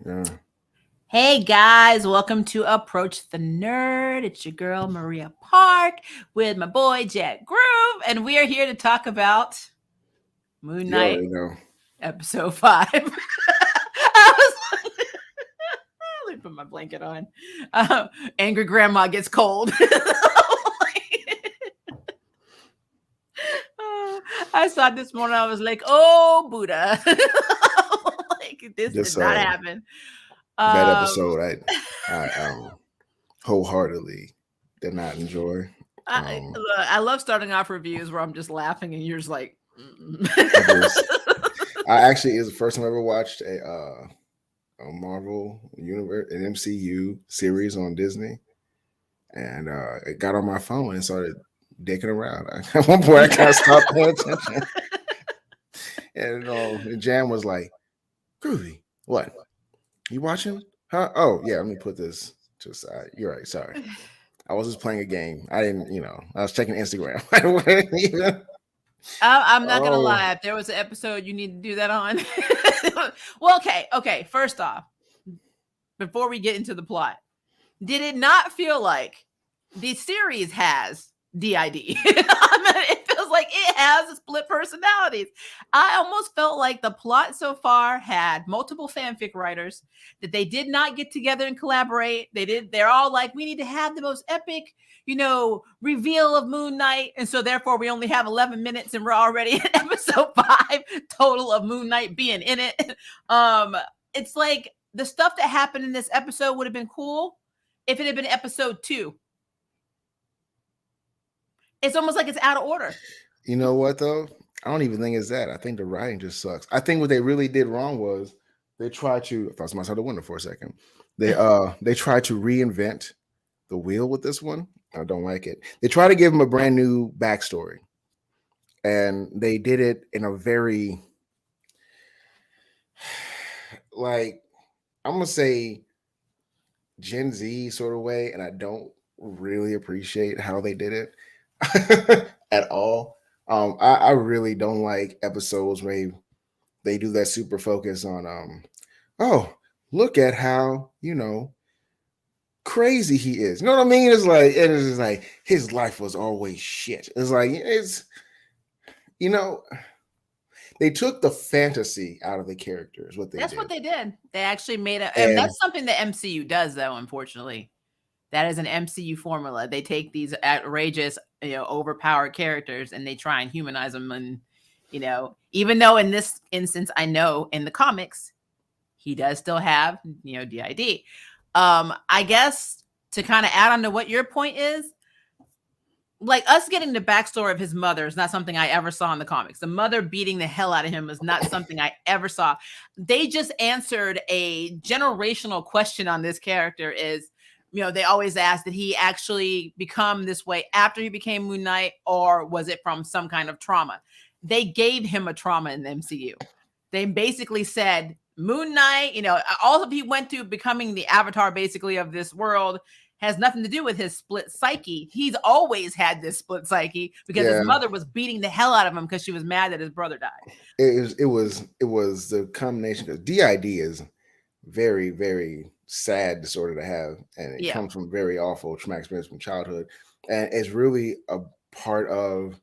Yeah. Hey guys, welcome to Approach the Nerd. It's your girl Maria Park with my boy Jett Groove, and we are here to talk about Moon You Knight already know. episode 5. I was let me put my blanket on. Angry grandma gets cold. I saw it this morning. I was like, "Oh Buddha!" Like this did This not happen. that Um, episode I wholeheartedly did not enjoy. Look, I love starting off reviews where I'm just laughing and you're just like, mm. I just I actually is the first time I ever watched a Marvel universe an MCU series on Disney, and it got on my phone and started dicking around. At one point, I kind of stopped paying attention, and the Jam was like, "Groovy, what? You watching? Huh? Oh yeah, let me put this to the side. You're right. Sorry." I was just playing a game. I didn't, I was checking Instagram. I'm not gonna Oh, lie. If there was an episode you need to do that on, well, okay. First off, before we get into the plot, did it not feel like the series has DID? It feels like it has split personalities. I almost felt like the plot so far had multiple fanfic writers that they did not get together and collaborate. They're all like, we need to have the most epic, reveal of Moon Knight. And so therefore we only have 11 minutes and we're already at episode 5 total of Moon Knight being in it. It's like the stuff that happened in this episode would have been cool if it had been episode 2. It's almost like it's out of order. you know what though? I don't even think it's that. I think the writing just sucks. I think what they really did wrong was they tried to. If I was outside the window for a second, they tried to reinvent the wheel with this one. I don't like it. They try to give him a brand new backstory, and they did it in a very like I'm gonna say Gen Z sort of way, and I don't really appreciate how they did it at all. I really don't like episodes where they do that super focus on oh, look at how crazy he is. You know what I mean? It's just like his life was always shit. It's like you know they took the fantasy out of the characters. What they That's what did, they did. They actually made it, and and that's something the MCU does, though. Unfortunately, that is an MCU formula. They take these outrageous, overpowered characters, and they try and humanize them. And even though in this instance, I know in the comics he does still have, DID. I guess to kind of add on to what your point is, like us getting the backstory of his mother is not something I ever saw in the comics. The mother beating the hell out of him is not something I ever saw. They just answered a generational question on this character is, they always ask, did he actually become this way after he became Moon Knight, or was it from some kind of trauma? They gave him a trauma in the MCU. They basically said Moon Knight, all of he went through becoming the avatar basically of this world has nothing to do with his split psyche. He's always had this split psyche because his yeah, mother was beating the hell out of him because she was mad that his brother died. it was the combination because DID is very very sad disorder to have, and it Yeah. comes from very awful traumatic experience from childhood, and it's really a part of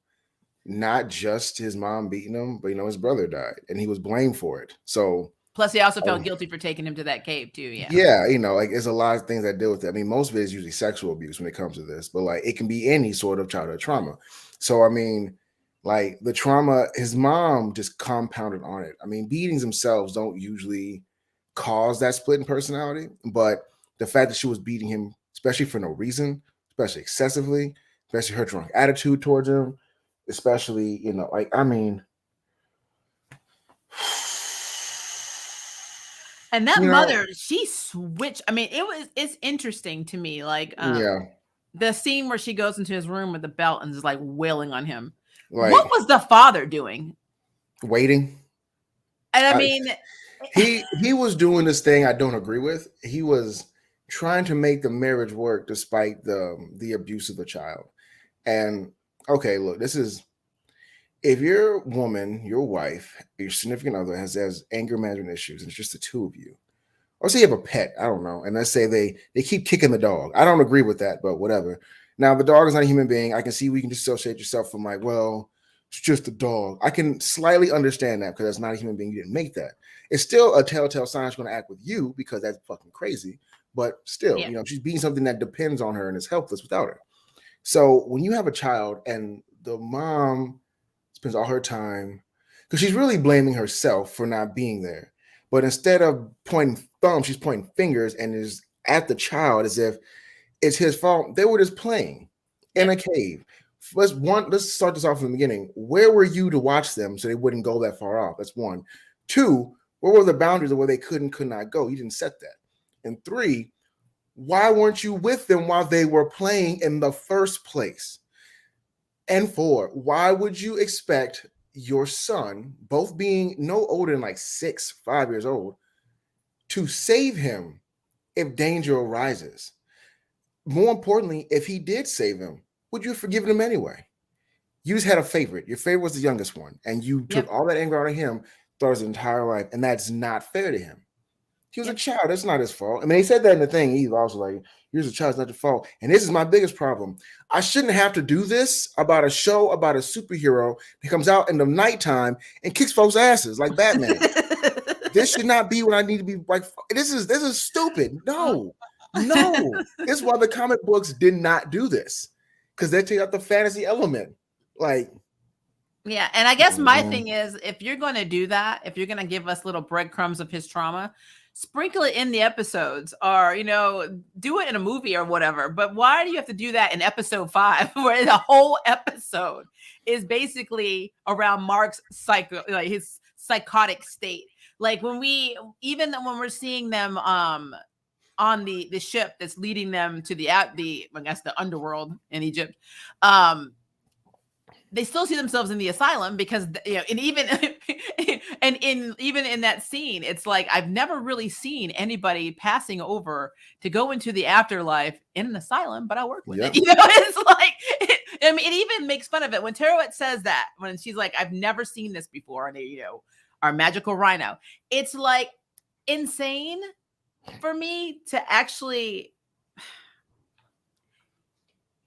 not just his mom beating him, but his brother died and he was blamed for it. So Plus, he also felt um, guilty for taking him to that cave too. Yeah. yeah, like it's a lot of things that deal with it. I mean, most of it is usually sexual abuse when it comes to this, but like it can be any sort of childhood trauma. So I mean, like the trauma, his mom just compounded on it. I mean, beatings themselves don't usually cause that split in personality, but the fact that she was beating him, especially for no reason, especially excessively, especially her drunk attitude towards him, especially like I mean, And that you know, mother, she switched. I mean, it's interesting to me. Like yeah, the scene where she goes into his room with the belt and is like wailing on him. What like was the father doing? waiting. And I I, mean, he was doing this thing I don't agree with. He was trying to make the marriage work despite the abuse of the child. And okay, look, this is if your woman, your wife, your significant other has anger management issues, and it's just the two of you. or say you have a pet, I don't know, and let's say they keep kicking the dog. I don't agree with that, but whatever. Now the dog is not a human being. I can see we can dissociate yourself from like, well, it's just a dog. I can slightly understand that because that's not a human being. You didn't make that. It's still a telltale sign she's going to act with you because that's fucking crazy. But still, Yeah. she's being something that depends on her and is helpless without her. So when you have a child and the mom spends all her time, because she's really blaming herself for not being there, but instead of pointing thumbs, she's pointing fingers and is at the child as if it's his fault. They were just playing in Yep. a cave. Let's start this off from the beginning. Where were you to watch them so they wouldn't go that far off? That's one. Two, where were the boundaries of where they could not go? You didn't set that. And three, why weren't you with them while they were playing in the first place? And four, why would you expect your son, both being no older than like 6, 5 years old, to save him if danger arises? More importantly, if he did save him, would you have forgiven him anyway? You just had a favorite. Your favorite was the youngest one, and you took Yep. all that anger out of him throughout his entire life, and that's not fair to him. He was a Yep. child. That's not his fault. I mean, he said that in the thing. He's also like, "You're a child. It's not your fault." And this is my biggest problem. I shouldn't have to do this about a show about a superhero that comes out in the nighttime and kicks folks' asses like Batman. This should not be what I need to be like. This is stupid. No, no. This is why the comic books did not do this because they take out the fantasy element. Like, Yeah, and I guess my thing is, if you're going to do that, if you're going to give us little breadcrumbs of his trauma, sprinkle it in the episodes, or do it in a movie or whatever. But why do you have to do that in episode 5, where the whole episode is basically around Mark's his psychotic state? Like when we're seeing them on the ship that's leading them to the I guess the underworld in Egypt, they still see themselves in the asylum because and even even in that scene, it's like I've never really seen anybody passing over to go into the afterlife in an asylum, but I work with it. It's like I mean, it even makes fun of it when Teruet says that, when she's like, I've never seen this before, and our magical rhino. It's like insane for me to actually.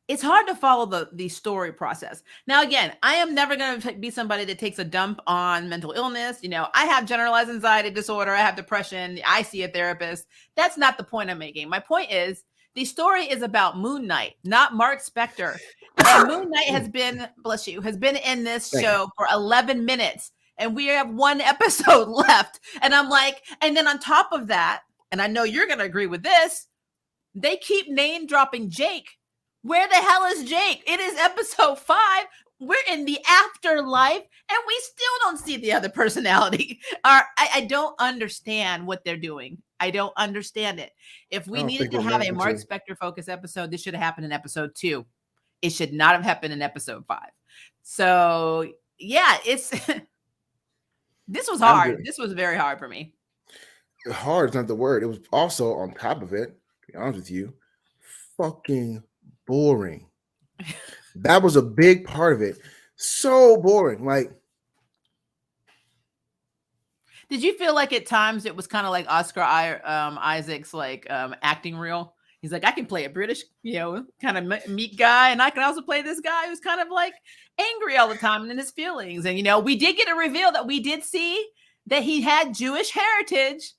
It's hard to follow the story process. Now, again, I am never going to be somebody that takes a dump on mental illness. I have generalized anxiety disorder. I have depression. I see a therapist. That's not the point I'm making. My point is the story is about Moon Knight, not Mark Spector. And Moon Knight has been, bless you, has been in this show for 11 minutes. And we have one episode left. And I'm like, and then on top of that, and I know you're going to agree with this, they keep name dropping Jake. Where the hell is Jake? It is episode 5. We're in the afterlife, and we still don't see the other personality. I don't understand what they're doing. I don't understand it. If we needed to have a Mark Spector focus episode, this should have happened in episode 2. It should not have happened in episode 5. So, yeah, this was hard. This was very hard for me. Hard is not the word. It was also, on top of it, to be honest with you, fucking boring. That was a big part of it. So boring. Like, did you feel like at times it was kind of like Oscar Isaac's acting reel? He's like, I can play a British, kind of meek guy, and I can also play this guy who's kind of like angry all the time and in his feelings. And we did get a reveal that we did see that he had Jewish heritage.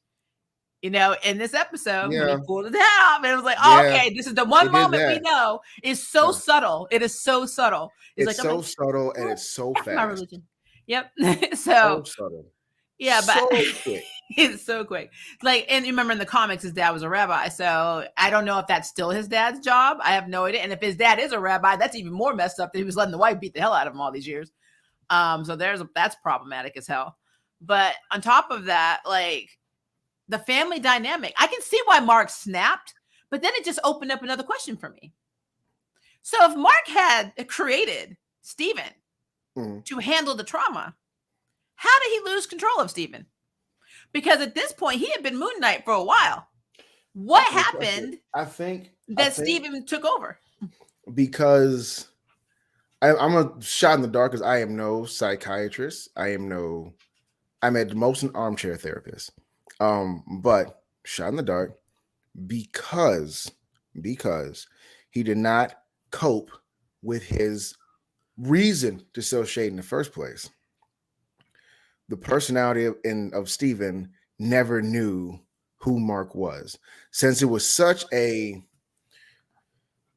In this episode, when he pulled it out, and it was like, okay, this is the one moment we know is so subtle. It is so subtle. It's so subtle and it's so fast. My religion. Yep. so subtle. Yeah, but so quick. It's so quick. And you remember in the comics, his dad was a rabbi. So I don't know if that's still his dad's job. I have no idea. And if his dad is a rabbi, that's even more messed up that he was letting the wife beat the hell out of him all these years. So that's problematic as hell. But on top of that, the family dynamic, I can see why Mark snapped, but then it just opened up another question for me. So if Mark had created Steven to handle the trauma, how did he lose control of Steven? Because at this point, he had been Moon Knight for a while. What happened? I think Steven took over. Because I'm a shot in the dark because I am no psychiatrist. I'm at most an armchair therapist. But shot in the dark because because he did not cope with his reason to sell shade in the first place. The personality of Steven never knew who Mark was. Since it was such a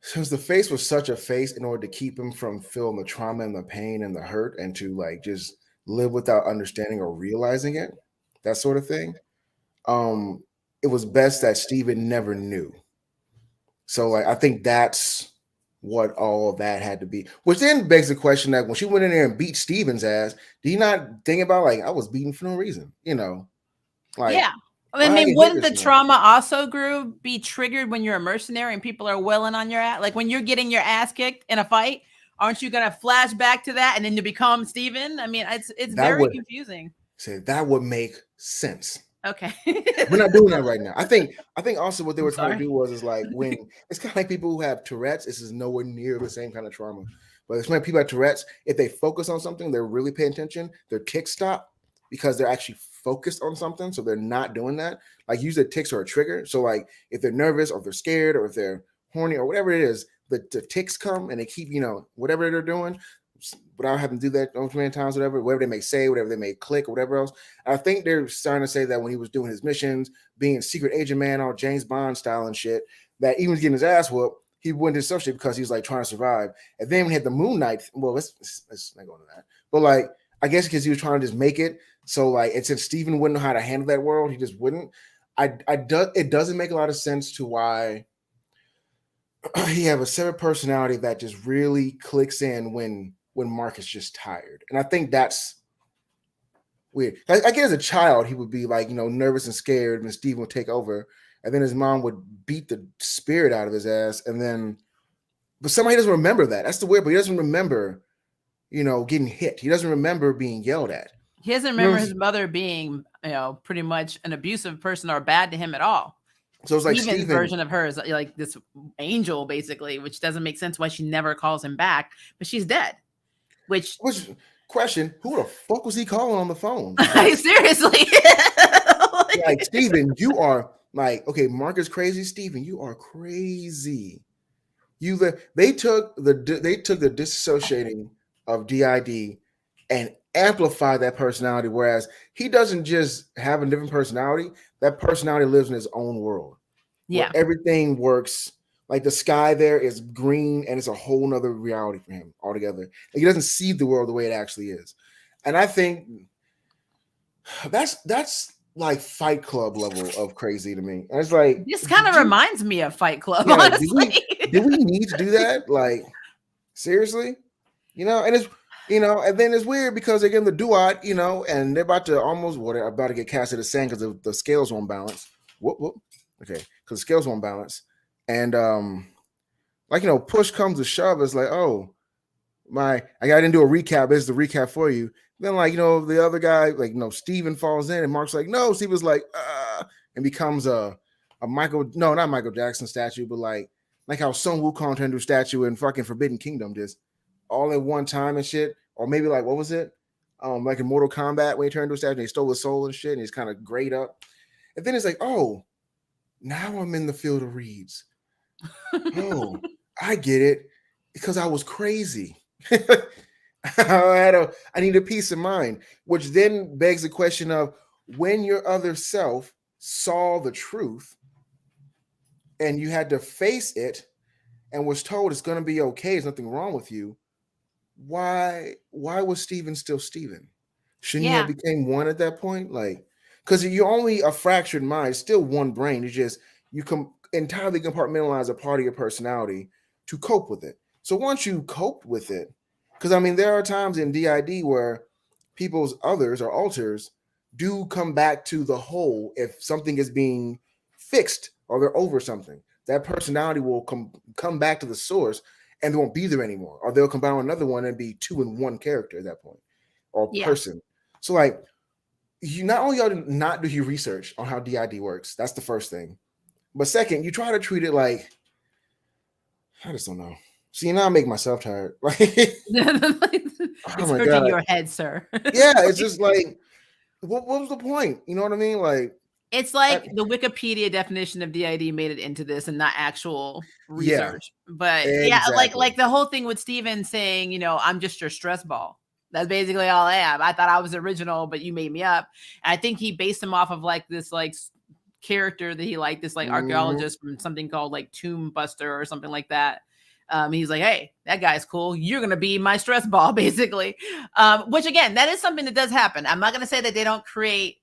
since the face was such a face in order to keep him from feeling the trauma and the pain and the hurt and to like just live without understanding or realizing it, that sort of thing. Um, it was best that Steven never knew. So like I think that's what all of that had to be. Which then begs the question that when she went in there and beat Steven's ass, do you not think about like I was beaten for no reason? You know, like Yeah. I why I mean, get hit wouldn't the this much? trauma also, Groove, be triggered when you're a mercenary and people are willing on your ass? Like when you're getting your ass kicked in a fight, aren't you gonna flash back to that and then you become Steven? I mean, it's That very would confusing. say that would make sense. Okay. We're not doing that right now. I think also what they I'm were trying to sorry. do was is like when it's kind of like people who have Tourette's. This is nowhere near the same kind of trauma. But it's when people have Tourette's, if they focus on something, they're really paying attention. Their ticks stop because they're actually focused on something. So they're not doing that. Like usually ticks are a trigger. So like if they're nervous or if they're scared or if they're horny or whatever it is, the ticks come and they keep whatever they're doing without having to do that so many times, whatever they may say, whatever they may click, or whatever else. I think they're starting to say that when he was doing his missions, being secret agent man, all James Bond style and shit, that even getting his ass whooped, he went to some shit because he was like trying to survive. And then when he had the Moon Knight, well, let's not go into that. But like, I guess because he was trying to just make it. So like, and since Steven wouldn't know how to handle that world, he just wouldn't. It doesn't make a lot of sense to why he have a separate personality that just really clicks in when Mark is just tired. And I think that's weird. I guess as a child, he would be like, nervous and scared, and Steven would take over. And then his mom would beat the spirit out of his ass. And then, but somehow he doesn't remember that. That's the weird, but he doesn't remember, getting hit. He doesn't remember being yelled at. He doesn't You know remember his mother being, pretty much an abusive person or bad to him at all. So it's like Steven's Steven, version of her is like this angel, basically, which doesn't make sense why she never calls him back, but she's dead. Which which question, who the fuck was he calling on the phone? Like, seriously. like Steven, you are like, okay, Mark is crazy. Steven, you are crazy. They took the disassociating of DID and amplified that personality. Whereas he doesn't just have a different personality; that personality lives in his own world, where Yeah. everything works. Like the sky there is green, and it's a whole nother reality for him altogether. Like he doesn't see the world the way it actually is, and I think that's like Fight Club level of crazy to me. And it's like, This kind of reminds me of Fight Club, yeah, like, honestly. do we need to do that? Like, seriously? And it's and then it's weird because again the duat, and they're about to they're about to get cast at the sand because the scales won't balance. Whoop whoop. Okay, because the scales won't balance. And like push comes to shove, it's like, oh, I didn't do a recap. This is the recap for you. Then like, the other guy, like, Steven falls in and Mark's like, no, Steven's like, and becomes a not Michael Jackson statue, but like how Sun Wukong turned into a statue in fucking Forbidden Kingdom, just all at one time and shit. Or maybe like, what was it? Like in Mortal Kombat when he turned into a statue and he stole his soul and shit and he's kind of grayed up. And then it's like, oh, now I'm in the field of reeds. Oh, I get it. Because I was crazy. I need a peace of mind, which then begs the question of when your other self saw the truth and you had to face it and was told it's going to be okay, there's nothing wrong with you. Why was Steven still Steven? Shouldn't you have Yeah. became one at that point? Like, because you're only a fractured mind, it's still one brain. It's just you entirely compartmentalize a part of your personality to cope with it. So once you cope with it, because I mean, there are times in DID where people's others or alters do come back to the whole if something is being fixed or they're over something. That personality will come back to the source and they won't be there anymore. Or they'll combine another one and be two in one character at that point or Yeah. person. So like you not only ought to not do your research on how DID works, that's the first thing. But second, you try to treat it like I just don't know. See, now I make myself tired. Like, oh It's my hurting god, your head, sir. yeah, it's just like, what was the point? You know what I mean? Like, It's I, like the Wikipedia definition of DID made it into this and not actual yeah, research. But yeah, exactly. like the whole thing with Steven saying, I'm just your stress ball. That's basically all I am. I thought I was original, but you made me up. And I think he based him off of like this character that he liked, this like Hmm. archaeologist from something called like Tomb Buster or something like that. He's like, hey, that guy's cool. You're gonna be my stress ball, basically. Which again, that is something that does happen. I'm not gonna say that they don't create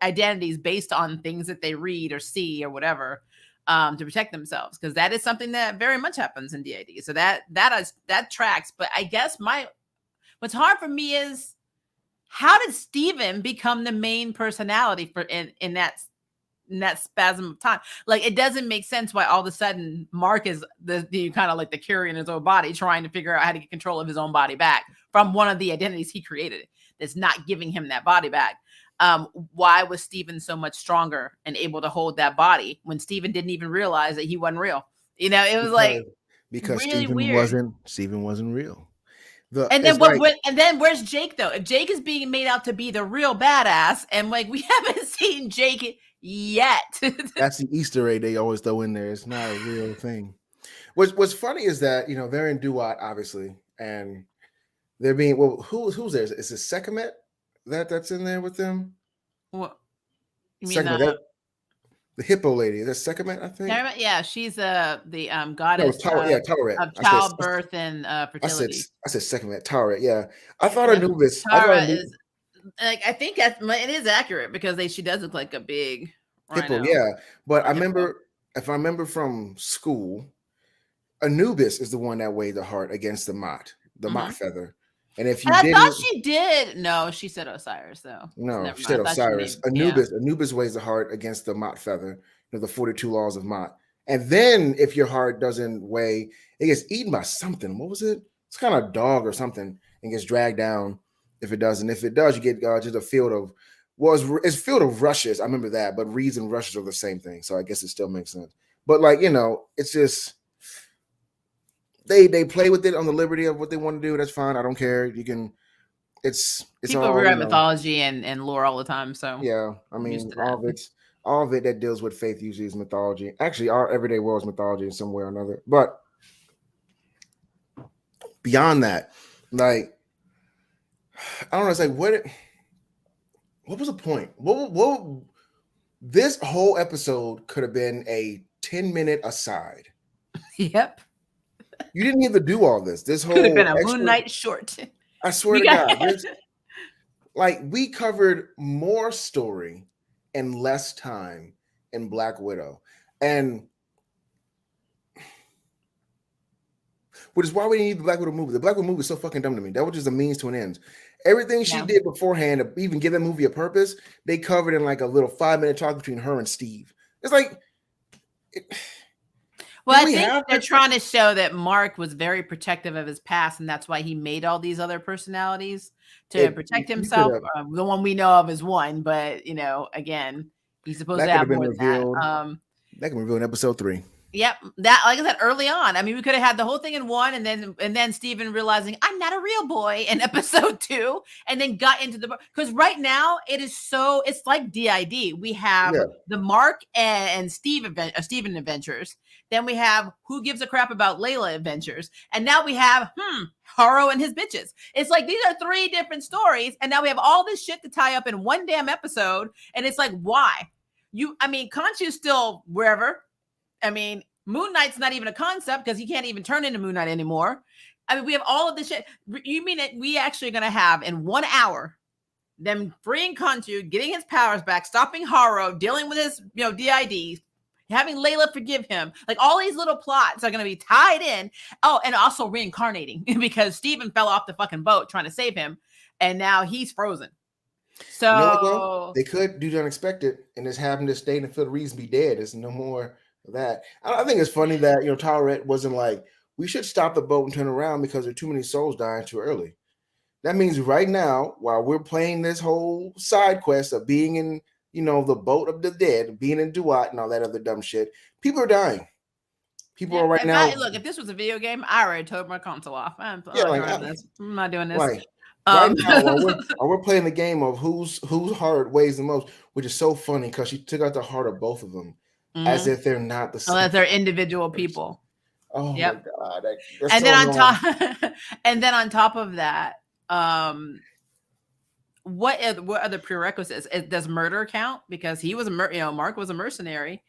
identities based on things that they read or see or whatever, to protect themselves, because that is something that very much happens in DID. So that tracks. But I guess what's hard for me is, how did Steven become the main personality for in that spasm of time? Like, it doesn't make sense why all of a sudden Mark is the kind of like the Curie in his own body, trying to figure out how to get control of his own body back from one of the identities he created that's not giving him that body back. Why was Steven so much stronger and able to hold that body when Steven didn't even realize that he wasn't real? It was like because really Steven weird. wasn't real. And then It's like and then where's Jake though? If Jake is being made out to be the real badass, and like we haven't seen Jake yet. that's the Easter egg they always throw in there. It's not a real thing. What's funny is that they're in Duat obviously, and they're being who's there? Is it Sekhmet that's in there with them? What you mean Sekhmet, the hippo lady. Is that Sekhmet? I think. yeah, she's the No, goddess Yeah, Tauret. of childbirth and I said fertility. I said Sekhmet, Tauret. Yeah, I thought Yep. Anubis. I thought Tara is like, I think it is accurate because she does look like a big hippo. rhino Yeah, but or hippo. if I remember from school, Anubis is the one that weighed the heart against the Hmm. Mott feather. And if And you I thought didn't, she did. No, she said Osiris though. So no, never she mind. said I thought she Osiris. made, yeah. Anubis weighs the heart against the Mott feather, the 42 laws of Mott. And then if your heart doesn't weigh, it gets eaten by something. What was it? It's kind of a dog or something and gets dragged down if it doesn't. If it does, you get just a field of, it's field of rushes. I remember that, but reeds and rushes are the same thing. So I guess it still makes sense. But like, it's just, they play with it on the liberty of what they want to do. That's fine. I don't care. You can, it's People all, rewrite mythology and lore all the time, so yeah, I I'm used mean, to that. all of it that deals with faith usually is mythology. Actually, our everyday world is mythology in some way or another. But beyond that, like, I don't know, it's like what was the point? What this whole episode could have been a 10-minute aside. Yep. You didn't need to do all this. This Could have been whole a Moon extra, Knight short. I swear We to got God, this like we covered more story in less time in Black Widow. And which is why we need the Black Widow movie. The Black Widow movie is so fucking dumb to me. That was just a means to an end. Everything she yeah. did beforehand to even give that movie a purpose, they covered in like a little 5-minute talk between her and Steve. It's like, Well, I we think have they're to? trying to show that Mark was very protective of his past, and that's why he made all these other personalities to protect You could himself. have The one we know of is one, but again, he's supposed to that could have have been more than that. revealed. That could be revealed in episode 3. Yep, that, like I said early on. I mean, we could have had the whole thing in one, and then Steven realizing I'm not a real boy in episode 2, and then got into because right now it's like DID. We have Yeah, the Mark and Steven adventures. Then we have who gives a crap about Layla adventures, and now we have Haro and his bitches. It's like these are 3 different stories, and now we have all this shit to tie up in one damn episode, and it's like, why? Khonshu's still wherever. I mean, Moon Knight's not even a concept because he can't even turn into Moon Knight anymore. I mean, we have all of this shit. You mean that we actually are going to have in 1 hour them freeing Khonshu, getting his powers back, stopping Haro, dealing with his, DID, having Layla forgive him. Like all these little plots are going to be tied in. Oh, and also reincarnating because Steven fell off the fucking boat trying to save him, and now he's frozen. So you know what though? They could do the unexpected and just have him to stay and feel the reason be dead. There's no more of that. I think it's funny that Tauret wasn't like, we should stop the boat and turn around because there are too many souls dying too early. That means right now, while we're playing this whole side quest of being in, the boat of the dead, being in Duat and all that other dumb shit, people are dying. People are right now. If this was a video game, I already turned my console off. I'm Yeah, not doing this. I'm not doing this. Like, Right Um, now, while we're playing the game of whose heart weighs the most, which is so funny because she took out the heart of both of them, as mhm. if they're not the same Unless they're individual person. people. Oh my Yep. god, that's And so then on annoying. top, and then on top of that, what are the prerequisites? Does murder count? Because he was Mark was a mercenary.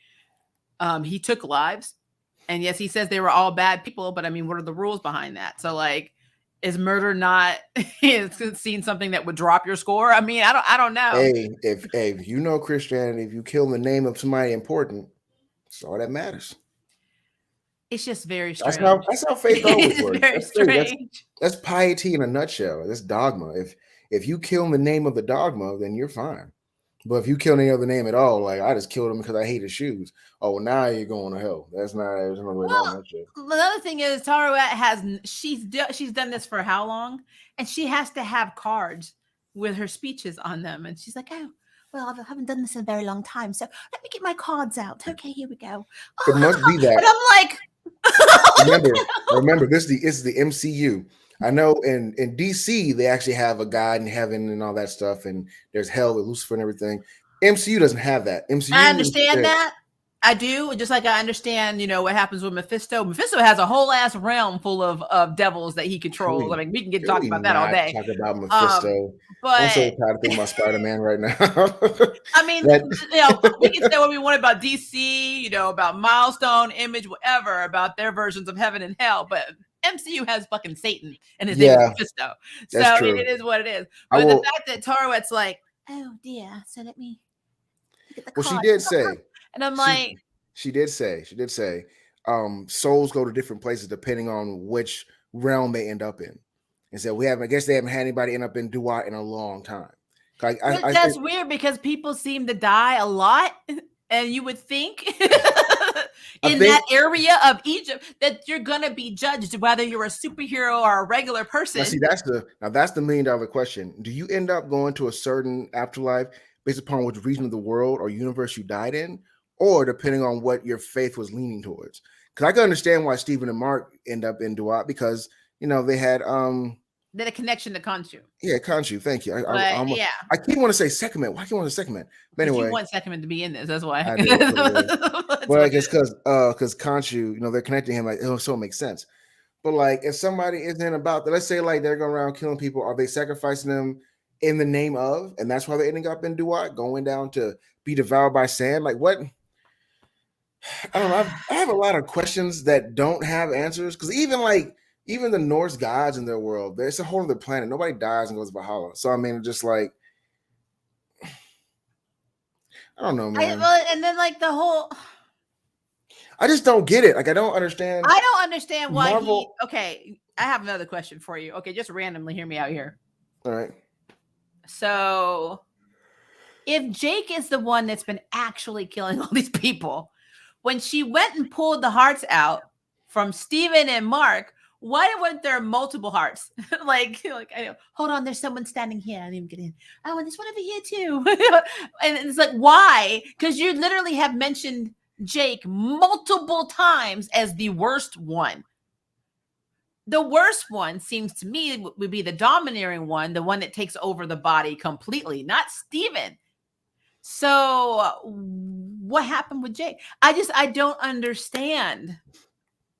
He took lives, and yes, he says they were all bad people. But I mean, what are the rules behind that? So like, is murder not seen something that would drop your score? I mean, I don't know. If you know Christianity, if you kill in the name of somebody important, it's all that matters. It's just very That's strange. how faith always It's works. very That's faith. strange. That's piety in a nutshell. That's dogma. If you kill in the name of the dogma, then you're fine. But if you kill any other name at all, like I just killed him because I hate his shoes. Oh, well, now you're going to hell. There's no way around Well, that shit. another thing is Tarouette she's done this for how long, and she has to have cards with her speeches on them, and she's like, oh. Well, I haven't done this in a very long time, so let me get my cards out. Okay, here we go. It must be And that. I'm like, Remember, this is the MCU. I know in DC they actually have a God in heaven and all that stuff, and there's hell with Lucifer and everything. MCU doesn't have that. I MCU is understand that. I do, just like I understand, what happens with Mephisto. Mephisto has a whole ass realm full of devils that he controls. I mean, we can can talk we about that all not day. talk about Um, Mephisto? I'm so but tired of thinking about Spider-Man right now. I mean, that we can say what we want about DC, about Milestone, Image, whatever, about their versions of heaven and hell, but MCU has fucking Satan, and his name is yeah, Mephisto. that's So true. it is what it is. I But the will. fact that Tarouette's like, oh dear, so let me look at the Well, she card, did say and I'm she like, she did say souls go to different places depending on which realm they end up in, and said I guess they haven't had anybody end up in Duat in a long time. but I that's think weird because people seem to die a lot, and you would think I in think that area of Egypt that you're gonna be judged whether you're a superhero or a regular now see person. that's the $1 million question. Do you end up going to a certain afterlife based upon which region of the world or universe you died in, or depending on what your faith was leaning towards? Because I can understand why Stephen and Mark end up in Duat because they had Then a connection to Khonshu. yeah, Khonshu. Thank you. But yeah, I keep want to say second man. Why can't I want to second man? But because you anyway, want Second to be in this. That's why. I do. That's what it is. That's Well, I what guess it is. because Khonshu, they're connecting him like so it makes sense. But like if somebody isn't about that, let's say like they're going around killing people, are they sacrificing them in the name of, and that's why they're ending up in Duat, going down to be devoured by sand? Like what? I don't know. I have a lot of questions that don't have answers because even the Norse gods in their world, there's a whole other planet. Nobody dies and goes to Valhalla. So I mean, just like I don't know, man. And then like the whole, I just don't get it. Like I don't understand I don't understand why he. Marvel. Okay, I have another question for you. Okay, just randomly hear me out here. All right. So, if Jake is the one that's been actually killing all these people, when she went and pulled the hearts out from Steven and Mark, why weren't there multiple hearts? like I know, hold on, there's someone standing here. I didn't even get in. Oh, and there's one over here too. And it's like, why? Because you literally have mentioned Jake multiple times as the worst one. The worst one seems to me would be the domineering one, the one that takes over the body completely, not Steven. So what happened with Jake? I don't understand.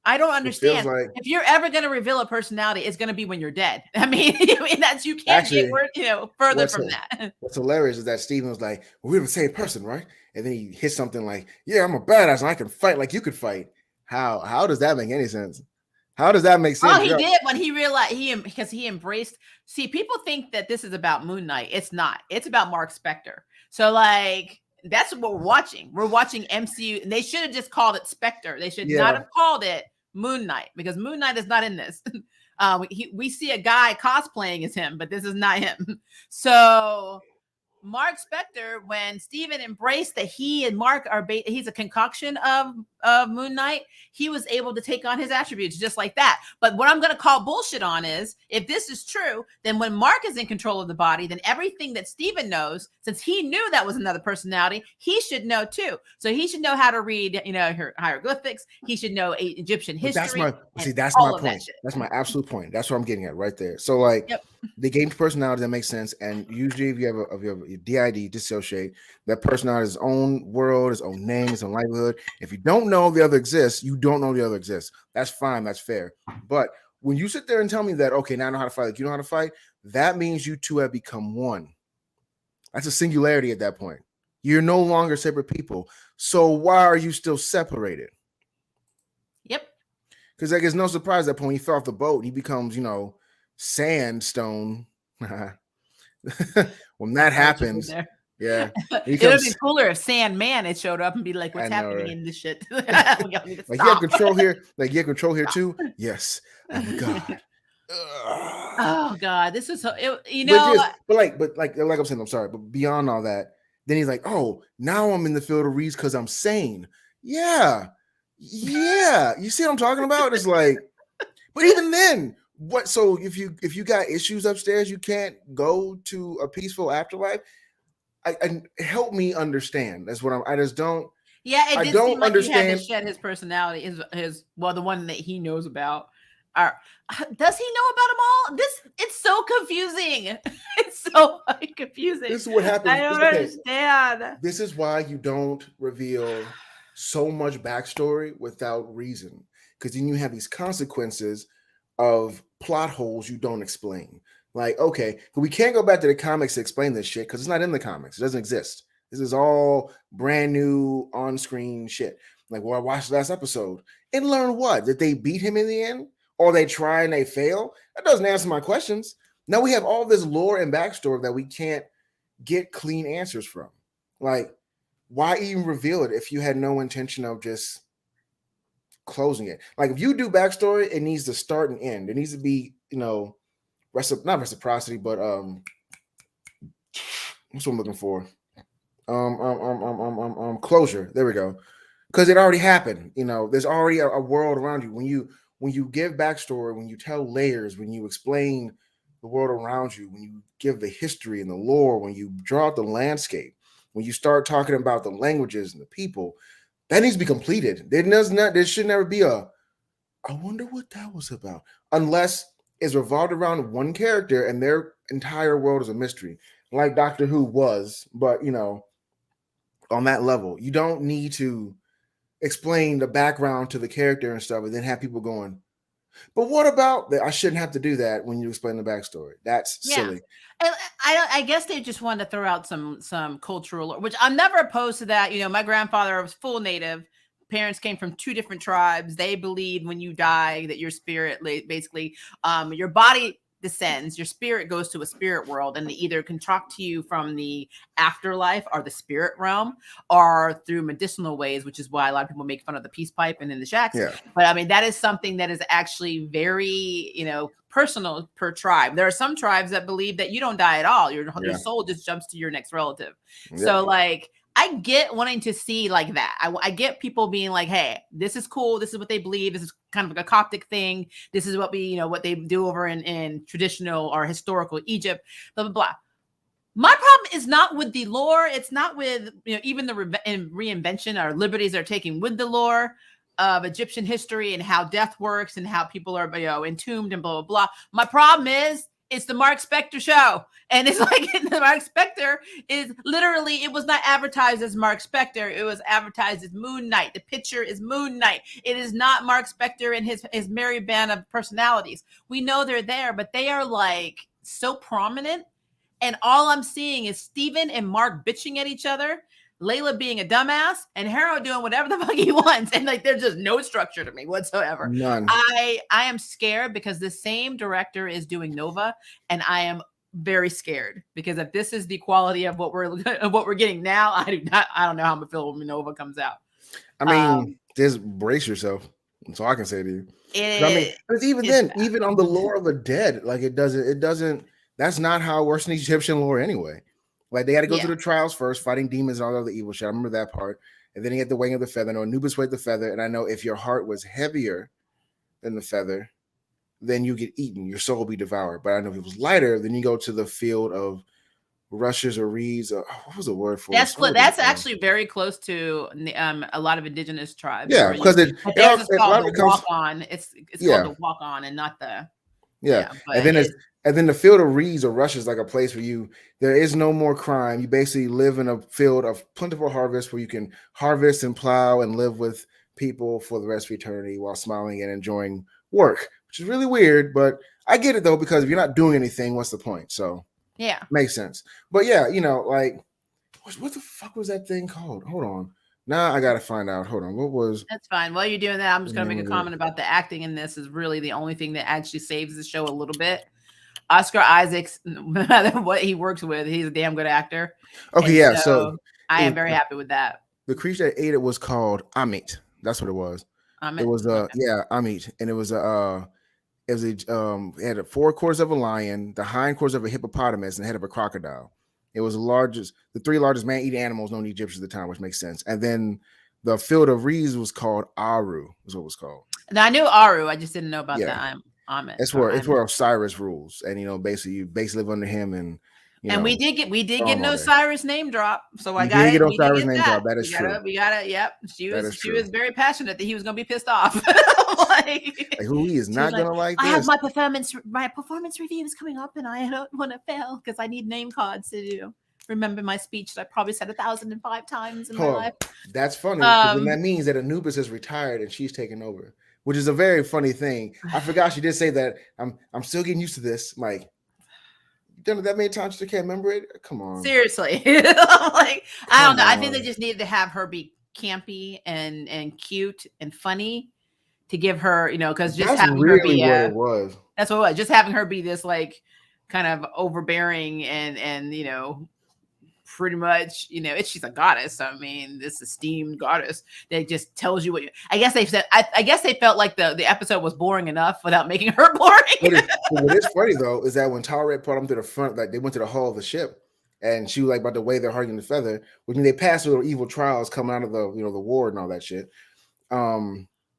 I don't It feels understand. like If you're ever going to reveal a personality, it's going to be when you're dead. I mean, that's you can't get actually further what's from that. what's hilarious is that Steven was like, well, we're the same person, right? And then he hits something like, yeah, I'm a badass and I can fight like you could fight. How does that make any sense? How does that make Oh, sense? he did when he realized because he embraced. See, people think that this is about Moon Knight. It's not. It's about Mark Spector. So like that's what we're watching. We're watching MCU, and they should have just called it Spectre. They should not Yeah. have called it Moon Knight because Moon Knight is not in this. We see a guy cosplaying as him, but this is not him. So Mark Spector, when Steven embraced that he and Mark are he's a concoction of Moon Knight, he was able to take on his attributes just like that. But what I'm going to call bullshit on is, if this is true, then when Mark is in control of the body, then everything that Steven knows, since he knew that was another personality, he should know too. So he should know how to read, her hieroglyphics. He should know Egyptian history. That's my point. That's my absolute point. That's what I'm getting at right there. So like, yep. They gave personality that makes sense, and usually if you have a DID, dissociate, that personality has its own world, its own name, its own livelihood. If you don't know the other exists, you don't know the other exists. That's fine. That's fair. But when you sit there and tell me that, okay, now I know how to fight, like you know how to fight, that means you two have become one. That's a singularity at that point. You're no longer separate people. So why are you still separated? Yep. Because like it's no surprise that when he fell off the boat, he becomes, sandstone. When that happens, yeah, it would be cooler if Sandman had showed up and be like, "What's happening in this shit?" Like you have control here. Like you have control here too. Yes, I'm God. Oh God, this is so. But like I'm saying, I'm sorry, but beyond all that, then he's like, "Oh, now I'm in the field of reeds because I'm sane." Yeah. You see what I'm talking about? It's like, but even then. What? So if you got issues upstairs, you can't go to a peaceful afterlife. I help me understand. That's what I just don't. Yeah, it did seem like understand. He had to shed his personality. His the one that he knows about. Does he know about them all? It's so confusing. It's so confusing. This is what happens. I don't understand. This is why you don't reveal so much backstory without reason, because then you have these consequences of plot holes you don't explain. Like, okay, we can't go back to the comics to explain this shit because it's not in the comics. It doesn't exist. This is all brand new on-screen shit. Like, well, I watched the last episode and learn what? That they beat him in the end? Or they try and they fail? That doesn't answer my questions. Now we have all this lore and backstory that we can't get clean answers from. Like, why even reveal it if you had no intention of just closing it? Like if you do backstory, it needs to start and end. It needs to be, not reciprocity, but what's what I'm looking for? Closure. There we go. Because it already happened. There's already a world around you. When you give backstory, when you tell layers, when you explain the world around you, when you give the history and the lore, when you draw out the landscape, when you start talking about the languages and the people, that needs to be completed. There should never be I wonder what that was about. Unless it's revolved around one character and their entire world is a mystery. Like Doctor Who was, but on that level. You don't need to explain the background to the character and stuff and then have people going, but what about that? I shouldn't have to do that when you explain the backstory. That's silly. I guess they just wanted to throw out some cultural, which I'm never opposed to that. My grandfather was full native. Parents came from two different tribes. They believed when you die that your spirit, basically, your body descends, your spirit goes to a spirit world, and they either can talk to you from the afterlife or the spirit realm, or through medicinal ways, which is why a lot of people make fun of the peace pipe and in the shacks. Yeah. But I mean, that is something that is actually very, personal per tribe. There are some tribes that believe that you don't die at all. Your soul just jumps to your next relative. Yeah. So like, I get wanting to see like that. I get people being like, hey, this is cool. This is what they believe. This is kind of like a Coptic thing. This is what what they do over in traditional or historical Egypt, blah, blah, blah. My problem is not with the lore. It's not with, even the reinvention or liberties they're taking with the lore of Egyptian history and how death works and how people are, entombed and blah, blah, blah. My problem is, it's the Mark Spector show. And it's like the Mark Spector is literally, it was not advertised as Mark Spector. It was advertised as Moon Knight. The picture is Moon Knight. It is not Mark Spector and his merry band of personalities. We know they're there, but they are like so prominent. And all I'm seeing is Steven and Mark bitching at each other, Layla being a dumbass, and Harrow doing whatever the fuck he wants. And like, there's just no structure to me whatsoever. None. I am scared because the same director is doing Nova, and I am very scared because if this is the quality of what we're getting now, I don't know how I'm gonna feel when Nova comes out. I mean, just brace yourself. That's all I can say to you. Because even on the lore of the dead, like it doesn't. That's not how it works in Egyptian lore anyway. Like they had to go through the trials first, fighting demons and all the other evil shit. I remember that part. and then he had the weighing of the feather. I know Anubis weighed the feather, and I know if your heart was heavier than the feather, then you get eaten. Your soul will be devoured. But I know if it was lighter, then you go to the field of rushes or reeds. Or, what was the word for it? That's actually very close to a lot of indigenous tribes Yeah, where you. because But theirs is a called lot of the it comes. walk on. It's called Yeah, the walk on and not the yeah, But and then it's the field of reeds or rushes like a place where you there is no more crime. You basically live in a field of plentiful harvest where you can harvest and plow and live with people for the rest of eternity while smiling and enjoying work, which is really weird, but I get it though because if you're not doing anything, what's the point? So yeah. makes sense. But yeah, like what the fuck was that thing called? Hold on. Now I gotta find out. Hold on. What was That's fine. While you're doing that, I'm the just going to name make a of it? comment about the acting in this is really the only thing that actually saves the show a little bit. Oscar Isaacs, no matter what he works with, he's a damn good actor. Okay, And yeah. So so I it am was very happy with that. the creature that ate it was called Amit. That's what it was. It was Okay. yeah, Amit, and it was it had the forequarters of a lion, the hindquarters of a hippopotamus, and the head of a crocodile. It was the three largest man-eating animals known to Egyptians at the time, which makes sense. And then the field of reeds was called Aru, is what it was called. Now I knew Aru, I just didn't know about Yeah, that. I'm it. it's Or where Osiris rules, and basically you live under him, and And we did get on an all day. Osiris name drop. So I You got did get it. We did Osiris get name that. drop. That is true. We gotta, yep. That is She true. was very passionate that he was gonna be pissed off. Like who he is She was not like, gonna like I have this. my performance review is coming up and I don't want to fail because I need name cards to remember my speech that I probably said 1,005 times in my life. That's funny because then Um that means that Anubis is retired and she's taking over, which is a very funny thing. I forgot she did say that. I'm still getting used to this. Like, you've done it that many times you can't remember it. Come on, seriously. Like I don't come know. I think they on. just needed to have her be campy and cute and funny to give her, because just That's having her really be what it was. that's what it was. Just having her be this like kind of overbearing and pretty much, she's a goddess. I mean, this esteemed goddess that just tells you what I guess they said. I guess they felt like the episode was boring enough without making her boring. What is funny though is that when Tallred brought them to the front, like they went to the hull of the ship, and she was like about to weigh their heart in the feather, which means they passed through evil trials coming out of the the war and all that shit.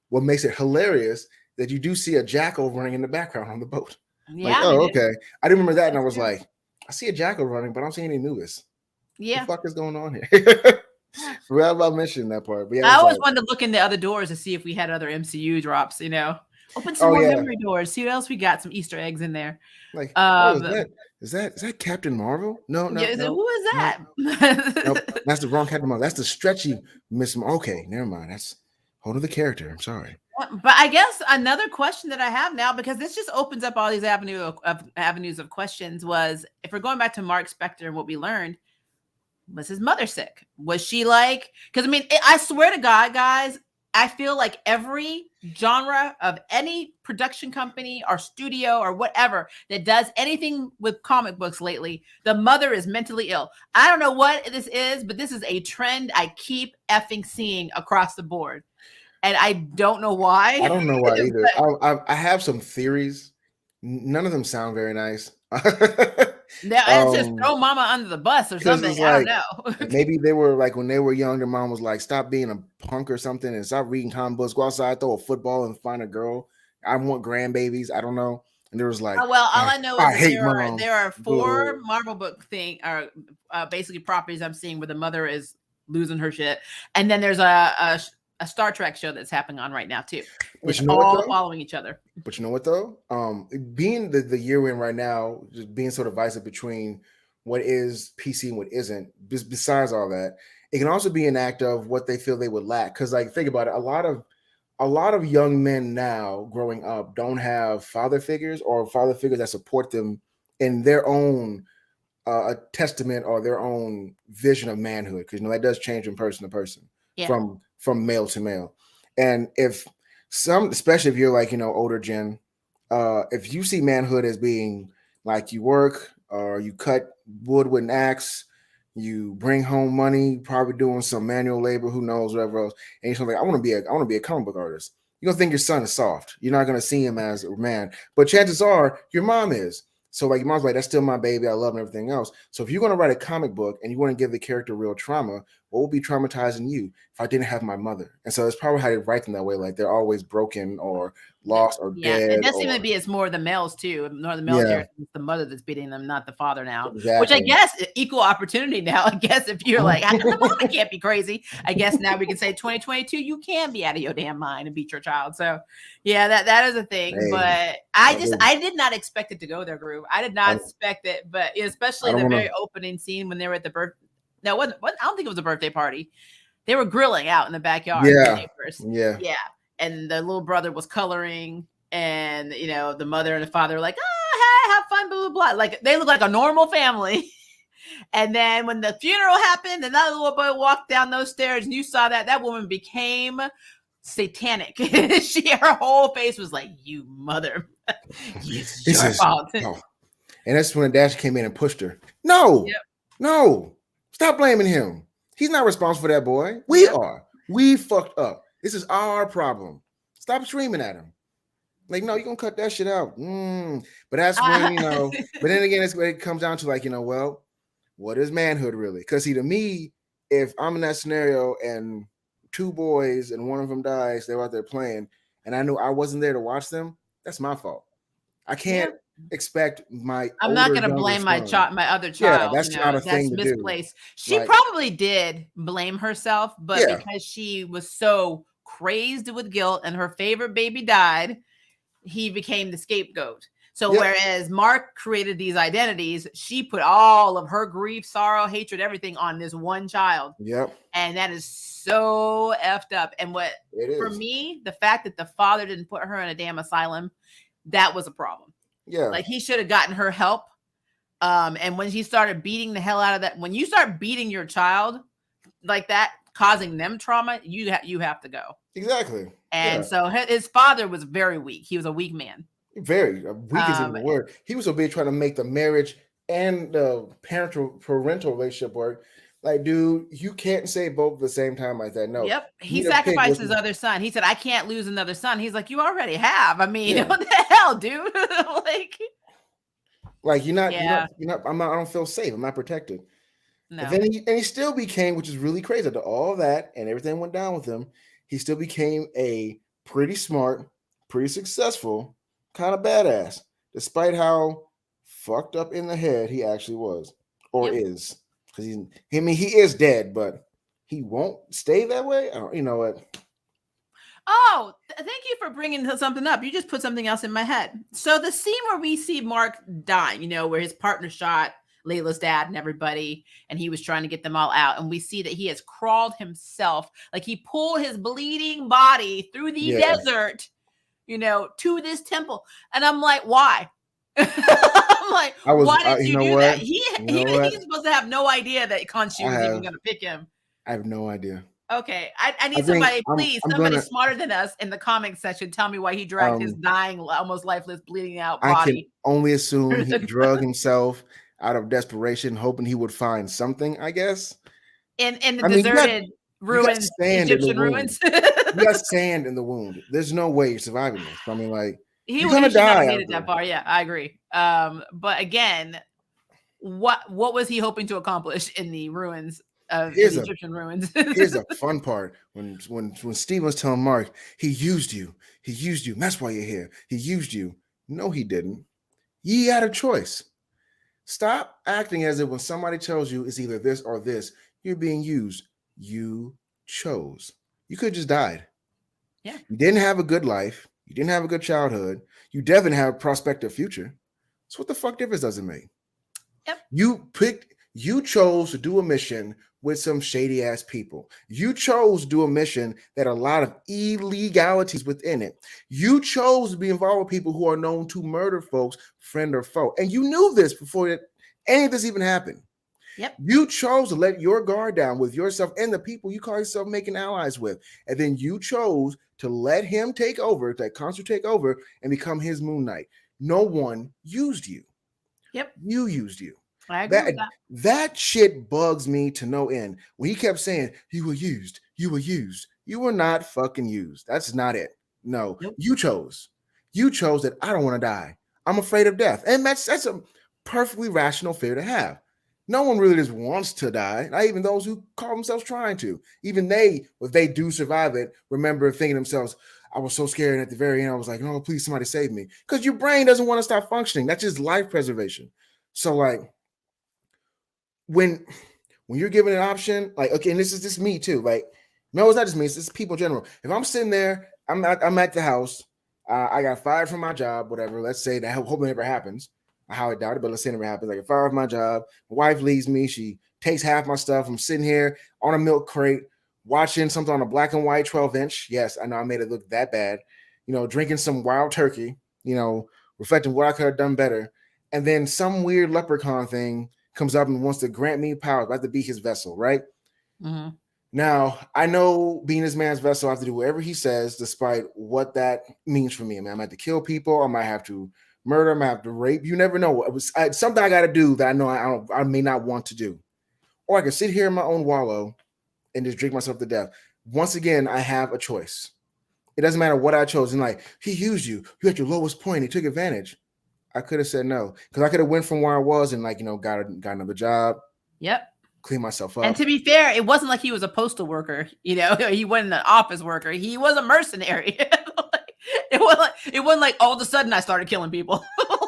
What makes it hilarious that you do see a jackal running in the background on the boat. Like, Yeah, oh, okay. I didn't remember that, and I was true. like, I see a jackal running, but I don't see any Anubis. Yeah. What the fuck is going on here? Forgot about mentioning that part. But yeah, I always wanted to look in the other doors to see if we had other MCU drops, Open some more memory doors. See what else we got, some Easter eggs in there. Like, is that Captain Marvel? No. Who is that? Nope, that's the wrong Captain Marvel. That's the stretchy Miss. Okay, never mind. That's whole other character. I'm sorry. But I guess another question that I have now, because this just opens up all these avenues of questions, was if we're going back to Mark Spector and what we learned, was his mother sick? Was she like? Because I mean, I swear to God, guys, I feel like every genre of any production company or studio or whatever that does anything with comic books lately, the mother is mentally ill. I don't know what this is, but this is a trend I keep effing seeing across the board. And I don't know why. I don't know why either. I have some theories. None of them sound very nice. It's just throw mama under the bus or something. I don't know. Maybe they were like when they were young, their mom was like, stop being a punk or something and stop reading comic books. Go outside, throw a football and find a girl. I want grandbabies. I don't know. And there was like, all I know is hate there are 4 Marvel book basically properties I'm seeing where the mother is losing her shit, and then there's a Star Trek show that's happening on right now too. Which all following each other. But you know what though? Being the year we're in right now, just being sort of divisive between what is PC and what isn't. Besides all that, it can also be an act of what they feel they would lack. Because like think about it, a lot of young men now growing up don't have father figures or father figures that support them in their own a testament or their own vision of manhood. Because that does change from person to person, from male to male. And if especially if you're like older gen, if you see manhood as being like you work or you cut wood with an axe, you bring home money, probably doing some manual labor, who knows, whatever else, and you're like, I want to be a comic book artist. You're gonna think your son is soft. You're not gonna see him as a man, but chances are your mom is. So like your mom's like, that's still my baby. I love him and everything else. So if you're gonna write a comic book and you want to give the character real trauma, what would be traumatizing you if I didn't have my mother? And so it's probably how they write them that way, like they're always broken or lost or Yeah, it dead does seem to or be it's more the males too. More the male yeah, characters, it's the mother that's beating them, not the father now. Which I exactly. guess equal opportunity now. I guess if you're like, how come the mama can't be crazy? I guess now we can say 2022, you can be out of your damn mind and beat your child. So yeah, that is a thing. Hey, But I did not expect it to go there, Groove. I did I, not expect it, but I especially don't the want very to. opening scene when they were at the birth. No, what I don't think it was a birthday party. They were grilling out in the backyard, the Yeah, neighbors. yeah, Yeah. And the little brother was coloring, and the mother and the father were like, "Oh, hey, have fun, blah blah blah." Like they look like a normal family. And then when the funeral happened, another little boy walked down those stairs, and you saw that woman became satanic. Her whole face was like, "You mother, it's this your is fault." no. And that's when Dash came in and pushed her. No, Yep. no, stop blaming him. He's not responsible for that boy. We Yep. are. We fucked up. This is our problem. Stop screaming at him. Like, no, you're gonna cut that shit out. But that's when, but then again, it's when it comes down to like, well, what is manhood really? Because see, to me, if I'm in that scenario and two boys and one of them dies, they're out there playing, and I knew I wasn't there to watch them, that's my fault. I Yeah. can't expect my I'm not older, gonna younger blame my son. child, my other Yeah, child. that's not a thing That's to do. misplaced. She Like, probably did blame herself, but yeah, because she was so crazed with guilt and her favorite baby died, he became the scapegoat. So yep, whereas Mark created these identities, she put all of her grief, sorrow, hatred, everything on this one child. yep, And that is so effed up. And what it for is. me, the fact that the father didn't put her in a damn asylum, that was a problem. Yeah, Like he should have gotten her help. And when she started beating the hell out of that, when you start beating your child like that, causing them trauma, you have to go. exactly. And Yeah. so his father was very weak. He was a weak man. Very weak isn't even the word. He was so big trying to make the marriage and the parental relationship work. Like, dude, you can't say both at the same time like that. No, Yep. you He need to pick sacrificed which his one. other son. He said, I can't lose another son. He's like, you already have. I mean, Yeah, what the hell, dude? Like, like yeah, I don't feel safe. I'm not protected. And no. then he still became, which is really crazy. After all that and everything went down with him, he still became a pretty smart, pretty successful kind of badass, despite how fucked up in the head he actually was or Yep. is. Because he is dead, but he won't stay that way. You know what? Oh, thank you for bringing something up. You just put something else in my head. So the scene where we see Mark dying, where his partner shot Layla's dad and everybody, and he was trying to get them all out, and we see that he has crawled himself, like he pulled his bleeding body through the Yeah, desert, to this temple, and I'm like, why? I'm like, I was. why did You you know do that? what? He You know he what? he's supposed to have no idea that Khonshu I was even have. going to pick him. I have no idea. Okay, I I need think somebody, please, I'm somebody gonna. smarter than us in the comment section. Tell me why he dragged his Um, dying, almost lifeless, bleeding out I can body. only assume he drug himself out of desperation, hoping he would find something. I guess. in the I mean, deserted you got ruins, sand in the Egyptian wound. ruins. You got sand in the wound. There's no way you're surviving this. I mean, like you're He gonna should not have die made out it that there. far. Yeah, I agree. But again, what was he hoping to accomplish in the ruins of in Here's the a Egyptian ruins? here's a fun part when Steve was telling Mark he used you. He used you. And that's why you're here. He used you. No, he didn't. Ye had a choice. Stop acting as if when somebody tells you it's either this or this, you're being used. You chose. You could have just died. Yeah. You didn't have a good life. You didn't have a good childhood. You definitely have a prospective future. So what the fuck difference does it make? Yep. You chose to do a mission with some shady ass people. You chose to do a mission that a lot of illegalities within it. You chose to be involved with people who are known to murder folks, friend or foe. And you knew this before any of this even happened. Yep. You chose to let your guard down with yourself and the people you call yourself making allies with. And then you chose to let him take over, that concert take over, and become his Moon Knight. No one used you. Yep. You used you. I agree That with that. that shit bugs me to no end. When he kept saying you were used, you were used. You were not fucking used. That's not it. No, Nope. you chose. You chose that I don't want to die. I'm afraid of death. And that's a perfectly rational fear to have. No one really just wants to die. Not even those who call themselves trying to. Even they, if they do survive it, remember thinking to themselves, I was so scared. And at the very end, I was like, no, please, somebody save me. Because your brain doesn't want to stop functioning. That's just life preservation. So, like, when you're given an option, like, okay, and this is just me too. Like, no, it's not just me, it's just people in general. If I'm sitting there, I'm at the house, I got fired from my job, whatever. Let's say that hopefully never happens. I highly doubt it, but let's say it never happens. I get fired from my job. My wife leaves me. She takes half my stuff. I'm sitting here on a milk crate watching something on a black and white 12-inch. Yes, I know I made it look that bad. Drinking some wild turkey. Reflecting what I could have done better. And then some weird leprechaun thing comes up and wants to grant me powers. I have to be his vessel, right? Mm-hmm. Now, I know being this man's vessel, I have to do whatever he says, despite what that means for me. I mean, I might have to kill people. I might have to murder. I might have to rape. You never know. It's something I got to do that I know I may not want to do. Or I can sit here in my own wallow and just drink myself to death. Once again, I have a choice. It doesn't matter what I chose. And like, he used you. You at your lowest point. He took advantage. I could have said no because I could have went from where I was and got another job. Yep. Clean myself up. And to be fair, it wasn't like he was a postal worker. He wasn't an office worker. He was a mercenary. It wasn't like all of a sudden I started killing people.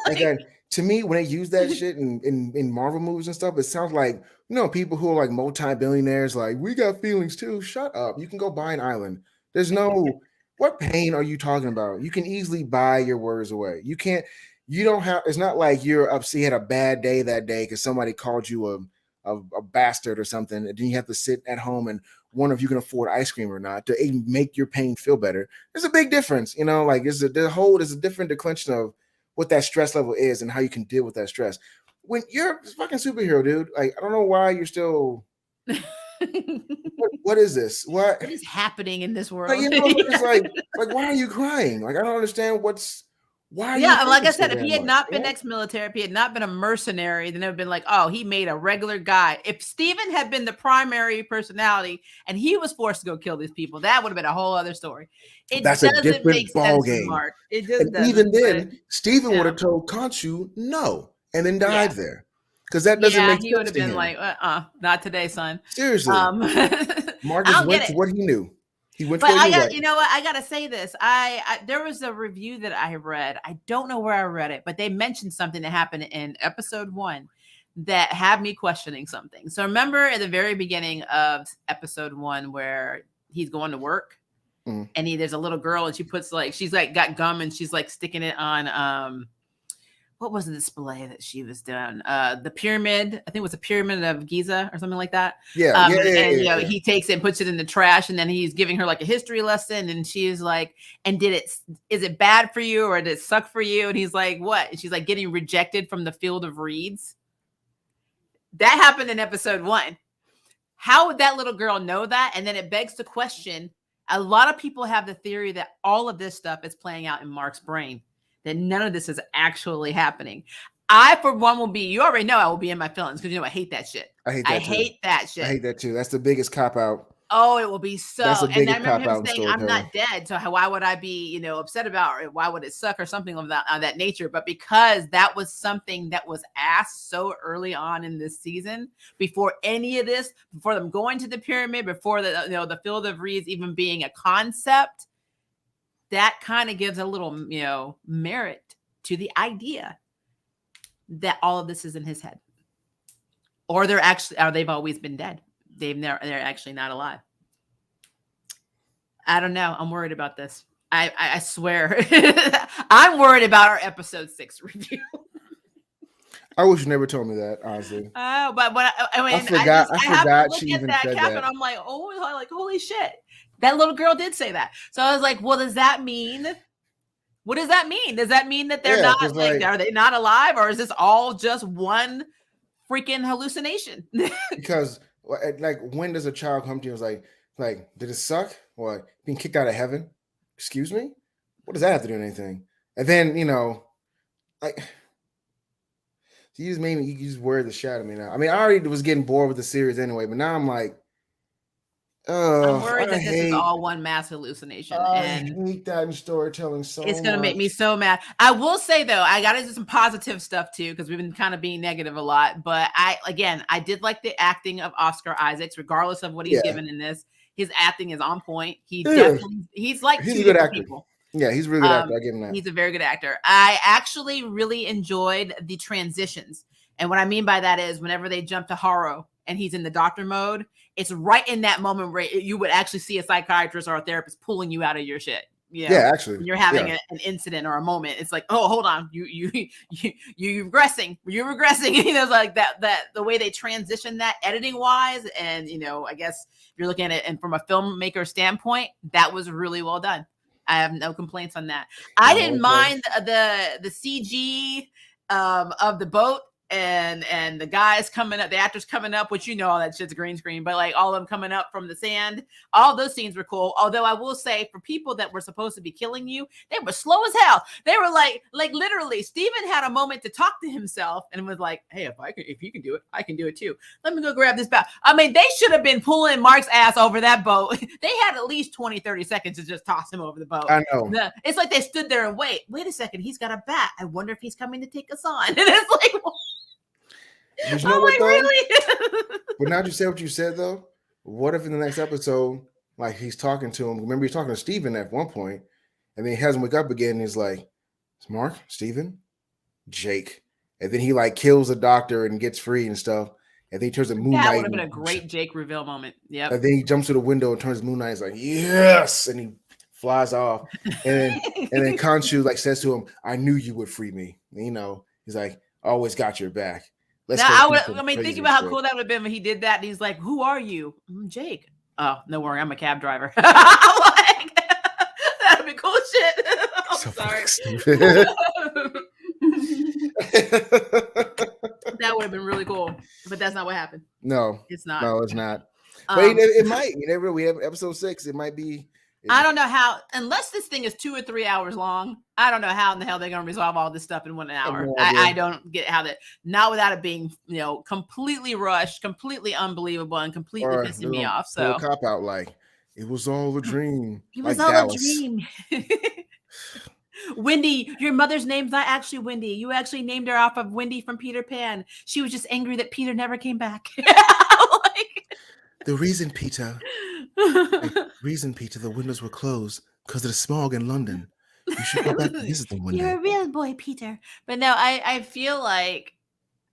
Again, to me, when they use that shit in Marvel movies and stuff, it sounds like people who are like multi-billionaires, like we got feelings too. Shut up. You can go buy an island. There's no what pain are you talking about? You can easily buy your words away. You can't. You don't have. It's not like you're upset. You had a bad day that day because somebody called you a bastard or something, and then you have to sit at home and wonder if you can afford ice cream or not to make your pain feel better. There's a big difference, like there's a different declension of what that stress level is and how you can deal with that stress. When you're a fucking superhero, dude, like I don't know why you're still. What is this? What is happening in this world? Like, it's like why are you crying? Like I don't understand why are you like I said, so if he had much, not been ex-military, if he had not been a mercenary, then it would have been like, oh, he made a regular guy. If Steven had been the primary personality and he was forced to go kill these people, that would have been a whole other story. That's a different ball game. Mark. It just doesn't. Even then, Steven would have told Khonshu no and then died there. Because that doesn't make sense. He would have been like, not today, son. Seriously. Marcus went to what he knew. He went to what he knew. You know what? I gotta say this. I there was a review that I read. I don't know where I read it, but they mentioned something that happened in episode 1 that had me questioning something. So remember at the very beginning of episode 1 where he's going to work and there's a little girl and she's got gum and she's like sticking it on what was the display that she was doing? The pyramid, I think it was a pyramid of Giza or something like that. Yeah. He takes it and puts it in the trash, and then he's giving her like a history lesson, and she's like, "And is it bad for you or did it suck for you?" And he's like, "What?" And she's like, "Getting rejected from the field of reeds." That happened in episode 1. How would that little girl know that? And then it begs the question. A lot of people have the theory that all of this stuff is playing out in Mark's brain, that none of this is actually happening. I, for one, will be, you already know I will be in my feelings because, I hate that shit. I hate that shit. I hate that too. That's the biggest cop out. Oh, it will be so. That's the biggest and I remember him saying, I'm not dead. So why would I be, upset about it? Why would it suck or something of that nature? But because that was something that was asked so early on in this season, before any of this, before them going to the pyramid, before the field of reeds even being a concept, that kind of gives a little, merit to the idea that all of this is in his head, or they've always been dead. They're actually not alive. I don't know. I'm worried about this. I swear, I'm worried about our episode 6 review. I wish you never told me that, honestly. Oh, but I forgot she even said that. And I'm like, holy shit. That little girl did say that. So I was like, well, does that mean? What does that mean? Does that mean that they're not are they not alive, or is this all just one freaking hallucination? Because when does a child come to you and like, did it suck? What, being kicked out of heaven? Excuse me? What does that have to do with anything? And then, like, you just worried the shit out of me now. I mean, I already was getting bored with the series anyway, but now I'm like, I'm worried I that this is hate all one mass hallucination, I and hate that in storytelling it's so gonna make me much. so mad. I will say though, I gotta do some positive stuff too, because we've been kind of being negative a lot. But I did like the acting of Oscar Isaacs, regardless of what he's Yeah, given in this. His acting is on point. yeah, He's like he's a two good different actor. people. Yeah, he's a really good actor. I give him that. He's a very good actor. I actually really enjoyed the transitions. And what I mean by that is whenever they jump to Haro and he's in the doctor mode, it's right in that moment where you would actually see a psychiatrist or a therapist pulling you out of your shit. You know, Yeah, actually, when you're having yeah. an incident or a moment, it's like, oh, hold on, you're regressing, you know, like that the way they transition that editing wise, and I guess if you're looking at it and from a filmmaker standpoint, that was really well done. I have no complaints on that. I And I didn't will say, mind the CG of the boat and the guys coming up, the actors coming up, which all that shit's green screen, but like all of them coming up from the sand, all those scenes were cool. Although I will say, for people that were supposed to be killing you, they were slow as hell. They were like literally, Steven had a moment to talk to himself and was like, "Hey, if you can do it, I can do it too. Let me go grab this bat." I mean, they should have been pulling Mark's ass over that boat. They had at least 20-30 seconds to just toss him over the boat. I know. It's like they stood there and wait a second, he's got a bat. I wonder if he's coming to take us on. And it's like, But you know what like, though? really? But now that you said what you said though, what if in the next episode, like he's talking to him? Remember, he's talking to Steven at one point, and then he has him wake up again. And he's like, "It's Mark, Steven, Jake," and then he like kills the doctor and gets free and stuff. And then he turns to Moon That Knight. would have been a great Jake reveal moment. Yep. And then he jumps to the window and turns to Moon Knight. He's like, "Yes!" And he flies off. And then Khonshu like says to him, "I knew you would free me." And, he's like, "I always got your back. Let's Now, go." think about how cool that would have been when he did that. And he's like, "Who are you?" "I'm Jake." "Oh, no worry, I'm a cab driver." I'm like, that'd be cool shit. I'm So sorry. stupid. That would have been really cool, but that's not what happened. No, It's not. no, it's not. But it might. You never. We have episode 6. It might be. I don't know how, unless this thing is 2 or 3 hours long. I don't know how in the hell they're going to resolve all this stuff in 1 hour. No I don't get how that, not without it being, completely rushed, completely unbelievable, and completely pissing me off. So cop out like it was all a dream. it was like all Dallas. a dream. Wendy, your mother's name's not actually Wendy. You actually named her off of Wendy from Peter Pan. She was just angry that Peter never came back. The reason, Peter, the windows were closed because of the smog in London. You should go back and visit them one day. You're a real boy, Peter. But no, I feel like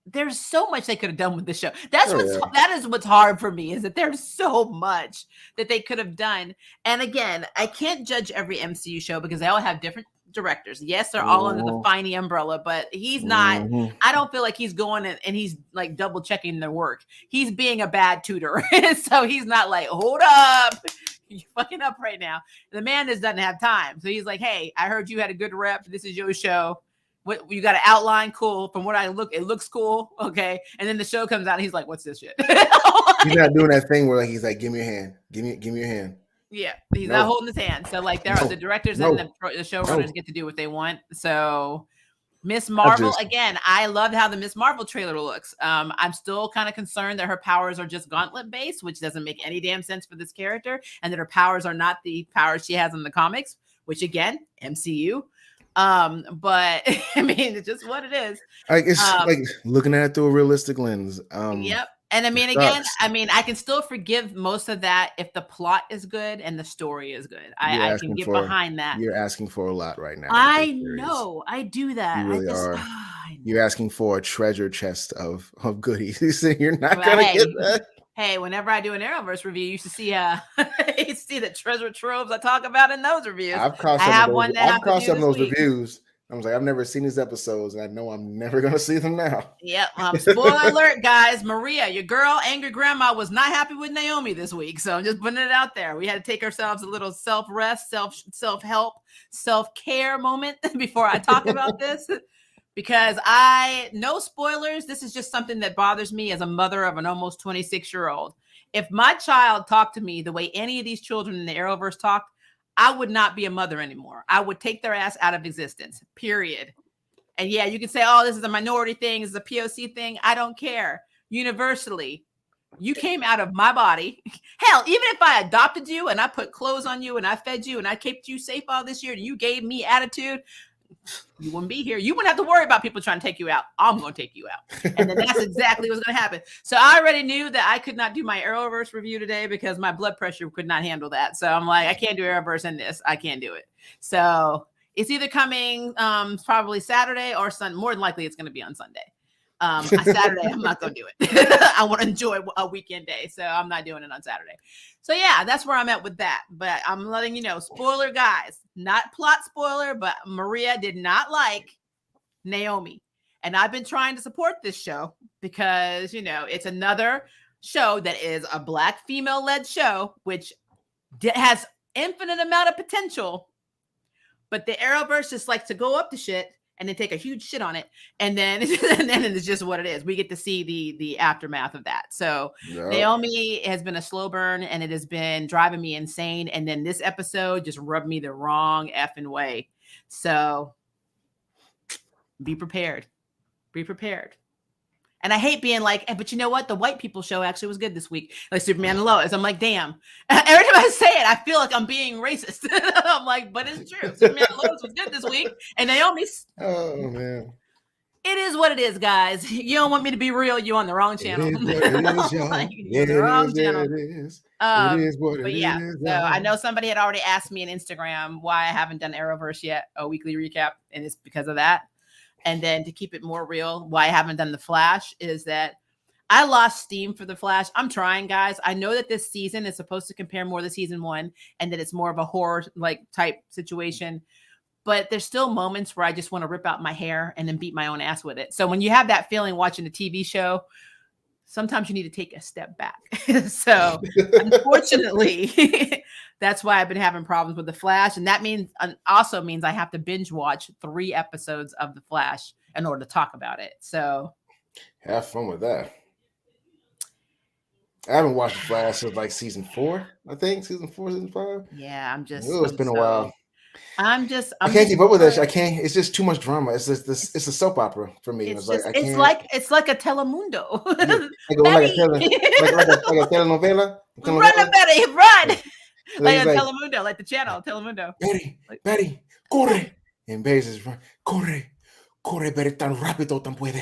there's so much they could have done with the show. That is what's hard for me, is that there's so much that they could have done. And again, I can't judge every MCU show because they all have different directors. Yes, they're all under the Feige umbrella, but he's not. I don't feel like he's going and he's like double checking their work. He's being a bad tutor. So he's not like, hold up, you're fucking up right now. The man just doesn't have time. So he's like, hey, I heard you had a good rep. This is your show. What you got an outline? Cool. From what it looks cool. Okay. And then the show comes out and he's like, what's this shit? He's not doing that thing where like he's like, give me your hand. Give me your hand. Yeah, he's not holding his hand. So like the directors and the showrunners get to do what they want. So Miss Marvel, again, I loved how the Miss Marvel trailer looks. I'm still kind of concerned that her powers are just gauntlet based, which doesn't make any damn sense for this character, and that her powers are not the powers she has in the comics, which again, MCU. But I mean, it's just what it is. Like it's like looking at it through a realistic lens. Yep. And I mean, again, I can still forgive most of that if the plot is good and the story is good. I can get behind that. You're asking for a lot right now. I know. I do that. You really are. You're asking for a treasure chest of goodies. You're not gonna get that. Hey, whenever I do an Arrowverse review, you should see the treasure troves I talk about in those reviews. I've crossed some of those reviews. I was like, I've never seen these episodes, and I know I'm never going to see them now. Yep. Spoiler alert, guys. Maria, your girl, angry grandma, was not happy with Naomi this week. So I'm just putting it out there. We had to take ourselves a little self-rest, self-help, self-care moment before I talk about this. Because no spoilers. This is just something that bothers me as a mother of an almost 26-year-old. If my child talked to me the way any of these children in the Arrowverse talked, I would not be a mother anymore. I would take their ass out of existence, period. And yeah, you can say, oh, this is a minority thing. This is a POC thing. I don't care. Universally, You came out of my body. Hell, even if I adopted you and I put clothes on you and I fed you and I kept you safe all this year and you gave me attitude, you wouldn't be here. You wouldn't have to worry about people trying to take you out. I'm going to take you out. And then that's exactly what's going to happen. So I already knew that I could not do my Arrowverse review today because my blood pressure could not handle that. So I'm like, I can't do Arrowverse in this. I can't do it. So it's either coming probably Saturday or Sunday. More than likely it's going to be on Sunday. On Saturday, I'm not going to do it. I want to enjoy a weekend day. So I'm not doing it on Saturday. So yeah, that's where I'm at with that. But I'm letting you know, spoiler guys, not plot spoiler, but Maria did not like Naomi. And I've been trying to support this show because, it's another show that is a Black female-led show, which has infinite amount of potential. But the Arrowverse just likes to go up to shit and then take a huge shit on it. And then it's just what it is. We get to see the aftermath of that. So Naomi has been a slow burn and it has been driving me insane. And then this episode just rubbed me the wrong effing way. So be prepared. Be prepared. And I hate being like, but you know what? The white people show actually was good this week. Like Superman and Lois. I'm like, damn. Every time I say it, I feel like I'm being racist. I'm like, but it's true. Superman and Lois was good this week. And Naomi's. Oh, man. It is what it is, guys. You don't want me to be real. You're on the wrong channel. It is, like, it the wrong is, channel. It is. It is what it yeah, is. So I know somebody had already asked me on Instagram why I haven't done Arrowverse yet, a weekly recap. And it's because of that. And then to keep it more real, why I haven't done The Flash is that I lost steam for The Flash. I'm trying, guys. I know that this season is supposed to compare more to season 1 and that it's more of a horror like type situation. But there's still moments where I just want to rip out my hair and then beat my own ass with it. So when you have that feeling watching a TV show, sometimes you need to take a step back. So unfortunately, that's why I've been having problems with The Flash. And that also means I have to binge watch 3 episodes of The Flash in order to talk about it. So have fun with that. I haven't watched The Flash since like season 4, I think. Season 4, season 5. Yeah, It's been a while. I can't keep up with that. I can't. It's just too much drama. It's just this. It's a soap opera for me. It's like a Telemundo. Like a telenovela. Run, Betty, run! Like a Telemundo, like the channel Telemundo. Betty, corre! And Betty says, corre, Betty, tan rápido tan puede.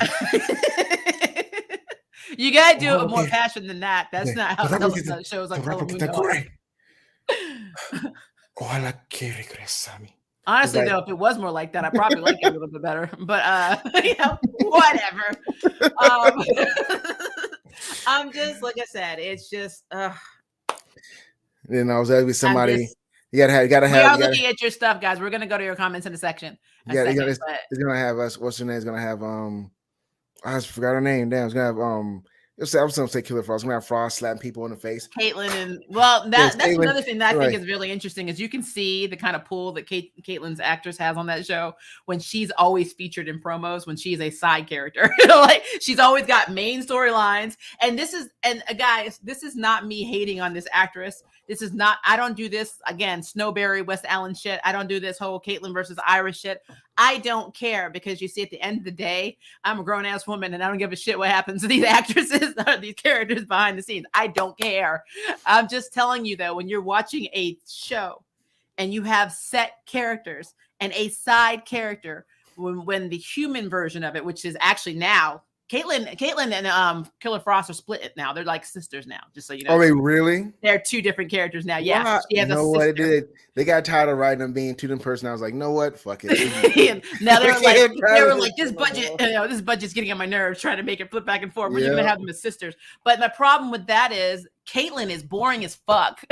You gotta do it with more passion than that. That's not how shows like Telemundo. Ojalá que regresa a mí. Honestly, though, if it was more like that, I probably like it a little bit better. But whatever. I'm just like I said, it's just. You know, there's somebody. You gotta have. We are looking at your stuff, guys. We're gonna go to your comments in a section. It's gonna have us. What's her name? It's gonna have I just forgot her name. Damn, it's gonna have I was gonna say Killer Frost. I'm gonna have Frost slapping people in the face. Caitlin that's Caitlin, another thing that I think is really interesting is you can see the kind of pull that Caitlin's actress has on that show when she's always featured in promos when she's a side character. Like she's always got main storylines. And guys, this is not me hating on this actress. This is not, I don't do this again, Snowberry, West Allen shit. I don't do this whole Caitlin versus Iris shit. I don't care because you see, at the end of the day, I'm a grown ass woman and I don't give a shit what happens to these actresses or these characters behind the scenes. I don't care. I'm just telling you though, when you're watching a show and you have set characters and a side character, when the human version of it, which is actually now, Caitlin and Killer Frost are split now. They're like sisters now, just so you know. Oh, they really? They're 2 different characters now. Yeah. Wow. She has what they got tired of writing them being 2 different persons. I was like, know what? Fuck it. Now they were like, this budget's getting on my nerves, trying to make it flip back and forth. We're gonna have them as sisters. But my problem with that is Caitlin is boring as fuck.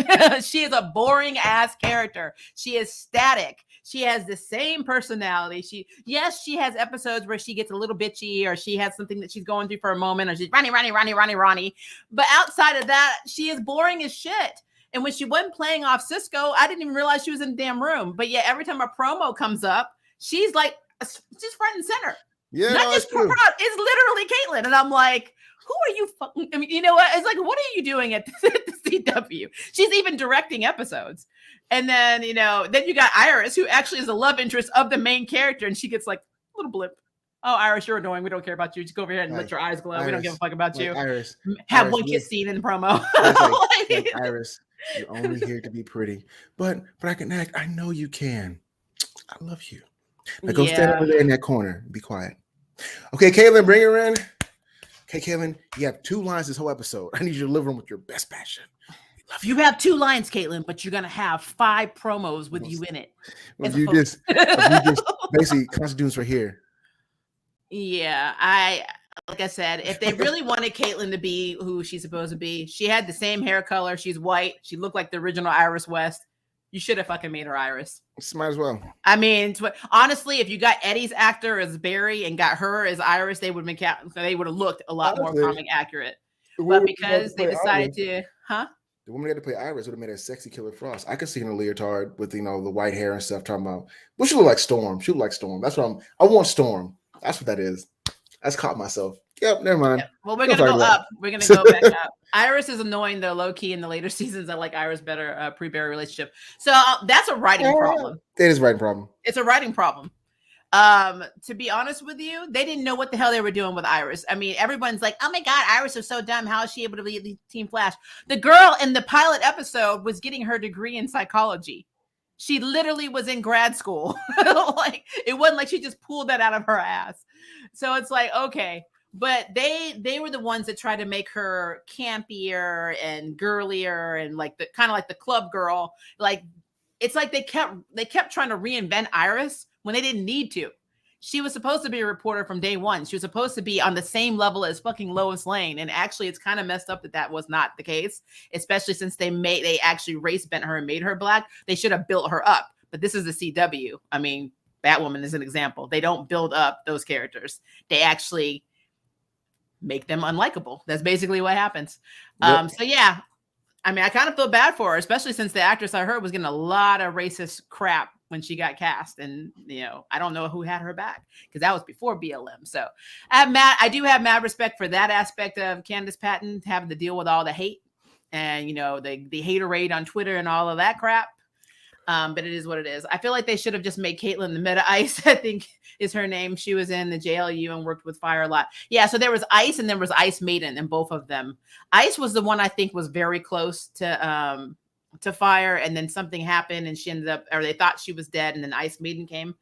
She is a boring ass character. She is static. She has the same personality. She has episodes where she gets a little bitchy or she has something that she's going through for a moment or she's Ronnie. But outside of that, she is boring as shit. And when she wasn't playing off Cisco, I didn't even realize she was in the damn room. But yeah, every time a promo comes up, she's like, she's front and center. Yeah, not just proud. It's literally Caitlin. And I'm like, who are you fucking? I mean, you know what? It's like, what are you doing at the CW? She's even directing episodes. And then, then you got Iris, who actually is the love interest of the main character. And she gets like a little blip. Oh, Iris, you're annoying. We don't care about you. Just go over here and let Like your eyes glow. We don't give a Iris, fuck about like you. Iris, Have Iris, one kiss scene in the promo. it's like Iris, you're only here to be pretty, but I can act. I know you can. I love you. Now go stand Yeah. over there in that corner. Be quiet. Okay, Caitlin, bring her in. Okay, Caitlin, you have 2 lines this whole episode. I need you to deliver them with your best passion. Love You have 2 lines, Caitlin, but you're gonna have 5 promos with you in it. If you just basically constitutes right here. Yeah, like I said, if they really wanted Caitlyn to be who she's supposed to be, she had the same hair color. She's white. She looked like the original Iris West. You should have fucking made her Iris. Might as well. I mean, honestly, if you got Eddie's actor as Barry and got her as Iris, they would have looked a lot more comic accurate. But because they decided to, the woman that had to play Iris would have made a sexy Killer Frost. I could see in a leotard with the white hair and stuff. Talking about, well, she look like Storm. She look like Storm. That's what I want Storm. That's what that is. That's caught myself. Yep, never mind. Yep. Well, we're gonna go up. We're gonna go back up. Iris is annoying though, low key in the later seasons. I like Iris better pre-Barry relationship. So that's a writing problem. It is a writing problem. It's a writing problem. To be honest with you, they didn't know what the hell they were doing with Iris. I mean, everyone's like, oh my God, Iris is so dumb. How is she able to be Team Flash? The girl in the pilot episode was getting her degree in psychology. She literally was in grad school. Like, it wasn't like she just pulled that out of her ass. So it's like, okay. But they were the ones that tried to make her campier and girlier and like the kind of like the club girl. Like, it's like they kept trying to reinvent Iris when they didn't need to. She was supposed to be a reporter from day one. She was supposed to be on the same level as fucking Lois Lane. And actually, it's kind of messed up that was not the case, especially since they actually race bent her and made her black. They should have built her up. But this is the CW. I mean, Batwoman is an example. They don't build up those characters. They actually make them unlikable. That's basically what happens. Yep. So yeah, I mean, I kind of feel bad for her, especially since the actress I heard was getting a lot of racist crap when she got cast. And, I don't know who had her back because that was before BLM. So I do have mad respect for that aspect of Candace Patton having to deal with all the hate and, the haterade on Twitter and all of that crap. But it is what it is. I feel like they should have just made Caitlyn the Meta Ice, I think is her name. She was in the JLU and worked with Fire a lot. Yeah, so there was Ice and there was Ice Maiden in both of them. Ice was the one I think was very close to Fire, and then something happened and she ended up, or they thought she was dead, and then Ice Maiden came.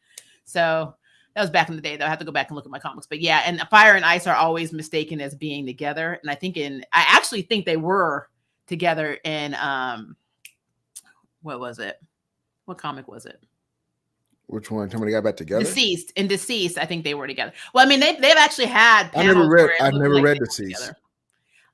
So that was back in the day, though. I have to go back and look at my comics. But yeah, and Fire and Ice are always mistaken as being together. And I actually think they were together in, what was it? What comic was it? Which one? Tell me they got back together. Deceased. I think they were together. Well, I mean, they've actually had. I've never read Deceased.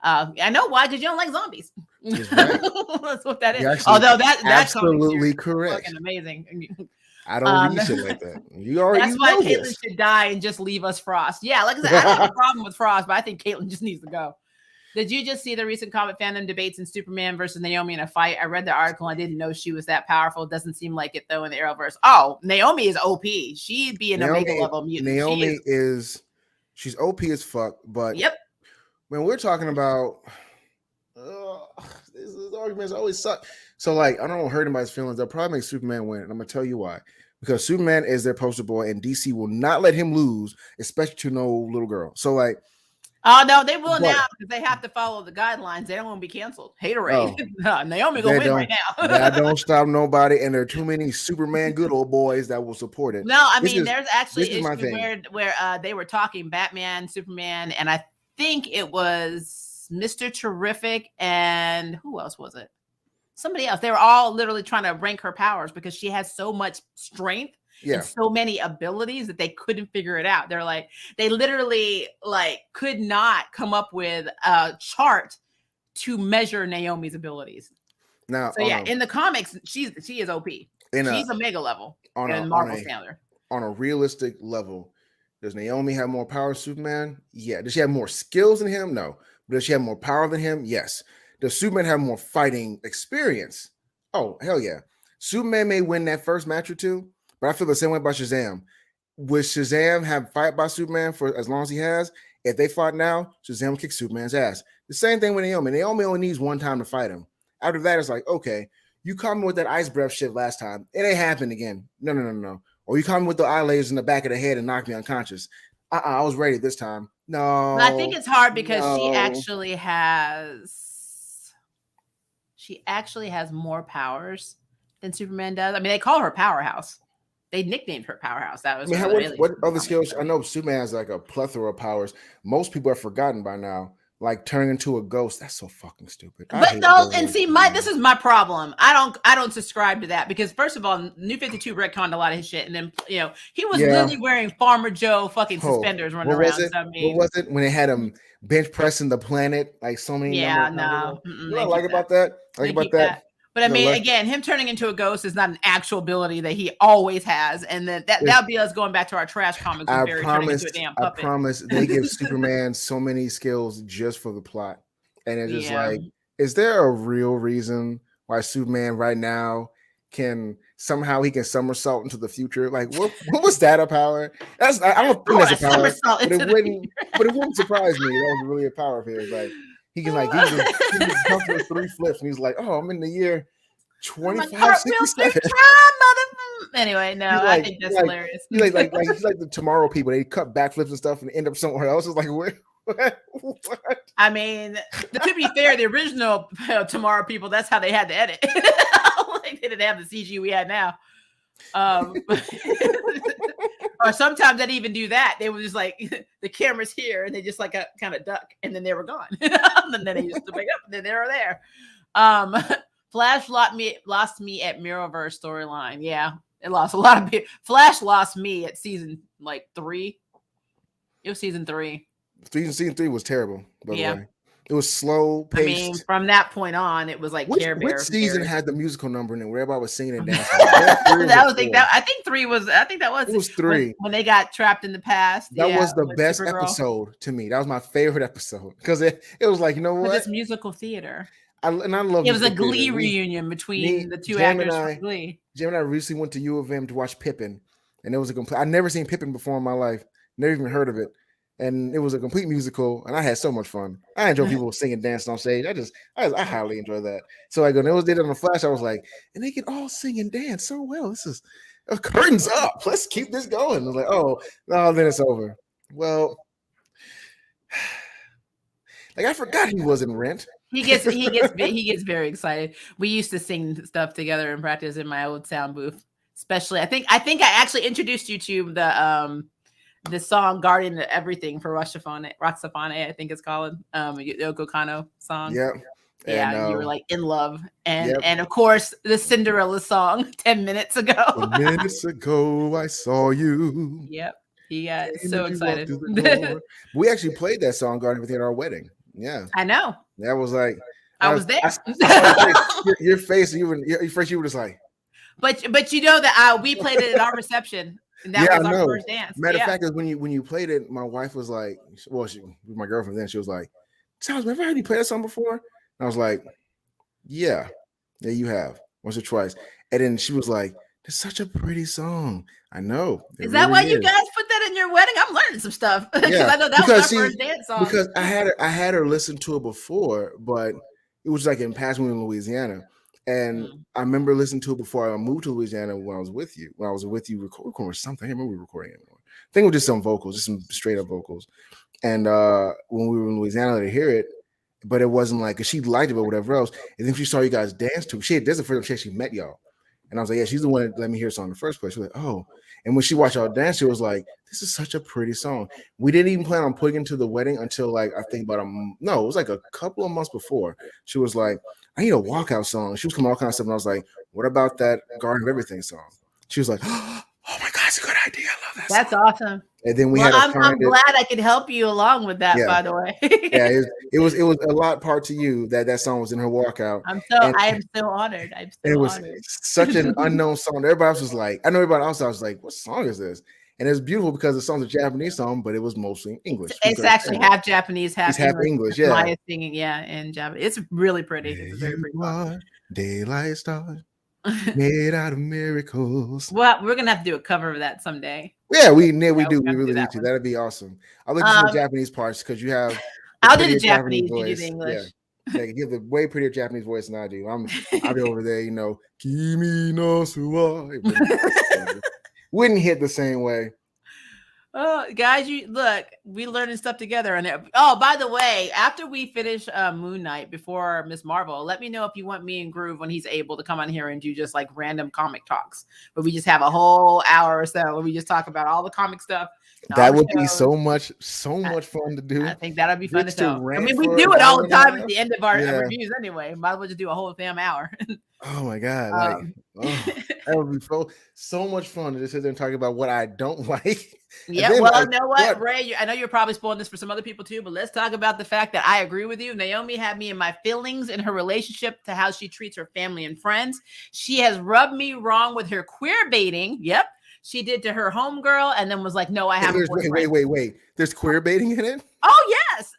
I know why, because you don't like zombies. Right. That's what that is. Although that absolutely correct. Fucking amazing. I don't read shit like that. That's why Caitlyn should die and just leave us Frost. Yeah, like I said, I don't have a problem with Frost, but I think Caitlyn just needs to go. Did you just see the recent comic fandom debates in Superman versus Naomi in a fight? I read the article. I didn't know she was that powerful. Doesn't seem like it, though, in the Arrowverse. Oh, Naomi is OP. She'd be an Omega level mutant. Naomi she's OP as fuck. But yep. When we're talking about this arguments always suck. So, like, I don't want to hurt anybody's feelings. They'll probably make Superman win. And I'm going to tell you why. Because Superman is their poster boy, and DC will not let him lose, especially to no little girl. So, like, oh, no, they will now because they have to follow the guidelines. They don't want to be canceled. Haterade. Naomi going to win right now. That don't stop nobody. And there are too many Superman good old boys that will support it. No, I mean, there's actually issue where they were talking Batman, Superman, and I think it was Mr. Terrific and who else was it? Somebody else. They were all literally trying to rank her powers because she has so much strength. Yeah. And so many abilities that they couldn't figure it out. They're like, they literally could not come up with a chart to measure Naomi's abilities. Now, so yeah, in the comics, she is OP. She's a mega level in Marvel standard. On a realistic level, does Naomi have more power than Superman? Yeah. Does she have more skills than him? No. But does she have more power than him? Yes. Does Superman have more fighting experience? Oh, hell yeah. Superman may win that first match or two. But I feel the same way about Shazam. Would Shazam have fight by Superman for as long as he has? If they fought now, Shazam will kick Superman's ass. The same thing with Naomi. Naomi only needs one time to fight him. After that, it's like, okay, you caught me with that ice breath shit last time. It ain't happened again. No. Or you caught me with the eye lasers in the back of the head and knocked me unconscious. I was ready this time. But I think No, it's hard because no. she actually has more powers than Superman does. I mean, they call her Powerhouse. They nicknamed her Powerhouse. That I was mean, her what alias in the other comics. skills? I know Superman has like a plethora of powers. Most people have forgotten by now. Like turning into a ghost. That's so fucking stupid. I But hate no, going and on see, this Superman. is my problem. I don't subscribe to that because first of all, New 52 retconned a lot of his shit, and then he was Yeah. literally wearing Farmer Joe fucking Oh, suspenders running what was around. it? So I What mean, was it when they had him bench pressing the planet like so many number yeah, of times no, ago? You know then what I like keep that. about that? I like Then about keep that. that. But I You know, mean, less again, him turning into a ghost is not an actual ability that he always has, and then there's that'll be us going back to our trash comics with Barry turning into a damn I puppet. promise they give Superman so many skills just for the plot. And it's just Yeah. like, is there a real reason why Superman right now can somehow he can somersault into the future? Like what was that a power? I don't I think want that's a a power, somersault into the future. but it wouldn't surprise me. That was really a power of his. Like he can just jump those 3 flips and he's like, oh, I'm in the year My cartwheel through 2567. time, mother. Anyway, no, He's I think that's like hilarious. he's like the Tomorrow people. They cut backflips and stuff and end up somewhere else. It's like what? I mean, to be fair, the original Tomorrow people, that's how they had to edit. Like they didn't have the CG we had now. Or sometimes they'd even do that. They were just like the camera's here, and they just like kind of duck, and then they were gone. And then they used to pick up, and then they were there. Um, Flash lost me at Mirrorverse storyline. Yeah, it lost a lot of people. Flash lost me at season like 3. It was season 3. Season 3 was terrible, by the Yeah. way. It was slow I mean, paced. from that point on, it was like Care Which Bear. Who season cares? had the musical number in it where everybody was singing and dancing? Was that 3 or was That it was like 4? that. I think 3 was. I think that was It was when 3. they got trapped in the past. That Yeah, was the with best Supergirl. episode to me. That was my favorite episode because it was like, you know Because what? it's musical theater. I love It was a musical theater. Glee reunion between the two Jam and actors from Glee. I recently went to U of M to watch Pippin, and it was a complete. I'd never seen Pippin before in my life, never even heard of it, and it was a complete musical, and I had so much fun. I enjoy people singing, dancing on stage. I highly enjoy that. So like when it was did on the Flash, I was like, and they can all sing and dance so well. This is curtains up. Let's keep this going. I was like, oh no, then it's over. Well, like I forgot he was in Rent. He gets very excited. We used to sing stuff together in practice in my old sound booth. Especially, I think I actually introduced you to the song "Guardian of Everything" for Roxafane, I think it's called, Yoko Kano song. Yeah. Yeah, And you were like in love, yep. and of course the Cinderella song 10 minutes ago. 10 minutes ago, I saw you. Yep, he got Came so as you walked excited. through the door. We actually played that song "Guardian Everything" at our wedding. Yeah, I know. that was like I was there. I saw your face. You were first. You were just like, But you know that we played it at our reception, and that yeah, was I our know. first dance. Matter of Yeah. fact, is when you played it, my wife was like, well, she was my girlfriend then. She was like, "Sounds, ever heard you play that song before?" And I was like, "Yeah, you have once or twice." And then she was like, "It's such a pretty song." I know. Is that why you guys put that in your wedding? I'm learning some stuff because Yeah, I know that was my first dance song. because I had her listen to it before, but it was like in past when we were in Louisiana, and I remember listening to it before I moved to Louisiana when I was with you. When I was with you recording or something, I can't remember recording anymore. I think it was just some vocals, just some straight up vocals. And when we were in Louisiana to hear it, but it wasn't like cause she liked it or whatever else. And then she saw you guys dance to it. That's the first time she actually met y'all. And I was like, yeah, she's the one that let me hear a song in the first place. She was like, oh. And when she watched y'all dance, she was like, this is such a pretty song. We didn't even plan on putting it to the wedding until like I think about it was like a couple of months before. She was like, I need a walkout song. She was coming all kinds of stuff. And I was like, what about that Garden of Everything song? She was like, oh my God, it's a good idea. I love that That's song. awesome. And then I'm glad I could help you along with that, by the way. Yeah, it was a lot part to you that song was in her walkout. I am so honored. It was such an unknown song. Everybody else was like, I know everybody else. I was like, what song is this? And it's beautiful because the song's a Japanese song, but it was mostly English. It's actually half Japanese, half English. Yeah, Maya singing, in Japanese. It's really pretty. It's very pretty song. Daylight star made out of miracles. Well, we're gonna have to do a cover of that someday. Yeah, we do. We really need to. One. That'd be awesome. I'll let you do the Japanese parts because you have. I'll do the Japanese. You do the English. Yeah, you give the way prettier Japanese voice than I do. I'll be over there, Kimi no suwa. Wouldn't hit the same way. Oh, guys, you look, we learning stuff together. And oh, by the way, after we finish Moon Knight before Miss Marvel, let me know if you want me and Groove when he's able to come on here and do just like random comic talks, where we just have a whole hour or so where we just talk about all the comic stuff. All That the would be shows. so much fun to do. I think that'll be fun Just to to tell. I rant mean, we for do an it all hour the and a time at half. the end of our Yeah. reviews anyway. Might as well just do a whole damn hour. Oh my God. Like, that would be so much fun to just sit there and talk about what I don't like. Yeah, then, well, like, you know what, Ray? I know you're probably spoiling this for some other people too, but let's talk about the fact that I agree with you. Naomi had me in my feelings in her relationship to how she treats her family and friends. She has rubbed me wrong with her queer baiting. Yep. She did to her homegirl and then was like, no, I have a boyfriend. Wait. There's queer baiting in it? Oh, yes.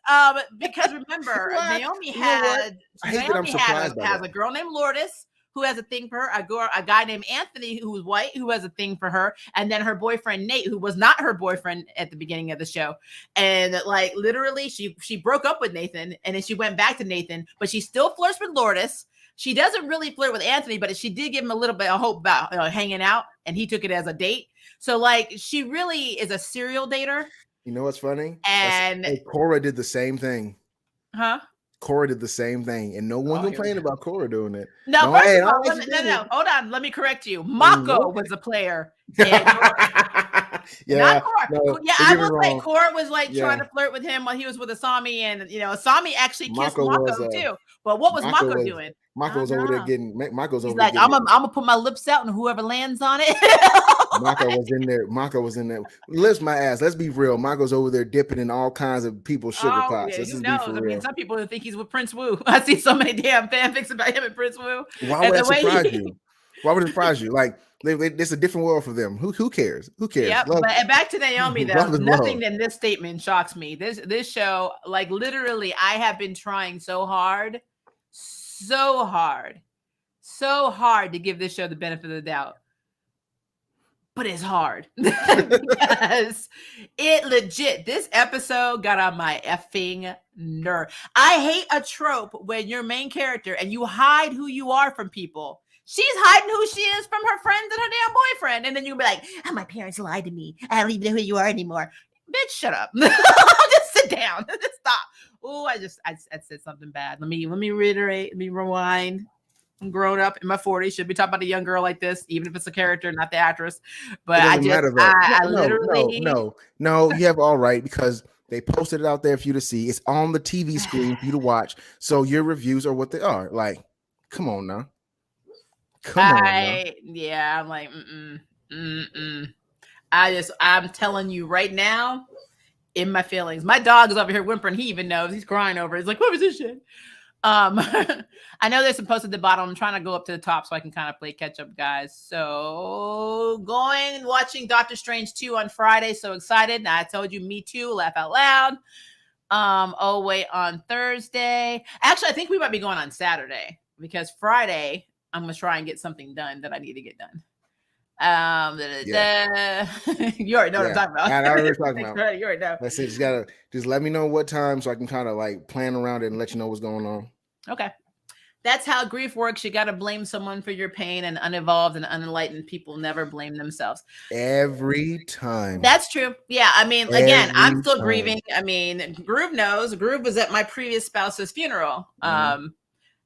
Because remember, Naomi You know what? had I hate that I'm surprised by has that. a girl named Lourdes who has a thing for her, a guy named Anthony who's white who has a thing for her, and then her boyfriend Nate, who was not her boyfriend at the beginning of the show. And like literally she broke up with Nathan and then she went back to Nathan, but she still flirts with Lourdes. She doesn't really flirt with Anthony, but she did give him a little bit of hope about hanging out, and he took it as a date. So like she really is a serial dater. You know what's funny? And Cora did the same thing. Huh? Cora did the same thing, and no one complained about Cora doing it. No, first of all, no. Hold on. Let me correct you. Mako was a player. Yeah, not Cora. No, yeah, I will say Cora was like trying to flirt with him while he was with Asami, and Asami actually kissed Mako too. But what was Mako doing? Mako's over there getting. Mako's over there. He's like, I'm gonna put my lips out, and whoever lands on it. Mako was in there. Mako was in there. Lift my ass. Let's be real. Mako's over there dipping in all kinds of people's sugar pots. Yeah, who knows? I mean, some people think he's with Prince Wu. I see so many damn fanfics about him and Prince Wu. Why would that surprise you? Why would it surprise you? Like, it's a different world for them. Who cares? Who cares? Yep. But back to Naomi though. Nothing in this statement shocks me. This show, like literally, I have been trying so hard to give this show the benefit of the doubt. But it's hard because it legit, this episode got on my effing nerve. I hate a trope when your main character and you hide who you are from people. She's hiding who she is from her friends and her damn boyfriend. And then you'll be like, my parents lied to me. I don't even know who you are anymore. Bitch, shut up. Just sit down. Just stop. Oh, I said something bad. Let me reiterate. Let me rewind. I'm grown up in my 40s. Should be talking about a young girl like this, even if it's a character, not the actress. But No, you have all right because they posted it out there for you to see. It's on the TV screen for you to watch. So your reviews are what they are. Like, come on now. Yeah, I'm like, I'm telling you right now, in my feelings. My dog is over here whimpering. He even knows. He's crying over it. He's like, what was this shit? I know there's some posts at the bottom. I'm trying to go up to the top so I can kind of play catch up, guys. So going and watching Doctor Strange 2 on Friday. So excited. Now I told you, me too. Laugh out loud. On Thursday. Actually, I think we might be going on Saturday because Friday I'm gonna try and get something done that I need to get done. You already know what I'm talking about. I know what you're talking about. You already know. That's it. Just let me know what time so I can kind of like plan around it and let you know what's going on. Okay. That's how grief works. You got to blame someone for your pain, and unevolved and unenlightened people never blame themselves. Every time. That's true. Yeah. I mean, again, I'm still grieving. I mean, Groove knows. Groove was at my previous spouse's funeral. Mm-hmm.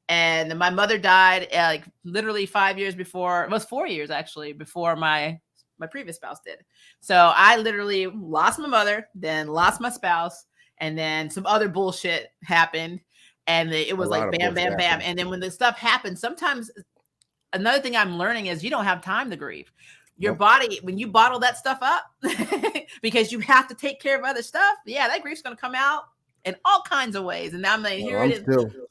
And my mother died like literally 5 years before. It was 4 years actually before my previous spouse did. So I literally lost my mother, then lost my spouse, and then some other bullshit happened. And it was like bam, bam, bam. And then when the stuff happens, sometimes another thing I'm learning is you don't have time to grieve. Your body, when you bottle that stuff up because you have to take care of other stuff, that grief's going to come out in all kinds of ways. And now I'm like,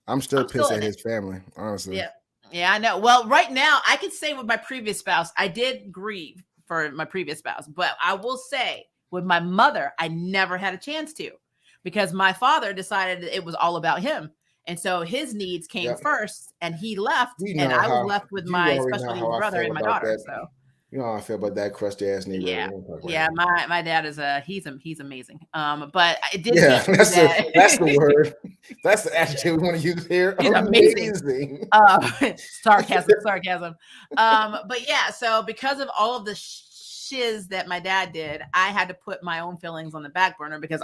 I'm still pissed at his family, honestly. Yeah, I know. Well, right now, I can say with my previous spouse, I did grieve for my previous spouse. But I will say with my mother, I never had a chance to because my father decided it was all about him. And so his needs came first, and he left, and I was left with my special needs brother and my daughter. So you know how I feel about that crusty ass nigga. Yeah. My dad is he's amazing. But it did. Yeah, that's the word. That's the adjective we want to use here. He's amazing. Sarcasm. But yeah, so because of all of the shiz that my dad did, I had to put my own feelings on the back burner because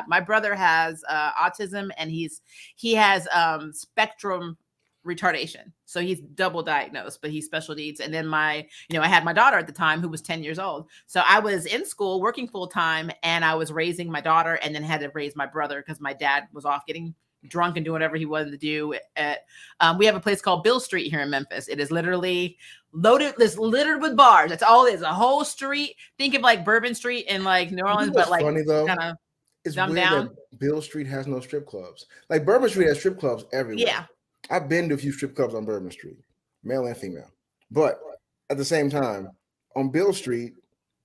my brother has autism, and he has spectrum retardation. So he's double diagnosed, but he's special needs. And then I had my daughter at the time who was 10 years old. So I was in school working full time, and I was raising my daughter, and then had to raise my brother because my dad was off getting drunk and doing whatever he wanted to do. We have a place called Bill Street here in Memphis. It is literally littered with bars. That's all it is. A whole street. Think of like Bourbon Street in like New Orleans, but like funny though. Kind of it's dumbed weird down. that Bill Street has no strip clubs. Like Bourbon Street has strip clubs everywhere. Yeah. I've been to a few strip clubs on Bourbon Street, male and female. But at the same time, on Bill Street,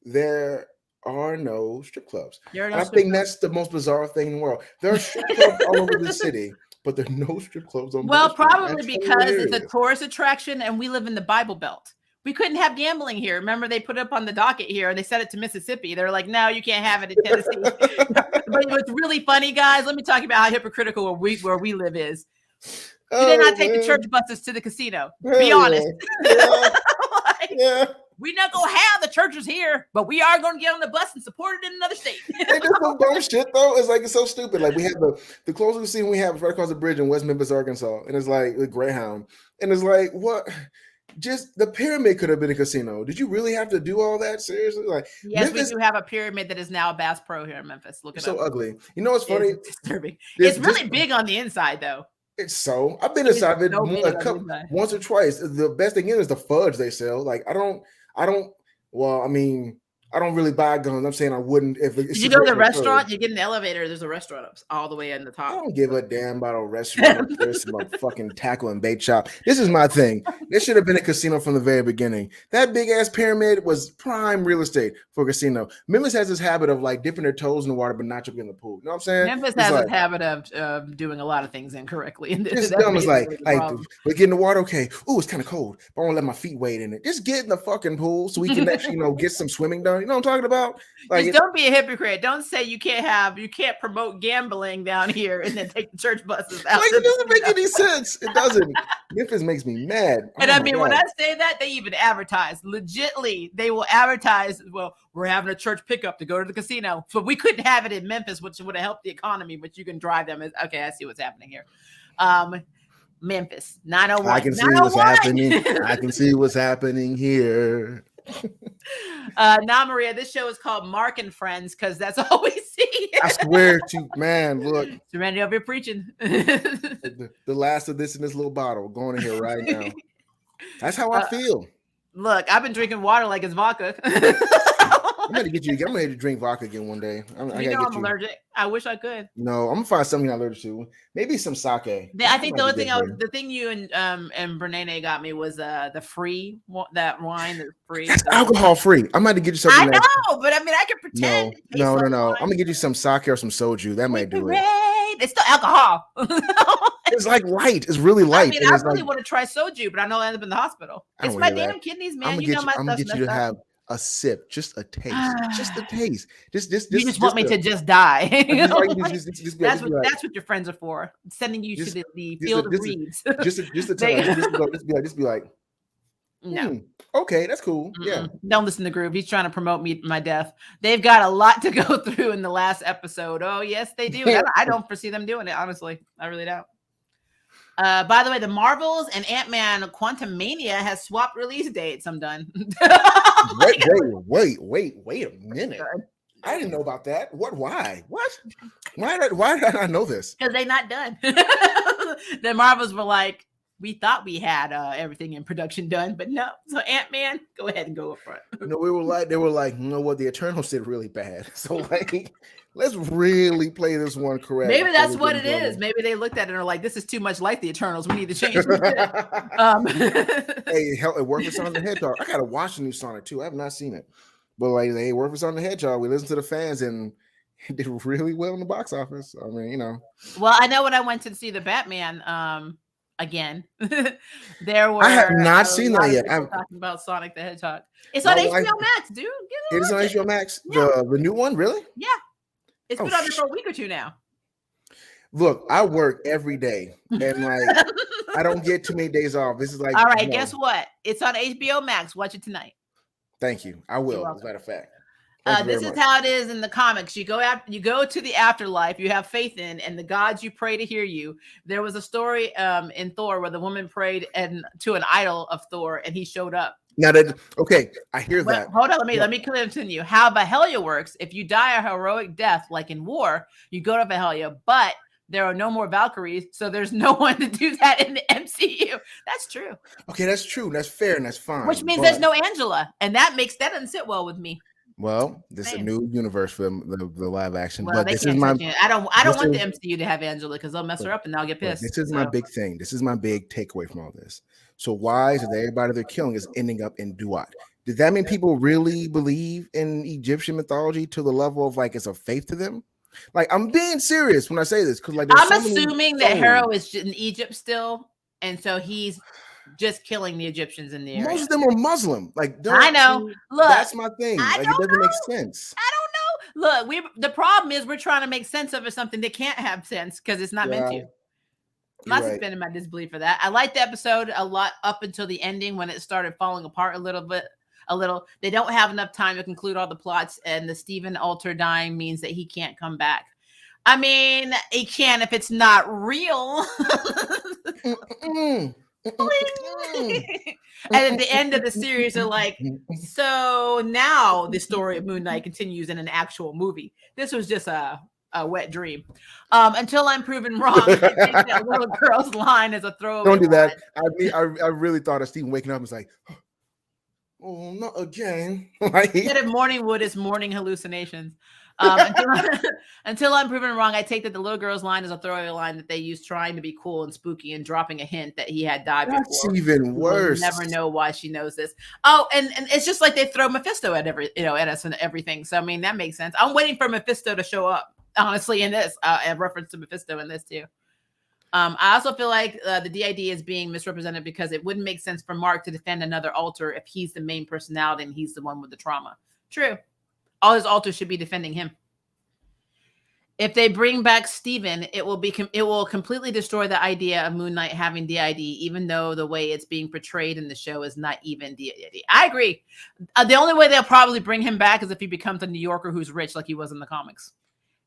there are no strip clubs. I think that's the most bizarre thing in the world. There are strip clubs all over the city, but there are no strip clubs on Bill Street. Probably because it's a tourist attraction, and we live in the Bible Belt. We couldn't have gambling here. Remember, they put it up on the docket here, and they set it to Mississippi. They're like, no, you can't have it in Tennessee. But what's really funny, guys, let me talk about how hypocritical where we live is. Do they not take the church buses to the casino? Be honest. Yeah. We're not going to have the churches here, but we are going to get on the bus and support it in another state. They do some dumb shit, though. It's so stupid. Like, we have the closest casino we have is right across the bridge in West Memphis, Arkansas. And it's like the Greyhound. And it's like, what? Just the pyramid could have been a casino. Did you really have to do all that? Seriously? Like, yes, Memphis, we do have a pyramid that is now a Bass Pro here in Memphis. Look at it. So ugly. You know what's funny? It's disturbing. It's really big on the inside, though. I've been inside of it once or twice. The best thing is the fudge they sell. Like, I don't really buy guns. I'm saying I wouldn't if it's. You go to the restaurant, you get an elevator, there's a restaurant up all the way in the top. I don't give a damn about a restaurant. There's some fucking tackle and bait shop. This is my thing. There should have been a casino from the very beginning. That big ass pyramid was prime real estate for a casino. Memphis has this habit of like dipping their toes in the water but not jumping in the pool. You know what I'm saying? Memphis has this habit of doing a lot of things incorrectly. It's dumb. It's like we get in the water. Okay. Ooh, it's kind of cold. But I won't let my feet wade in it. Just get in the fucking pool so we can actually get some swimming done. You know what I'm talking about? Like, just don't be a hypocrite. Don't say you can't promote gambling down here and then take the church buses out. Like, it doesn't make any sense. It doesn't. Memphis makes me mad. And when I say that, they even advertise. Legitly, they will advertise. Well, we're having a church pickup to go to the casino, but we couldn't have it in Memphis, which would have helped the economy. But you can drive them. Okay, I see what's happening here. Memphis 901. I can see what's happening. I can see what's happening here. Now, Maria, this show is called Mark and Friends because that's all we see. I swear to man, look. Serenity over here preaching. the last of this in this little bottle going in here right now. That's how I feel. Look, I've been drinking water like it's vodka. I'm ready to drink vodka again one day. I'm allergic. I wish I could. No, I'm gonna find something I'm allergic to. Maybe some sake. I think the thing you and Bernene got me was that wine that's free. That's alcohol free. I'm about to get you something. I know, but I mean, I can pretend. No. I'm gonna get you some sake or some soju. That might do it. It's still alcohol. It's like light. It's really light. I mean, I really want to try soju, but I know I end up in the hospital. It's my damn kidneys, man. I'm gonna get you to have a sip, just a taste, just a taste. You just want me to just die. That's what your friends are for. Sending you to the field of reeds. Just a taste. Just be like. No. Okay, that's cool. Mm-mm. Yeah. Don't listen to Groove. He's trying to promote my death. They've got a lot to go through in the last episode. Oh, yes, they do. I don't foresee them doing it, honestly. I really don't. By the way, the Marvels and Ant-Man Quantumania has swapped release dates. I'm done. Wait a minute. I didn't know about that. Why? Why did I know this? Because they're not done. The Marvels were like, we thought we had everything in production done, but no. So Ant-Man, go ahead and go up front. No, they were like, you know what? The Eternals did really bad. So like, let's really play this one correct. Maybe that's what it is. Maybe they looked at it and are like, this is too much like the Eternals. We need to change. Hey, hell, it worked for Sonic the Hedgehog. I gotta watch the new Sonic too. I have not seen it, but like, they worked for Sonic the Hedgehog. We listened to the fans and it did really well in the box office. I mean, Well, I know when I went to see the Batman. Again, I have not seen that yet. I'm talking about Sonic the Hedgehog. It's on HBO Max, dude. It's on HBO Max. Yeah. The new one, really? Yeah, it's been on there for a week or two now. Look, I work every day, and like I don't get too many days off. This is like, all right. Guess what? It's on HBO Max. Watch it tonight. Thank you. I You're will, as a welcome. matter of fact. Thank you very This is much. how it is in the comics. You go to the afterlife you have faith in, and the gods you pray to hear you. There was a story in Thor where the woman prayed and to an idol of Thor, and he showed up. Now that okay, I hear Well, that. hold on, let me continue. How Valhalla works: if you die a heroic death, like in war, you go to Valhalla, but there are no more Valkyries, so there's no one to do that in the MCU. That's true. Okay, that's true. That's fair, and that's fine. Which means But there's no Angela, and that doesn't sit well with me. well, this is a Man. new universe for the live action. Well, But they this is can't my touch it. I don't this want the is MCU to have Angela because they'll mess her up and I'll get but pissed. this is my So big thing. This is my big takeaway from all this. So why is it that everybody they're killing is ending up in Duat? Did that mean people really believe in Egyptian mythology to the level of like it's a faith to them? Like I'm being serious when I say this because like there's I'm so many assuming that souls. Harrow is in Egypt still, and so he's just killing the Egyptians in the Most area. of them are Muslim. Like I don't know. see Look, that's my thing. I Like it don't doesn't make know. sense. I don't know. Look, the problem is we're trying to make sense of something that can't have sense because it's not meant to. I'm You're not right. suspending my disbelief for that. I liked the episode a lot up until the ending when it started falling apart a little bit. They don't have enough time to conclude all the plots, and the Stephen Alter dying means that he can't come back. I mean, he can if it's not real. And at the end of the series, they're like, so now the story of Moon Knight continues in an actual movie. This was just a wet dream. Until I'm proven wrong, I think that little girl's line is a throwaway Don't do that. line. I really thought of Stephen waking up and was like, oh, not again. Like, Instead of morning wood is morning hallucinations. Until I'm proven wrong, I take that the little girl's line is a throwaway line that they use trying to be cool and spooky and dropping a hint that he had died that's before. even We'll worse. never know why she knows this. Oh, and it's just like they throw Mephisto at at us and everything. So I mean that makes sense. I'm waiting for Mephisto to show up. Honestly, in this, a reference to Mephisto in this too. I also feel like the DID is being misrepresented because it wouldn't make sense for Mark to defend another alter if he's the main personality and he's the one with the trauma. True. All his alters should be defending him. If they bring back Steven, it will completely destroy the idea of Moon Knight having DID, even though the way it's being portrayed in the show is not even DID. I agree. The only way they'll probably bring him back is if he becomes a New Yorker who's rich like he was in the comics.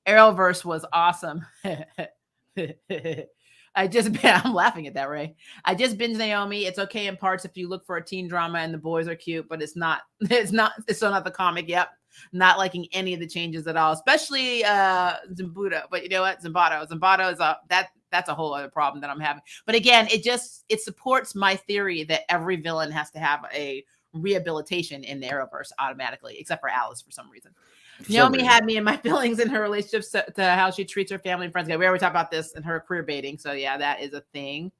Arrowverse was awesome. I'm laughing at that, Ray. I just binged Naomi. It's okay in parts if you look for a teen drama and the boys are cute, but it's still not the comic. Yep. Not liking any of the changes at all, especially Zimbudo. But you know what? Zimbato is that's a whole other problem that I'm having. But again, it supports my theory that every villain has to have a rehabilitation in the Arrowverse automatically, except for Alice for some reason. Naomi had me in my feelings in her relationships to how she treats her family and friends. We already talked about this in her queer baiting. So yeah, that is a thing.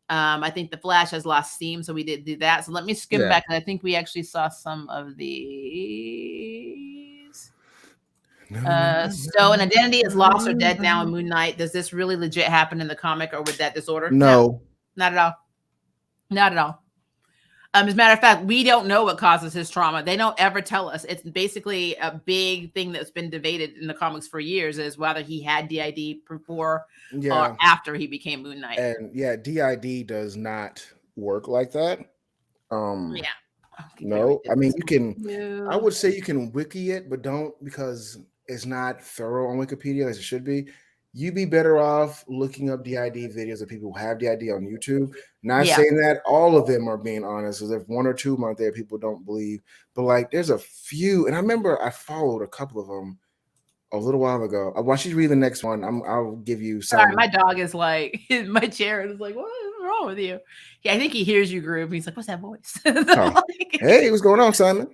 I think the Flash has lost steam, so we did do that. So let me skim back. I think we actually saw some of these. So an identity is lost or dead now in Moon Knight. Does this really legit happen in the comic or with that disorder? No, not at all. Not at all. As a matter of fact, we don't know what causes his trauma. They don't ever tell us. It's basically a big thing that's been debated in the comics for years is whether he had DID before or after he became Moon Knight. And yeah, DID does not work like that. Yeah. No, I mean I would say you can wiki it, but don't because it's not thorough on Wikipedia as it should be. You'd be better off looking up DID videos of people who have DID on YouTube. Not saying that all of them are being honest, because if one or two out there people don't believe, but like there's a few, and I remember I followed a couple of them a little while ago. While she's reading the next one, I'll give you some. Sorry, my dog is like in my chair and is like, what is wrong with you? Yeah, I think he hears you, Groove. He's like, what's that voice? Hey, what's going on, Simon?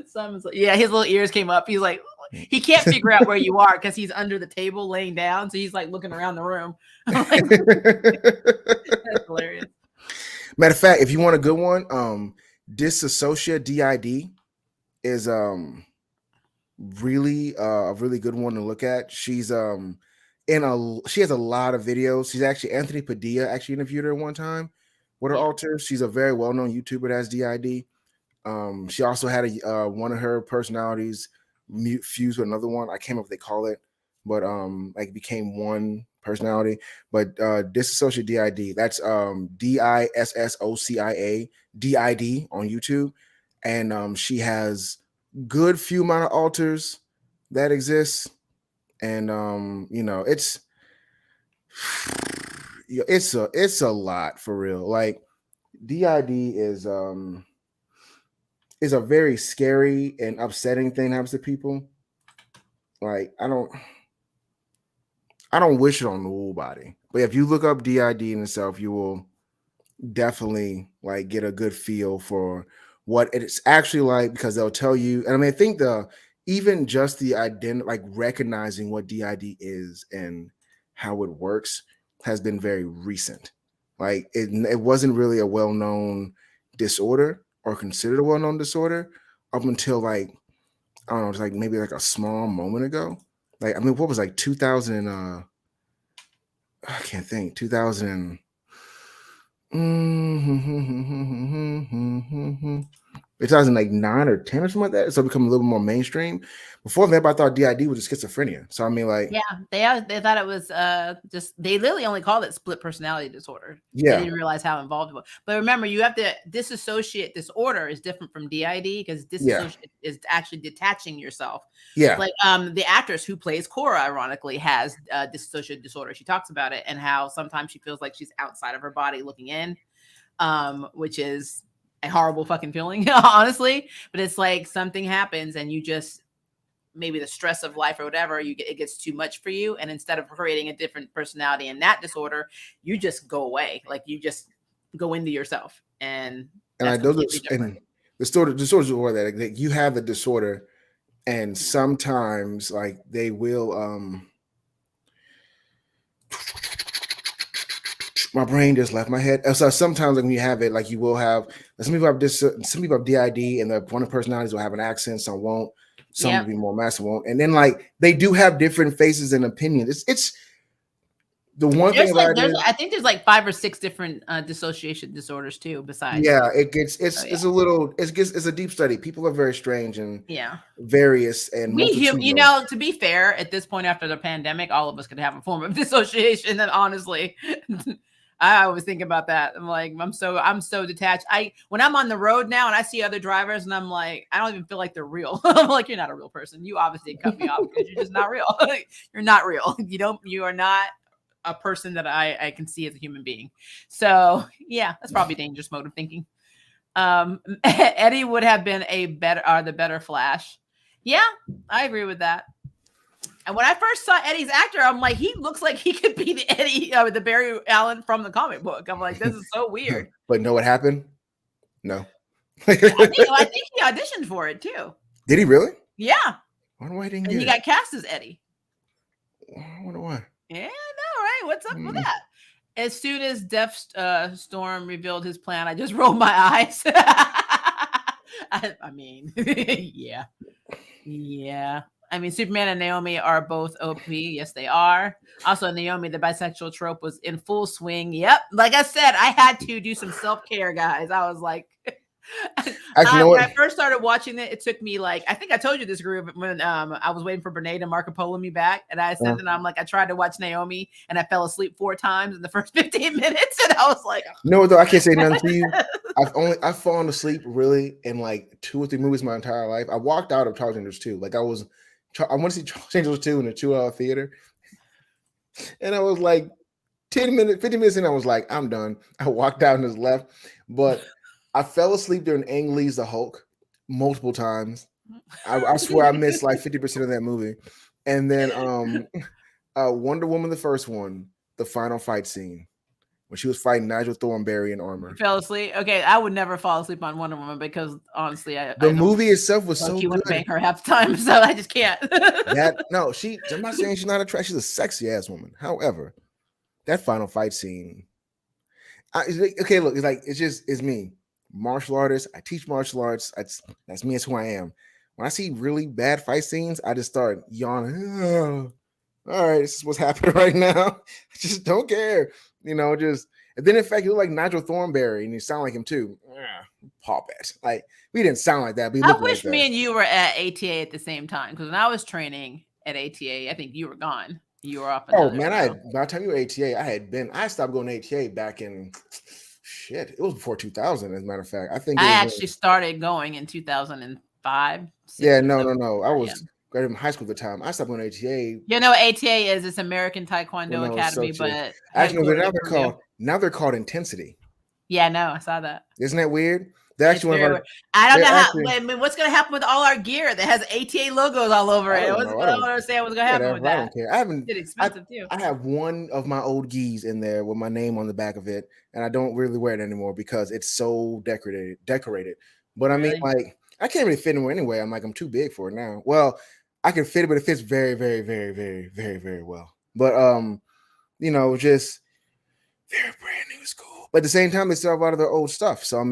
Simon's like, yeah, his little ears came up. He's like, he can't figure out where you are because he's under the table laying down. So he's like looking around the room. Like, that's hilarious. Matter of fact, if you want a good one, Disassociate DID is really a really good one to look at. She's she has a lot of videos. She's actually Anthony Padilla actually interviewed her one time with her alters. She's a very well-known YouTuber that has DID. She also had one of her personalities fused with another one. I can't remember what they call it, but like became one personality. But Disassociate DID, that's DISSOCIA DID on YouTube. and she has good few amount of alters that exists, and it's a lot for real. Like DID is a very scary and upsetting thing that happens to people. Like I don't wish it on nobody. But if you look up DID in itself, you will definitely like get a good feel for what it's actually like, because they'll tell you. And I mean, I think the even just the like recognizing what DID is and how it works has been very recent. Like it wasn't really a well-known disorder or considered a well-known disorder up until like I don't know, it's like maybe like a small moment ago. Like I mean, what was like 2000? I can't think. 2000. 2009 or 10 or something like that. So it become a little more mainstream. Before that, I thought DID was just schizophrenia. So I mean, like, Yeah, they thought it was just they literally only called it split personality disorder. They yeah, didn't realize how involved it was. But remember, you have to disassociate disorder is different from DID because yeah, disassociate is actually detaching yourself. yeah. Like the actress who plays Cora, ironically, has dissociative disorder. She talks about it and how sometimes she feels like she's outside of her body looking in, which is a horrible fucking feeling, honestly. But it's like something happens and you just maybe the stress of life or whatever, it gets too much for you, and instead of creating a different personality in that disorder, you just go away, like you just go into yourself, and And that's I those completely are, different. and disorders are that you have the disorder, and sometimes like they will my brain just left my head. So sometimes like when you have it, like you will have some people have this, some people have DID, and the one of the personalities will have an accent, some won't. Some will Yep. be more massive, won't. And then like they do have different faces and opinions. It's the one thing about it is, I think there's like 5 or 6 different dissociation disorders too besides yeah, DID. it gets So it's a little it's a deep study. People are very strange and yeah. various and multitudinal. To be fair, at this point after the pandemic, all of us could have a form of dissociation. And honestly, I always think about that. I'm like, I'm so detached. When I'm on the road now and I see other drivers and I'm like, I don't even feel like they're real. I'm like, you're not a real person. You obviously cut me off because you're just not real. You're not real. You are not a person that I can see as a human being. So yeah, that's probably a dangerous mode of thinking. Eddie would have been the better Flash. Yeah, I agree with that. And when I first saw Eddie's actor, I'm like, he looks like he could be the Barry Allen from the comic book. I'm like, this is so weird. But know what happened? No. I think he auditioned for it too. Did he really? Yeah. I wonder why he didn't And get he it. got cast as Eddie. I wonder why. Yeah, I know, right? What's up with that? As soon as Death Storm revealed his plan, I just rolled my eyes. I mean, yeah. Yeah. I mean, Superman and Naomi are both OP. Yes, they are. Also, Naomi, the bisexual trope was in full swing. Yep. Like I said, I had to do some self care, guys. I was like, Actually, you know when what? I first started watching it, it took me like, I think I told you this, Groove, when I was waiting for Brene to Marco Polo me back. And I said that I'm like, I tried to watch Naomi and I fell asleep 4 times in the first 15 minutes. And I was like, You know what though? I can't say nothing to you. I've fallen asleep really in like 2 or 3 movies my entire life. I walked out of Charles Angels 2. Like I want to see Charles Angels 2 in a 2-hour theater. And I was like 10 minutes, 15 minutes in, I was like, I'm done. I walked out and just left. But I fell asleep during Ang Lee's The Hulk multiple times. I swear I missed like 50% of that movie. And then Wonder Woman, the first one, the final fight scene when she was fighting Nigel Thornberry in armor. fell asleep. Okay, I would never fall asleep on Wonder Woman because honestly, I The don't movie itself was like so you want to good. bang her half the time, so I just can't. I'm not saying she's not attractive. She's a sexy ass woman. However, that final fight scene, okay, look, it's me, martial artist. I teach martial arts. That's me. That's who I am. When I see really bad fight scenes, I just start yawning. Oh, all right, this is what's happening right now. I just don't care, just. And then in fact, you look like Nigel Thornberry, and you sound like him too. Paw Bat. Like we didn't sound like that, but he I looked like wish that. me and you were at ATA at the same time because when I was training at ATA, I think you were gone. You were up. Oh man, by the time you were ATA, I stopped going to ATA back in shit, it was before 2000. As a matter of fact, I think it I was. actually started going in 2005, Yeah, 6 or no, so no, no. I before, yeah. was graduating high school at the time. I stopped going to ATA. You know what ATA is? It's American Well, Taekwondo no, it's Academy, Sochi. but Actually, no, headquartered now in they're Korea. called Intensity. Yeah, no, I saw that. Isn't that weird? They're It's actually one of very our. weird. I don't They're know how. actually. I mean, what's going to happen with all our gear that has ATA logos all over I it? don't What's know. I don't understand what's going to happen with Whatever. I that. don't care. I haven't. It's I expensive too. I have one of my old gis in there with my name on the back of it, and I don't really wear it anymore because it's so decorated. Decorated. But I mean, Really? like, I can't really fit anywhere anyway. I'm like, I'm too big for it now. Well, I can fit it, but it fits very, very, very, very, very, very well. But just they're brand new school. But at the same time, they still have a lot of their old stuff. So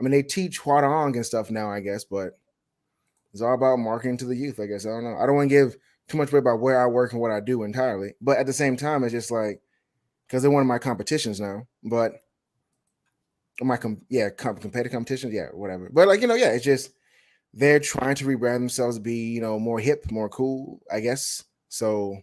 they teach Hwarang and stuff now, I guess, but it's all about marketing to the youth, I guess. I don't know. I don't want to give too much away about where I work and what I do entirely. But at the same time, it's just like because they're one of my competitions now. But my competitive competitions, yeah, whatever. But it's just they're trying to rebrand themselves to be, more hip, more cool, I guess. So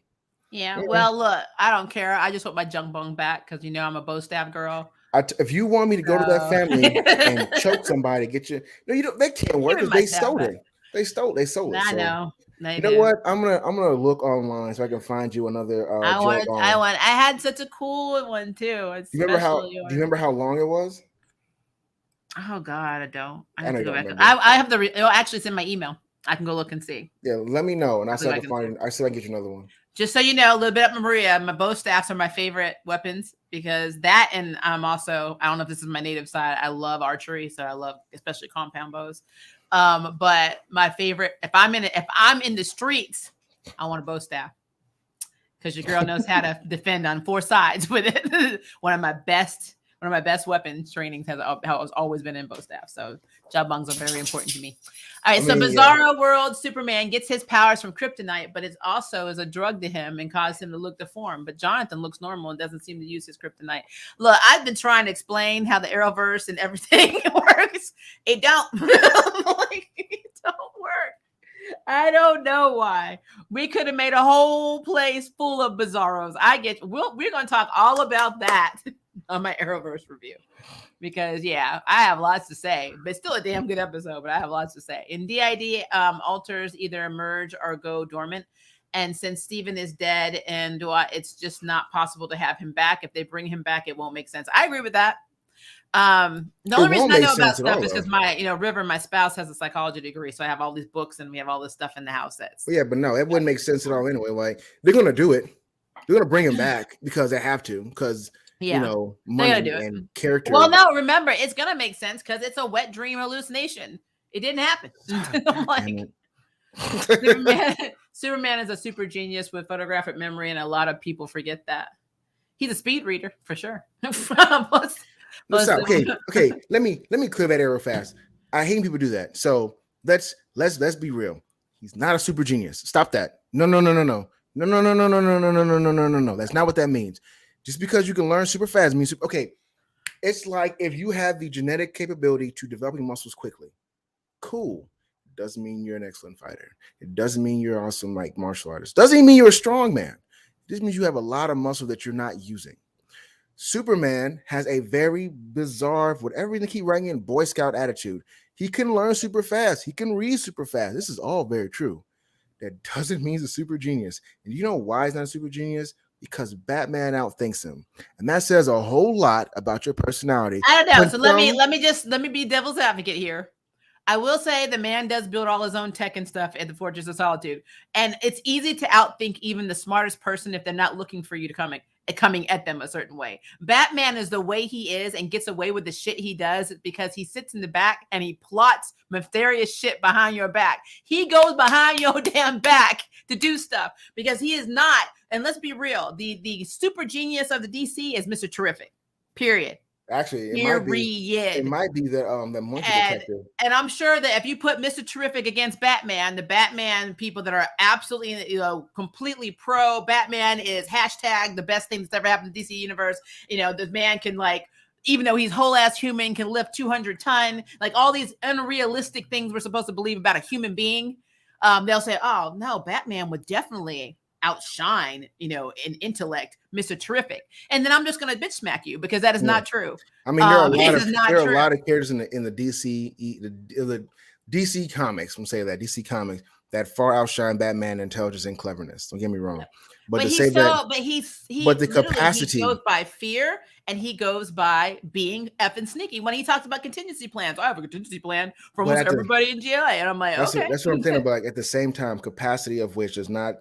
Yeah. yeah. Well, look, I don't care. I just want my junk bone back because I'm a Bo staff girl. If you want me to go to that So family and choke somebody, get you. No, you don't. They can't give work me because my they staff stole back. it. They sold it. I So know they you know do. what? I'm gonna look online so I can find you another I joke wanted. I on. want. I had such a cool one too. It's Do you remember special. how? Do you remember how long it was? Oh God, I don't. I I have know to you go don't back. remember. I have the. Actually, it's in my email. I can go look and see. Yeah, let me know, and I'll I'll see see if if I I can can see. find. I see if I can get you another one. Just so you know, a little bit up Maria. My bow staffs are my favorite weapons because that, and I'm also. I don't know if this is my native side. I love archery, so I love especially compound bows. But my favorite, if I'm in the streets, I want a bow staff because your girl knows how to defend on four sides with it. One of my best weapons trainings has always been in bow staff. So job bungs are very important to me. All I right, so mean, yeah. Bizarro World Superman gets his powers from kryptonite, but it also is a drug to him and causes him to look deformed. But Jonathan looks normal and doesn't seem to use his kryptonite. Look, I've been trying to explain how the Arrowverse and everything works. It don't. It don't work. I don't know why. We could have made a whole place full of Bizarros. We're going to talk all about that on my Arrowverse review because I have lots to say, but it's still a damn good episode, but I have lots to say. In DID, alters either emerge or go dormant. And since Steven is dead and it's just not possible to have him back. If they bring him back, it won't make sense. I agree with that. The only reason I know about stuff is because my River, my spouse, has a psychology degree, so I have all these books and we have all this stuff in the house. But no, it wouldn't make sense at all anyway. Like they're gonna do it. They're gonna bring him back because they have to. Because money do it. and character. Well, no, remember it's gonna make sense because it's a wet dream hallucination. It didn't happen. I'm like, Superman is a super genius with photographic memory, and a lot of people forget that. He's a speed reader for sure. Okay. Let me clear that error fast. I hate people do that. So let's be real. He's not a super genius. Stop that. No. No. That's not what that means. Just because you can learn super fast means okay. It's like if you have the genetic capability to developing muscles quickly. Cool. Doesn't mean you're an excellent fighter. It doesn't mean you're awesome like martial artist. Doesn't even mean you're a strong man. This means you have a lot of muscle that you're not using. Superman has a very bizarre, whatever you keep writing in, Boy Scout attitude. He can learn super fast. He can read super fast. This is all very true. That doesn't mean he's a super genius. And you know why he's not a super genius? Because Batman outthinks him. And that says a whole lot about your personality. I don't know. So let me be devil's advocate here. I will say the man does build all his own tech and stuff at the Fortress of Solitude. And it's easy to outthink even the smartest person if they're not looking for you to coming at them a certain way. Batman is the way he is and gets away with the shit he does because he sits in the back and he plots nefarious shit behind your back. He goes behind your damn back to do stuff because he is not, and let's be real, the super genius of the DC is Mr. Terrific. Period. Actually, it might be the monkey detective. And I'm sure that if you put Mr. Terrific against Batman, the Batman people that are absolutely, completely pro Batman is hashtag the best thing that's ever happened in the DC universe. The man can even though he's whole ass human, can lift 200 ton, like all these unrealistic things we're supposed to believe about a human being. They'll say, oh no, Batman would definitely outshine, in intellect, Mr. Terrific. And then I'm just gonna bitch smack you because that is not true. I mean, there are a true. lot of characters in the DC comics. I'm saying that DC comics that far outshine Batman in intelligence and cleverness. Don't get me wrong, but the capacity, he goes by fear and he goes by being effing sneaky. When he talks about contingency plans, I have a contingency plan for almost everybody in GLA, and I'm like, that's okay, that's what I'm thinking about. Like, at the same time, capacity of which does not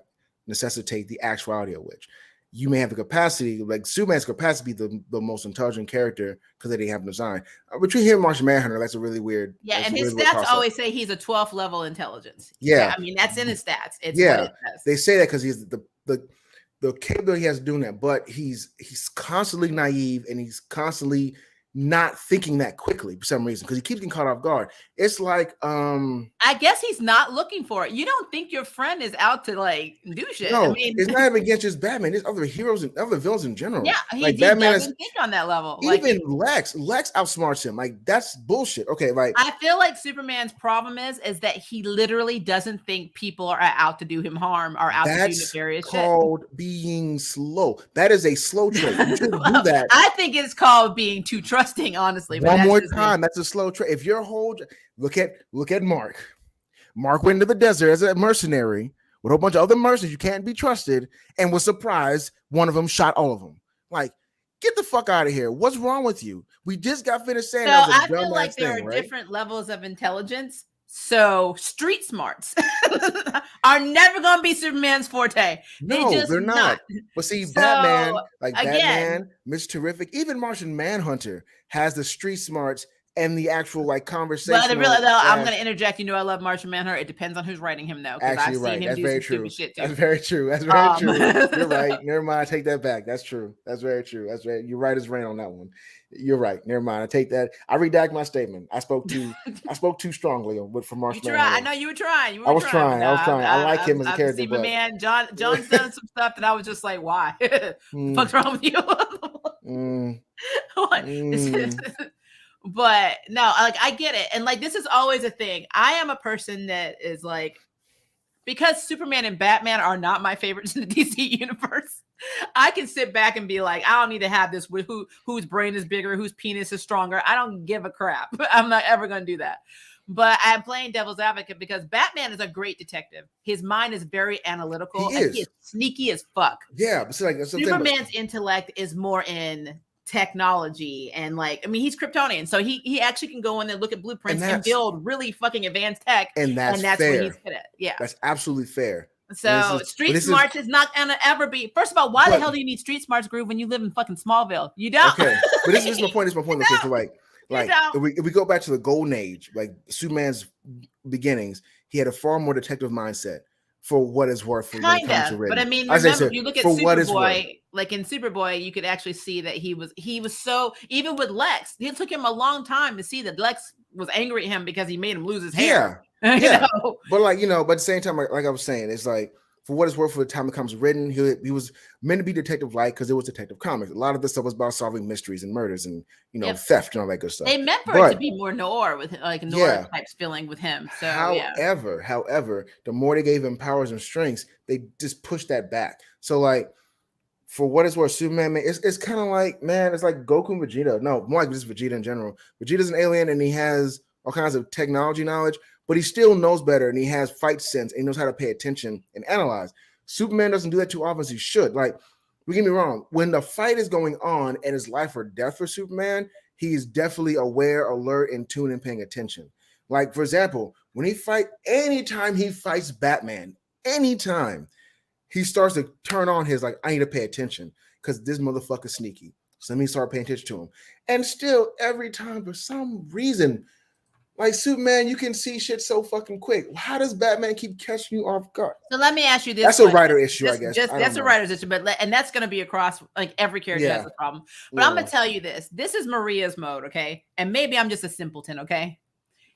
necessitate the actuality of which. You may have the capacity, like Superman's capacity, to be the most intelligent character because they didn't have design. Between him and Martian Manhunter, that's a really weird. Yeah, and his stats always say he's a 12th level intelligence. Yeah, I mean that's in his stats. It's what it says. They say that because he's the capability he has of doing that, but he's constantly naive and he's constantly not thinking that quickly for some reason because he keeps getting caught off guard. It's like I guess he's not looking for it. You don't think your friend is out to like do shit. No, I mean, it's not even against just Batman. There's other heroes and other villains in general. Yeah, he doesn't think on that level. Even Lex outsmarts him. Like, that's bullshit. Okay, like I feel like Superman's problem is that he literally doesn't think people are out to do him harm or out to do nefarious shit. That's called being slow. That is a slow trait. You shouldn't do that. I think it's called being too trusting, honestly. One more time, that's a slow trait. If your whole look at Mark. Mark went into the desert as a mercenary with a whole bunch of other mercenaries you can't be trusted, and was surprised one of them shot all of them. Like, get the fuck out of here. What's wrong with you? We just got finished saying that was a I feel like there are different levels of intelligence. So street smarts are never going to be Superman's forte. No, they're not. But see, Batman, Batman, Mr. Terrific, even Martian Manhunter has the street smarts and the actual like conversation. I'm going to interject. I love Martian Manhunter. It depends on who's writing him, though. Actually, I've seen him do some stupid shit too. That's very true. That's very true. You're right. Never mind. I take that back. That's true. That's very true. That's right. You're right as rain on that one. You're right. Never mind. I take that. I redact my statement. I spoke too strongly for Martian Manhunter. I know you were trying. I was trying. I like him as a character. But man, John's done some stuff that I was just like, why? What's wrong with you? But no, like I get it. And like this is always a thing. I am a person that is like, because Superman and Batman are not my favorites in the DC universe, I can sit back and be like, I don't need to have this with whose brain is bigger, whose penis is stronger. I don't give a crap. I'm not ever going to do that. But I'm playing devil's advocate because Batman is a great detective. His mind is very analytical. He is sneaky as fuck. Yeah, but that's Superman's intellect is more in technology and he's Kryptonian, so he actually can go in and look at blueprints and build really fucking advanced tech, and that's fair. What he's good at. Yeah, that's absolutely fair. So street smarts is not gonna ever be. First of all, why the hell do you need street smarts, Groove, when you live in fucking Smallville? You don't. Okay, but this is my point. If we go back to the Golden Age, like Superman's beginnings, he had a far more detective mindset. For what is worth, when it comes to written. But I mean, remember, you look at Superboy. Like in Superboy, you could actually see that he was so, even with Lex, it took him a long time to see that Lex was angry at him because he made him lose his hair. Yeah. But but at the same time, like I was saying, it's like, for what it's worth, for the time it comes written, he was meant to be detective-like because it was detective comics. A lot of this stuff was about solving mysteries and murders and theft and all that good stuff. They meant for it to be more noir with like noir types feeling with him. So however, the more they gave him powers and strengths, they just pushed that back. So like, for what it's worth, Superman, man, it's kind of like, man, it's like Goku and Vegeta. No, more like just Vegeta in general. Vegeta's an alien and he has all kinds of technology knowledge, but he still knows better and he has fight sense and he knows how to pay attention and analyze. Superman doesn't do that too often as he should. Like, don't get me wrong, when the fight is going on and it's life or death for Superman, he is definitely aware, alert, in tune, and paying attention. Like, for example, anytime he fights Batman, anytime, he starts to turn on his, like, I need to pay attention because this motherfucker's sneaky. So let me start paying attention to him. And still, every time, for some reason, like Superman, you can see shit so fucking quick. How does Batman keep catching you off guard? So let me ask you this. That's a writer issue, I guess. That's a writer's issue, and that's going to be across, like, every character has a problem. But I'm going to tell you this. This is Maria's mode, okay? And maybe I'm just a simpleton, okay?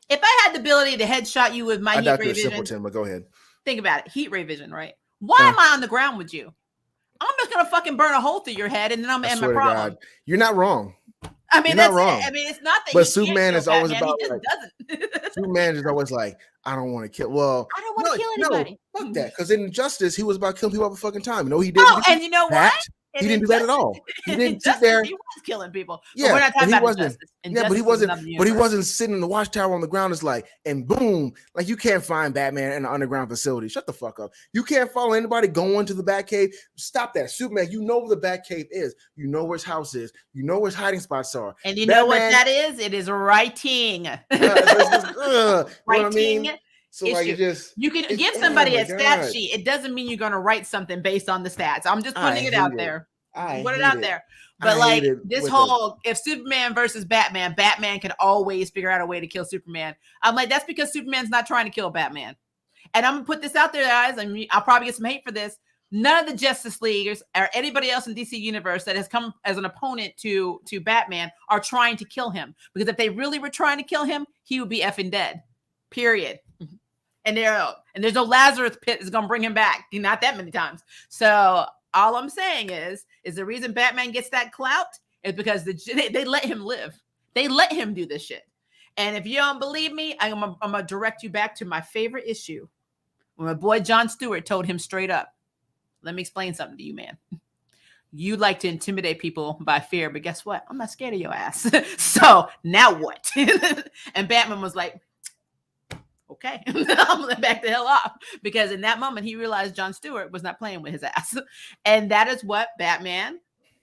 If I had the ability to headshot you with my heat ray vision. Simpleton, but go ahead. Think about it. Heat ray vision, right? Why am I on the ground with you? I'm just going to fucking burn a hole through your head, and then I'm going to end my problem. God. You're not wrong. I mean, that's wrong. I mean, it's not that. But Superman is always Batman. about. Superman is always like, I don't want to kill. Well, I don't want to kill anybody. Fuck that. Because in Injustice, he was about killing people all the fucking time. No, he didn't. Oh, and you know that. what? He didn't do that at all. He didn't sit there. He was killing people. Yeah, but we're not talking but he about wasn't. Injustice. Yeah, but he wasn't. But he wasn't sitting in the watchtower on the ground. It's like, and boom, like you can't find Batman in an underground facility. Shut the fuck up. You can't follow anybody going to the Batcave. Stop that, Superman. You know where the Batcave is. You know where his house is. You know where his hiding spots are. And you know what that is? It is writing. You know what I mean? So issue. like it just you can give somebody a stat sheet. It doesn't mean you're gonna write something based on the stats. I'm just putting it out there. Put it out there. But like this whole if Superman versus Batman, Batman can always figure out a way to kill Superman. I'm like, that's because Superman's not trying to kill Batman. And I'm gonna put this out there, guys. I mean, I'll probably get some hate for this. None of the Justice Leaguers or anybody else in DC Universe that has come as an opponent to Batman are trying to kill him. Because if they really were trying to kill him, he would be effing dead. Period. And there's no Lazarus pit is gonna bring him back. Not that many times. So all I'm saying is the reason Batman gets that clout is because they let him live. They let him do this shit. And if you don't believe me, I'm gonna direct you back to my favorite issue when my boy Jon Stewart told him straight up, "Let me explain something to you, man. You like to intimidate people by fear, but guess what? I'm not scared of your ass. So now what?" And Batman was like, okay, I'm gonna back the hell off, because in that moment he realized Jon Stewart was not playing with his ass. And that is what Batman,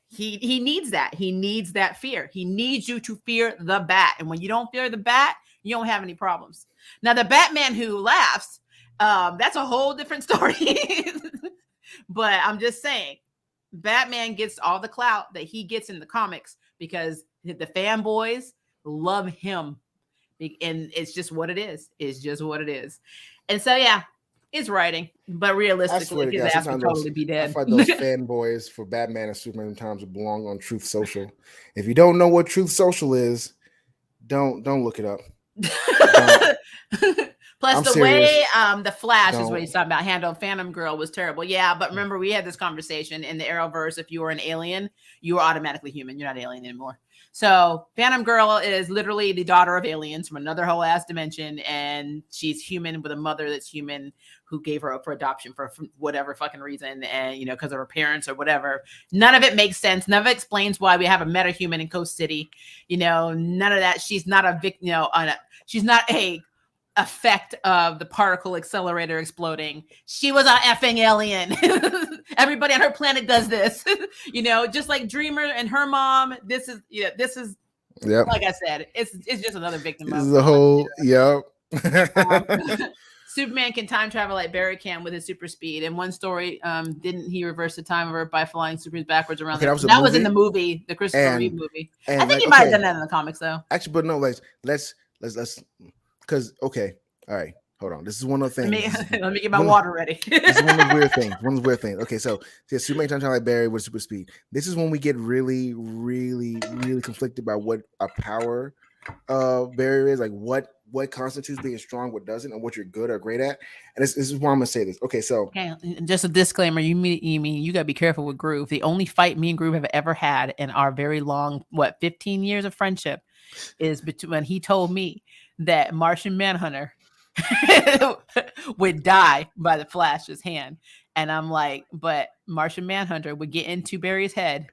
he needs that. He needs that fear. He needs you to fear the bat. And when you don't fear the bat, you don't have any problems. Now, the Batman who laughs, that's a whole different story. But I'm just saying, Batman gets all the clout that he gets in the comics because the fanboys love him. And it's just what it is. It's just what it is. And so, yeah, it's writing. But realistically, his ass would totally be dead. I find those fanboys for Batman and Superman sometimes belong on Truth Social. If you don't know what Truth Social is, don't look it up. Plus, way the Flash is what he's talking about. Handled Phantom Girl was terrible. Yeah, but remember, we had this conversation in the Arrowverse. If you were an alien, you were automatically human. You're not alien anymore. So Phantom Girl is literally the daughter of aliens from another whole ass dimension, and she's human with a mother that's human who gave her up for adoption for whatever fucking reason, and because of her parents or whatever. None of it makes sense. None of it explains why we have a metahuman in Coast City. None of that. She's not a victim. She's not a effect of the particle accelerator exploding. She was an effing alien. Everybody on her planet does this. Just like Dreamer and her mom. This is yep. Like I said, it's just another victim. This is the whole yep. Superman can time travel like Barry can with his super speed. In one story, didn't he reverse the time of Earth by flying Superman backwards around? That was in the movie, the Christopher Reeve movie. I think he might have done that in the comics, though. Actually, but no, let's because okay, all right, hold on. This is one of the things. Let me get my water ready. This is one of the weird things. One of the weird things. Okay, so Superman time travel like Barry with super speed. This is when we get really, really, really conflicted by what a power barrier is, like what constitutes being strong, what doesn't, and what you're good or great at. And this is why I'm gonna say this. Okay, so just a disclaimer: you mean you gotta be careful with Groove. The only fight me and Groove have ever had in our very long 15 years of friendship is when he told me that Martian Manhunter would die by the Flash's hand, and I'm like, but Martian Manhunter would get into Barry's head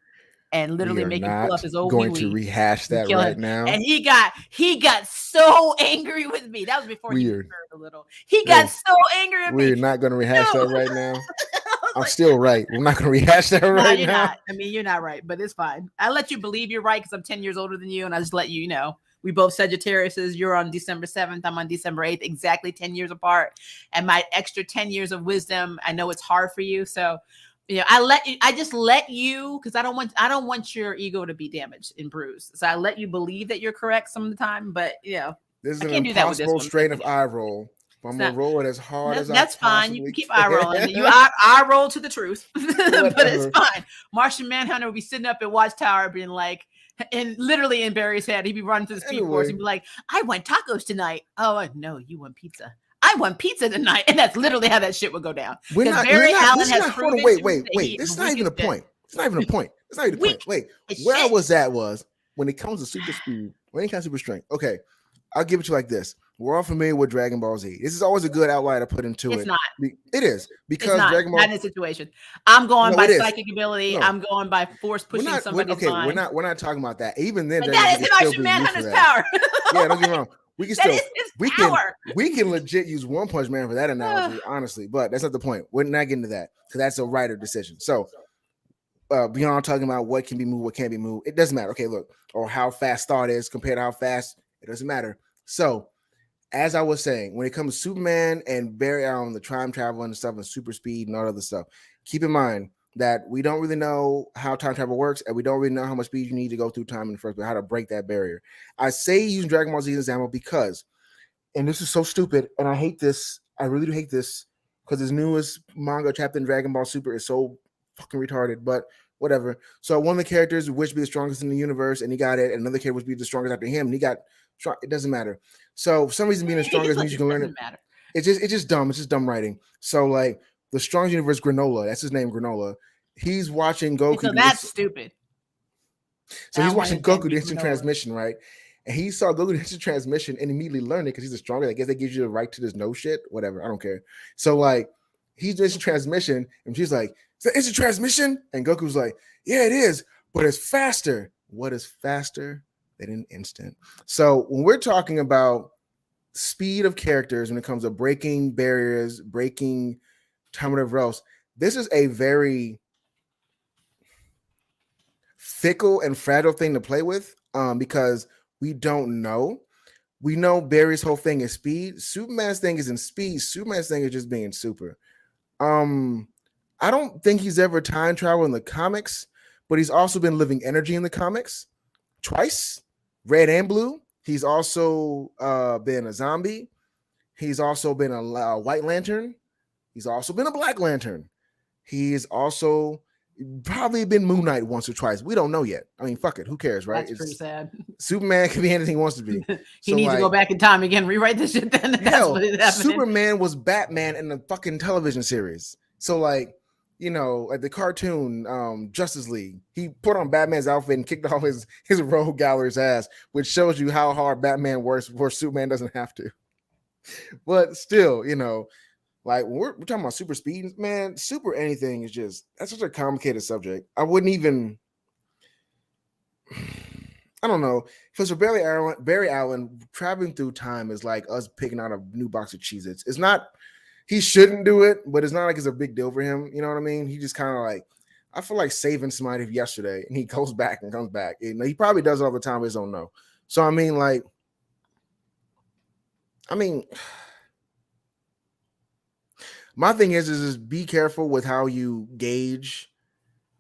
and literally make him pull up his old going to rehash that right now. And he got so angry with me. That was before he matured a little. He got so angry with me. We're not going to rehash that right now. I'm still right. We're not going to rehash that right now. You're not. I mean, you're not right, but it's fine. I let you believe you're right because I'm 10 years older than you, and I just let you know. We both Sagittariuses. You're on December 7th. I'm on December 8th, exactly 10 years apart. And my extra 10 years of wisdom, I know it's hard for you. So, I just let you, because I don't want your ego to be damaged and bruised. So I let you believe that you're correct some of the time, but this is an impossible straight of eye roll. I'm gonna roll it as hard as that's fine. You can keep eye rolling. You eye roll to the truth, but it's fine. Martian Manhunter would be sitting up at Watchtower, being like, and literally in Barry's head, he'd be running to the Speed Force and be like, "I want tacos tonight." Oh no, you want pizza. I want pizza tonight, and that's literally how that shit would go down. Barry Allen has proven. Wait. This is not even a point. It's not even a point. It's not even a point. Wait, where I was at was when it comes to super speed, when it comes to super strength. Okay, I'll give it to you like this. We're all familiar with Dragon Ball Z. This is always a good outlier to put into It's it. not. It is It's because not. Dragon Not Ball. in this situation. I'm going No, by it is. psychic ability. No, I'm going by force we're pushing not. somebody's Okay, mind. we're not talking about that. Even then, Like, Dragon Ball that Z is can him. I still should be used for Manhunter's that. power. Yeah, don't get me wrong. We can That still is his we power. can legit use One Punch Man for that analogy, honestly. But that's not the point. We're not getting to that because that's a writer decision. So beyond talking about what can be moved, what can't be moved, it doesn't matter. Okay, look, or how fast thought is compared to how fast, it doesn't matter. So as I was saying, when it comes to Superman and Barry Allen, the time travel and stuff and super speed and all other stuff, keep in mind that we don't really know how time travel works, and we don't really know how much speed you need to go through time in the first place, how to break that barrier. I say using Dragon Ball Z as an example because, and this is so stupid, and I hate this, I really do hate this, because his newest manga chapter in Dragon Ball Super is so fucking retarded, but whatever. So one of the characters wished to be the strongest in the universe, and he got it, and another character wished to be the strongest after him, and he got strong. It doesn't matter. So for some reason, being the strongest means you can learn it. Matter. It's just dumb. It's just dumb writing. So like the strongest universe, Granola, that's his name, Granola. He's watching Goku. So that's stupid. So he's watching Goku the instant transmission, right? And he saw Goku the instant transmission and immediately learned it because he's the strongest. I guess that gives you the right to this no shit, whatever. I don't care. So like he's doing instant transmission, and she's like, "Is that instant transmission?" And Goku's like, "Yeah, it is, but it's faster." What is faster than an instant? So when we're talking about speed of characters when it comes to breaking barriers, breaking time, whatever else, this is a very fickle and fragile thing to play with because we don't know. We know Barry's whole thing is speed. Superman's thing is in speed. Superman's thing is just being super. I don't think he's ever time traveled in the comics, but he's also been living energy in the comics twice, red and blue. He's also been a zombie. He's also been a White Lantern. He's also been a Black Lantern. He's also probably been Moon Knight once or twice. We don't know yet. I mean, fuck it. Who cares, right? That's pretty sad. Superman can be anything he wants to be. He needs to go back in time again, rewrite this shit. Then hell, Superman was Batman in the fucking television series. So like, you know, like the cartoon Justice League, he put on Batman's outfit and kicked off his rogue gallery's ass, which shows you how hard Batman works where Superman doesn't have to. But still, you know, like when we're talking about super speed, man, super anything is just, that's such a complicated subject. I wouldn't even, I don't know. Because for Barry Allen, traveling through time is like us picking out a new box of Cheez-Its. It's not, he shouldn't do it, but it's not like it's a big deal for him. You know what I mean? He just kind of like, I feel like saving somebody yesterday, and he goes back and comes back. You know, he probably does it all the time, but he don't know. So I mean, like, my thing is just be careful with how you gauge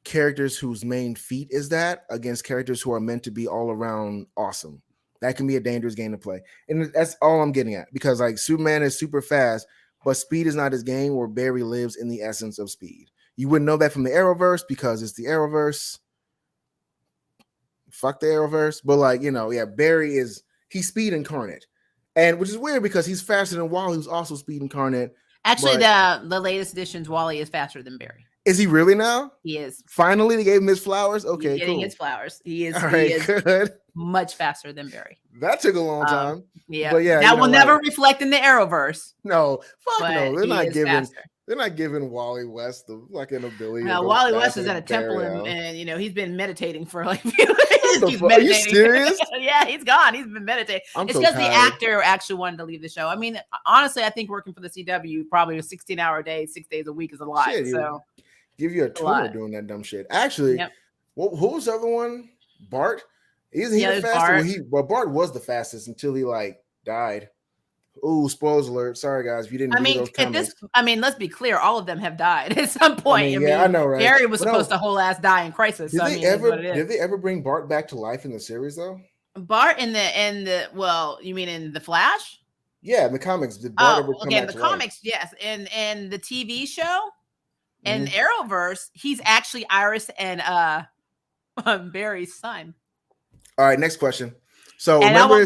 characters whose main feat is that against characters who are meant to be all around awesome. That can be a dangerous game to play. And that's all I'm getting at, because like Superman is super fast, but speed is not his game, where Barry lives in the essence of speed. You wouldn't know that from the Arrowverse because it's the Arrowverse. Fuck the Arrowverse. But like, you know, yeah, Barry he's speed incarnate. And which is weird because he's faster than Wally, who's also speed incarnate. Actually, the latest editions, Wally is faster than Barry. Is he really now? He is. Finally, they gave him his flowers. Okay, he's getting cool. his flowers. He is. All right, good. Much faster than Barry. That took a long time. Yeah, but yeah, that will never reflect in the Arrowverse. No, fuck no. They're not giving. Faster. They're not giving Wally West the fucking ability. Now, Wally West is at a temple, and you know he's been meditating for like. Are you serious? Yeah, he's gone. He's been meditating. It's because the actor actually wanted to leave the show. I mean, honestly, I think working for the CW, probably a 16-hour day, 6 days a week is a lot. Shit, so give you a tumor doing that dumb shit. Actually, who was the other one? Bart. Isn't he the fastest? Bart was the fastest until he like died. Ooh, spoilers alert. Sorry, guys, if you didn't read those comics. Let's be clear. All of them have died at some point. I know, right? Barry was supposed to whole ass die in Crisis. Did they ever bring Bart back to life in the series though? Bart in the well, you mean in the Flash? Yeah, in the comics. Did Bart ever come back in the comics, yes. And the TV show and Arrowverse, he's actually Iris and Barry's son. All right, next question. So and remember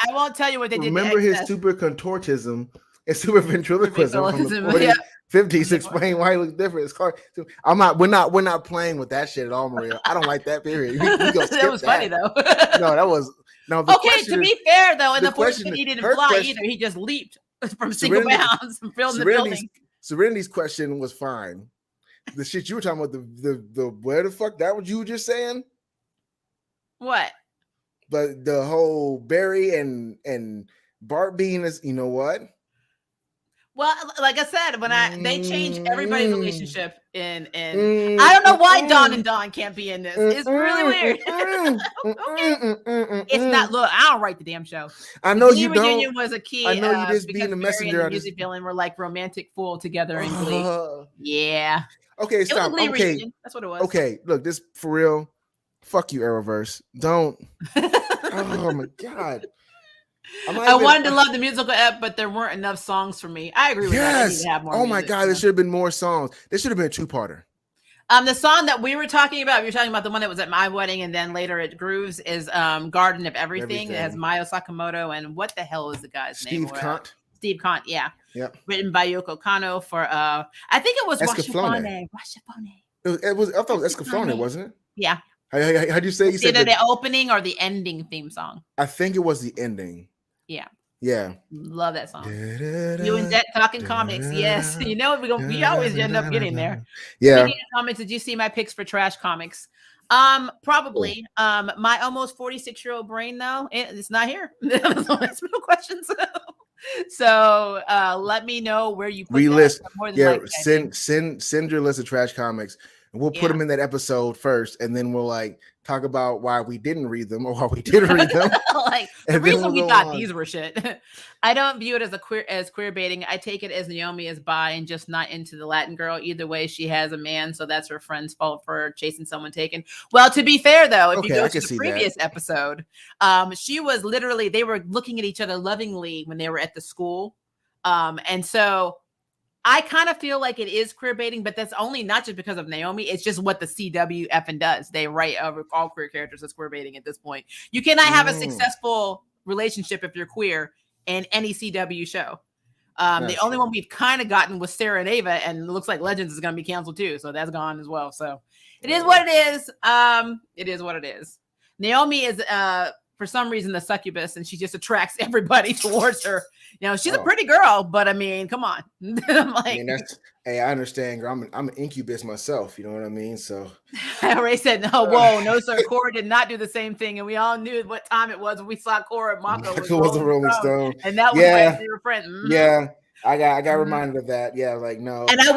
I won't tell you what they did. Remember his super contortism and super ventriloquism from the 40s, 50s. Explain why he looks different. It's called. We're not playing with that shit at all, Maria. I don't like that period. That was funny though. No, that was Now the Okay, question to is, be fair though, in the the fourth question, movie, he didn't her fly question, either. He just leaped from single Serenity, bounds from building the Serenity's, building. Serenity's question was fine. The shit you were talking about, the where the fuck that was you were just saying? What? But the whole Barry and Bart being is, you know what? Well, like I said, when they change everybody's Mm, relationship in mm, I don't know why Don mm, and Don can't be in this. mm, It's really weird. It's not. Look, I don't write the damn show. I The know Glee you don't. reunion was a I key know you just because being a Barry and the messenger. I just music villain were like romantic fool together in Glee. Yeah, okay, it was a stop. Glee Okay, reunion. That's what it was. okay. Look, this for real. Fuck you, Arrowverse. Don't. Oh my god. I wanted to love the musical ep, but there weren't enough songs for me. I agree with that. I need Yes. to have more. Oh my music, god, you there know? should have been more songs. There should have been a two-parter. The song that we were talking about, we were talking about the one that was at my wedding and then later at Groove's, is Garden of Everything. It has Mayo Sakamoto and what the hell is the guy's name? Steve Kant. Steve Kant, yeah. Yep. Written by Yoko Kanno for I think it was Escaflowne. Washafone. It was. I thought it was Escaflowne, wasn't it? Yeah. How do you say? You said either the opening or the ending theme song. I think it was the ending. Yeah. Yeah. Love that song. You and Jett talking comics. Yes. You know, we always end up getting there. Yeah. Speaking of comics, did you see my picks for trash comics? Probably. My almost 46-year-old brain, though, it's not here. There's no questions. So let me know where you put relist. Yeah, send your list of trash comics. And we'll put them in that episode first, and then we'll like talk about why we didn't read them or why we did read them. Like the reason we thought these were shit. I don't view it as queer baiting. I take it as Naomi is bi and just not into the Latin girl. Either way, she has a man, so that's her friend's fault for chasing someone taken. Well, to be fair though, if you go to the previous episode, she was literally, they were looking at each other lovingly when they were at the school. And so I kind of feel like it is queer baiting, but that's only not just because of Naomi. It's just what the CW effing does. They write all queer characters as queer baiting at this point. You cannot have a successful relationship if you're queer in any CW show. The only one we've kind of gotten was Sarah and Ava, and it looks like Legends is going to be canceled too. So that's gone as well. So it is what it is. It is what it is. Naomi is for some reason the succubus, and she just attracts everybody towards her. You know, she's a pretty girl, but I mean, come on. I'm like, I mean, I understand, girl. I'm an incubus myself. You know what I mean? So I already said, no, sir. Cora did not do the same thing, and we all knew what time it was when we saw Cora and Mako was a Rolling Stone, and that was when they were friends. Yeah, I got reminded of that. Yeah, like no. And I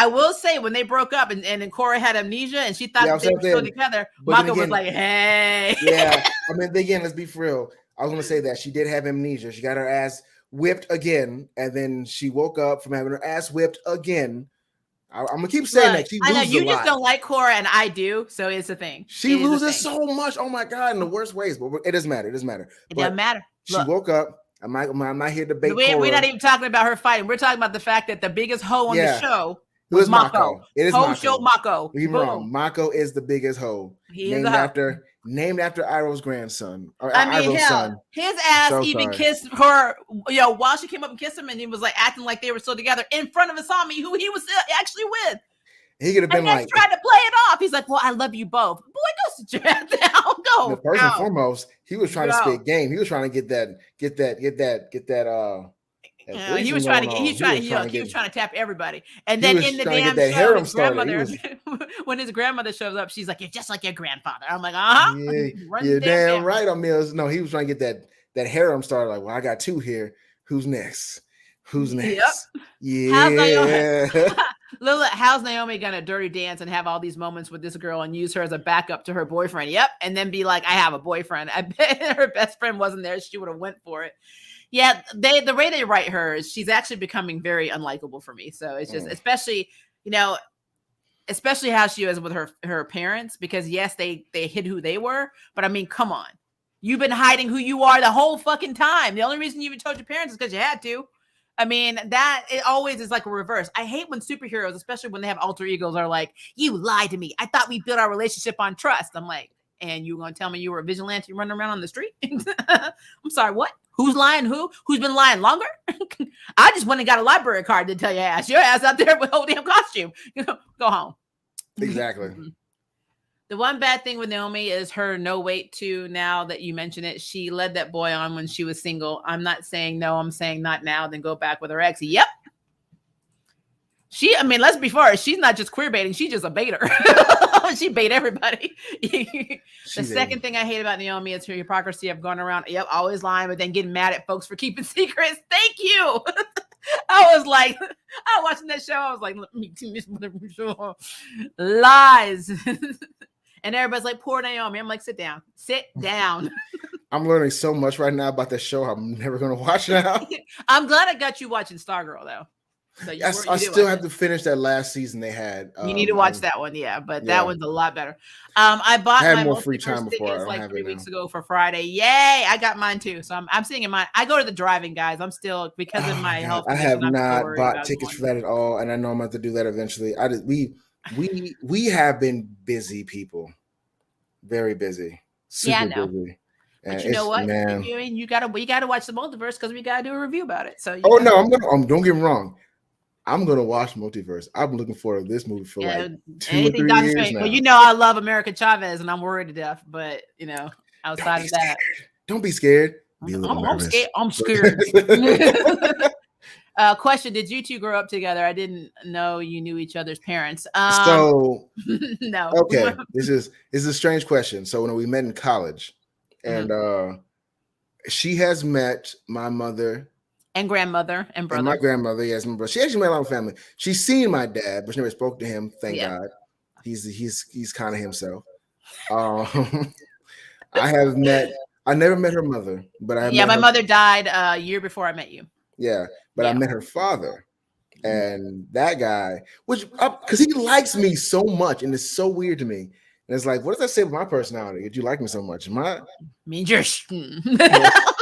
will say, when they broke up and then Cora had amnesia and she thought they were still together, Mako was like, hey. Yeah, I mean, again, let's be for real. I was gonna say that she did have amnesia. She got her ass whipped again, and then she woke up from having her ass whipped again. I'm gonna keep saying that she loses. I know you just don't like Cora, and I do, so it's a thing. She loses so much. Oh my god, in the worst ways. But it doesn't matter. It doesn't matter. It doesn't matter. She woke up. I'm not here to debate. We're not even talking about her fighting. We're talking about the fact that the biggest hoe on the show was Mako. It is Mako. Show Mako. You're wrong. Mako is the biggest hoe. Named after Iroh's grandson. Or Iroh's son. His ass kissed her, while she came up and kissed him, and he was like acting like they were still together in front of Asami, who he was actually with. He could have been like, tried to play it off. He's like, well, I love you both. Boy, go sit your ass down. Go. First and foremost, he was trying to spit game. He was trying to get that. He was trying to tap everybody. And then in the damn show, his grandmother, when his grandmother shows up, she's like, "You're just like your grandfather." I'm like, Yeah, you're damn right, Mills. No, he was trying to get that harem started. Like, well, I got two here. Who's next? Yep. Yeah. How's Naomi gonna dirty dance and have all these moments with this girl and use her as a backup to her boyfriend? Yep. And then be like, I have a boyfriend. I bet her best friend wasn't there. She would have went for it. Yeah, the way they write her is she's actually becoming very unlikable for me. So it's just, especially how she is with her parents, because yes, they hid who they were, but I mean, come on, you've been hiding who you are the whole fucking time. The only reason you even told your parents is because you had to. I mean, that it always is like a reverse. I hate when superheroes, especially when they have alter egos, are like, you lied to me. I thought we built our relationship on trust. I'm like, and you gonna tell me you were a vigilante running around on the street? I'm sorry, what? Who's lying? Who's been lying longer? I just went and got a library card to tell your ass. Your ass out there with a whole damn costume. Go home. Exactly. The one bad thing with Naomi is her no weight too. Now that you mention it, she led that boy on when she was single. I'm not saying no, I'm saying not now, then go back with her ex. Yep. I mean, let's be fair. She's not just queer baiting. She's just a baiter. She bait everybody. The second thing I hate about Naomi is her hypocrisy of going around, yep, always lying, but then getting mad at folks for keeping secrets. Thank you. I was watching that show. I was like, let me do this show. Lies. And everybody's like, poor Naomi. I'm like, sit down. Sit down. I'm learning so much right now about that show I'm never going to watch now. I'm glad I got you watching Stargirl, though. So I still have to finish that last season they had. You need to watch that one, but that one's a lot better. I bought my more free time tickets like 3 weeks ago for Friday. Yay! I got mine too, so I'm seeing mine. I go to the drive-in, guys. I'm still because of my health. I have not bought tickets for that at all, and I know I'm going to do that eventually. We have been busy people, very busy, super busy. But you know what? Man. You gotta watch the multiverse because we gotta do a review about it. So don't get me wrong. I'm gonna watch Multiverse. I'm looking forward to this movie for like 2 or 3 years now. Well, I love America Chavez, and I'm worried to death. But outside of that, don't be scared. Be a little nervous. I'm scared. Question: did you two grow up together? I didn't know you knew each other's parents. No. Okay, this is a strange question. So when we met in college, and she has met my mother. And grandmother and brother. And my grandmother, yes, my brother. She actually met a lot of family. She's seen my dad, but she never spoke to him. Thank God. He's kind of himself. I never met her mother, but my mother died a year before I met you. Yeah, but I met her father, and that guy, because he likes me so much, and it's so weird to me. And it's like, what does that say about my personality? Did you like me so much? Means you're.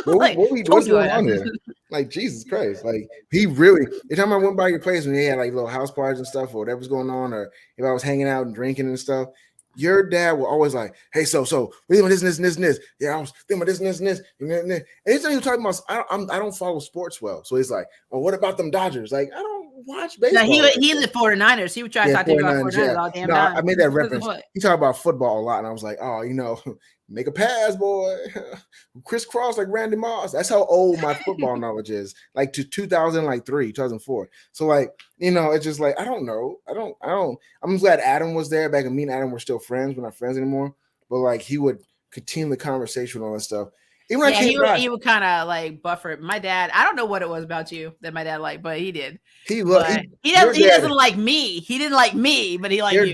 What's going on here? Like, Jesus Christ. Like, he really, every time I went by your place when he had like little house parties and stuff, or whatever's going on, or if I was hanging out and drinking and stuff, your dad will always like, hey, so what do you want this and this? Yeah, I was thinking about this and this. And anytime you're talking about, I don't follow sports well. So he's like, well, what about them Dodgers? Like, I don't watch baseball. No, he lived 49ers. He would try to talk to you about 49ers all damn time. I made that reference. He talked about football a lot, and I was like, oh, make a pass, boy. Crisscross like Randy Moss. That's how old my football knowledge is. Like to 2003, 2004. So like, it's just like, I don't know. I don't. I'm glad Adam was there. Back when me and Adam were still friends. We're not friends anymore. But like, he would continue the conversation and all that stuff. Even he would kind of like buffer it. My dad, I don't know what it was about you that my dad liked, but he did. He doesn't like me. He didn't like me, but he liked you.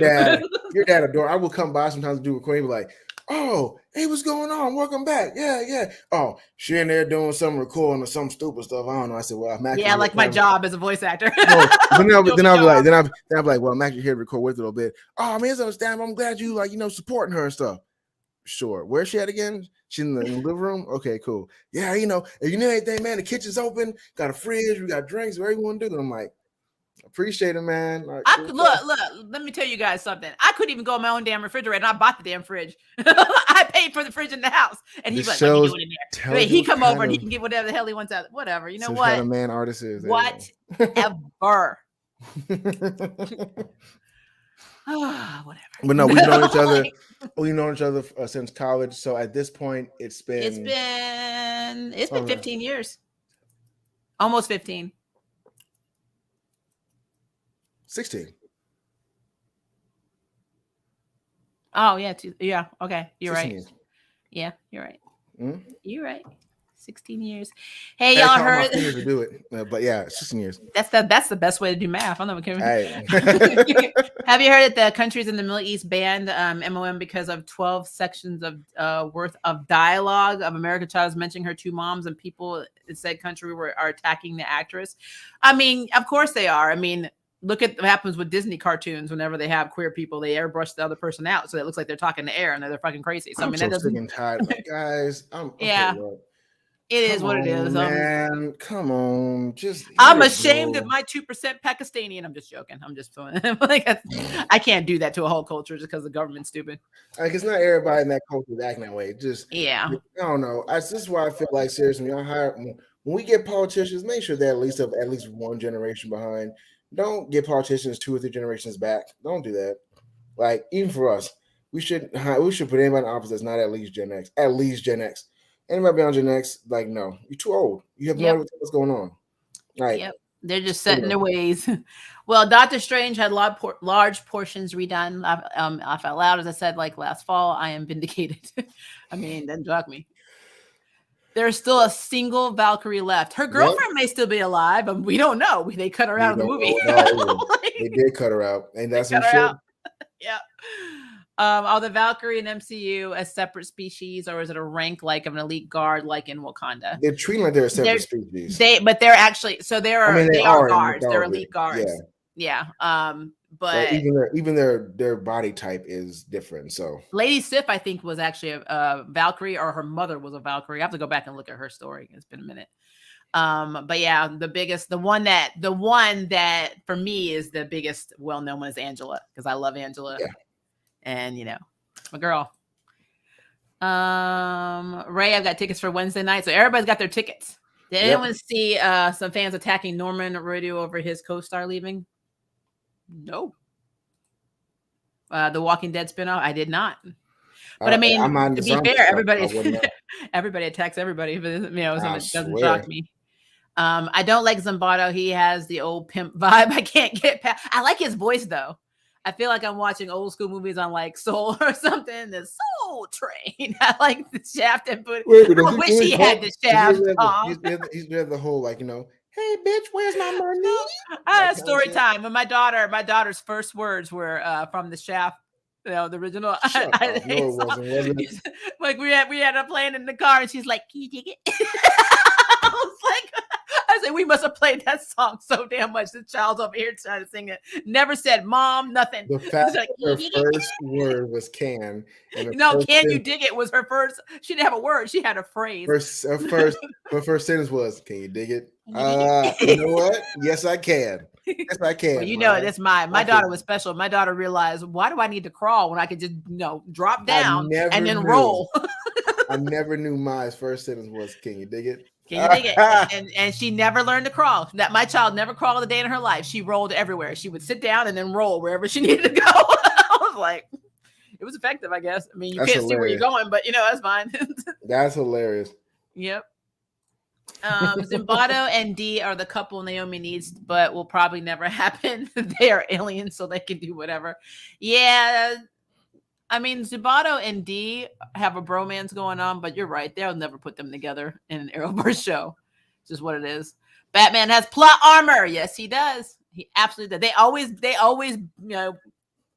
Your dad adore. I will come by sometimes to do recording, like, oh, hey, what's going on? Welcome back. Yeah. Oh, she in there doing some recording or some stupid stuff. I don't know. I said, well, I'm actually like my job as a voice actor. Then I'll be like, well, I'm actually here to record with a little bit. Oh, man, it's understandable. I'm glad you supporting her and stuff. Sure. Where's she at again? She's in the living room. Okay, cool. Yeah, if you need anything, man, the kitchen's open. Got a fridge. We got drinks. Whatever you want to do. And I'm like, appreciate it, man. Like, look. Let me tell you guys something. I couldn't even go in my own damn refrigerator, and I bought the damn fridge. I paid for the fridge in the house, and he's like, "Let me do it in there." He come over and he can get whatever the hell he wants out. Whatever, you know what? Kind of man artist is whatever. Whatever. But no, we've known each other. We've known each other since college. So at this point, it's been 15 years, almost 15. 16. Oh yeah, yeah. Okay, you're right. Years. Yeah, you're right. Mm-hmm. You're right. 16 years. Hey, y'all heard to do it, but yeah, 16 years. That's the best way to do math. I'm not kidding. Hey. Have you heard that the countries in the Middle East banned MOM because of 12 sections of worth of dialogue of America Chavez mentioning her two moms, and people in said country are attacking the actress? I mean, of course they are. I mean, look at what happens with Disney cartoons. Whenever they have queer people, they airbrush the other person out, so it looks like they're talking to air and they're fucking crazy. So I'm that doesn't. Sick and tired. Like, guys, it is what it is. Man, come on. I'm ashamed of my 2% Pakistani, and I'm just joking. I'm just feeling like I can't do that to a whole culture just because the government's stupid. Like, it's not everybody in that culture is acting that way. I don't know. This is why I feel like, seriously, when we get politicians, make sure they're at least one generation behind. Don't get politicians 2 or 3 generations back. Don't do that. Like, even for us, we should put anybody in office that's not at least Gen X. At least Gen X. Anybody beyond Gen X, like no, you're too old. You have no Yep. idea what's going on. Like Yep. They're just set in anyway, their ways. Well, Doctor Strange had large portions redone. I felt loud, as I said, like last fall. I am vindicated. I mean, doesn't shock me. There's still a single Valkyrie left. Her yep. girlfriend may still be alive, but we don't know. They cut her out We of the don't movie. know at all either. They Like, did cut her out, and they that's some cut her shit. out. Yep. Are the Valkyrie in MCU a separate species, or is it a rank like of an elite guard, like in Wakanda? They're treating like they're a separate They're species. but they're actually I mean, they they are are in guards. They're mythology. elite guards. Yeah, Yeah. but But even their body type is different. So Lady Sif, I think, was actually a Valkyrie, or her mother was a Valkyrie. I have to go back and look at her story. It's been a minute. But yeah, the one that for me is the biggest well-known one is Angela, because I love Angela. yeah. And my girl. Ray, I've got tickets for Wednesday night, so everybody's got their tickets. Did anyone see some fans attacking Norman Radio over his co-star leaving? No. The Walking Dead spinoff, I did not. But I mean, to be fair, everybody attacks everybody, but so it doesn't shock me. I don't like Zimbardo. He has the old pimp vibe. I can't get past. I like his voice though. I feel like I'm watching old school movies on like Soul or something. The Soul Train. I like the Shaft and put. I wish he had the Shaft. He's the whole like hey bitch, where's my money? I had a story time when my daughter's first words were from the Shaft. The original. No, it wasn't. Like we had a playing in the car, and she's like, "Can you dig it?" I was like, I said, we must have played that song so damn much. The child's over here trying to sing it. Never said mom, nothing. The fact that her first word was "can." Can you dig it was her first. She didn't have a word. She had a phrase. Her first sentence was, "Can you dig it?" You know what? Yes, I can. Yes, I can. Well, that's my daughter was special. My daughter realized, why do I need to crawl when I could just drop down and then roll? I never knew my first sentence was, "Can you dig it?" Can you dig it? And she never learned to crawl. That my child never crawled a day in her life. She rolled everywhere. She would sit down and then roll wherever she needed to go. I was like, it was effective, I guess. I mean, you can't see where you're going, but that's fine. That's hilarious. Yep. Zimbardo and Dee are the couple Naomi needs, but will probably never happen. They are aliens, so they can do whatever. Yeah. I mean, Zimbardo and Dee have a bromance going on, but you're right. They'll never put them together in an Arrowverse show. It's just what it is. Batman has plot armor. Yes, he does. He absolutely does. They always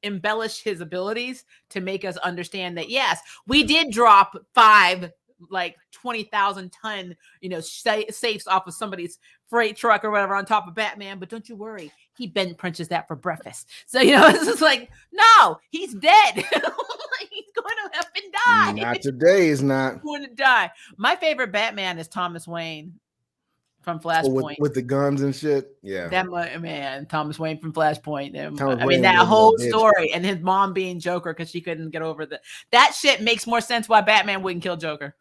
embellish his abilities to make us understand that, yes, we did drop 5 like 20,000 ton, safes off of somebody's freight truck or whatever on top of Batman. But don't you worry, he bench punches that for breakfast. So, it's just like, no, he's dead. He's going to have been die. Not today, he's not. He's going to die. My favorite Batman is Thomas Wayne from Flashpoint. With the guns and shit. Yeah. That man, Thomas Wayne from Flashpoint. That whole story and his mom being Joker because she couldn't get over that shit makes more sense why Batman wouldn't kill Joker.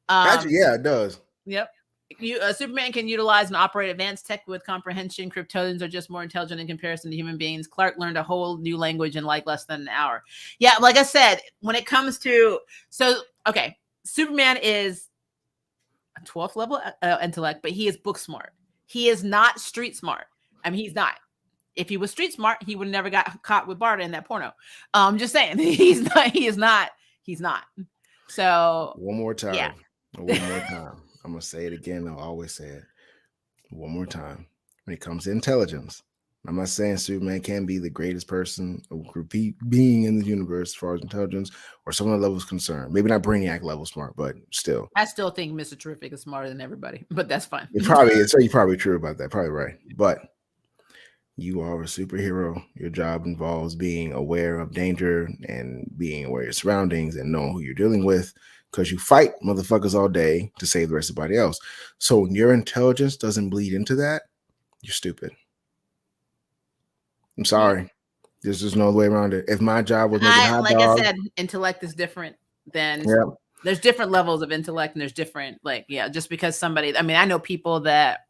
Actually, yeah, it does. Yep. Superman can utilize and operate advanced tech with comprehension. Kryptonians are just more intelligent in comparison to human beings. Clark learned a whole new language in like less than an hour. Yeah, like I said, when it comes to Superman is a 12th level intellect, but he is book smart. He is not street smart. I mean, he's not. If he was street smart, he would never got caught with Barda in that porno. Just saying, he's not. He is not. He's not. So one more time. Yeah. One more time. I'm going to say it again. I'll always say it one more time. When it comes to intelligence, I'm not saying Superman can be the greatest person or being in the universe as far as intelligence or some other level is concerned. Maybe not Brainiac level smart, but still. I still think Mr. Terrific is smarter than everybody, but that's fine. It probably is. So you're probably true about that. Probably right. But you are a superhero. Your job involves being aware of danger and being aware of your surroundings and knowing who you're dealing with. Because you fight motherfuckers all day to save the rest of everybody else. So when your intelligence doesn't bleed into that, you're stupid. I'm sorry. There's just no way around it. If my job was making hot dogs, I said, intellect is different than there's different levels of intellect and there's different, just because somebody, I mean, I know people that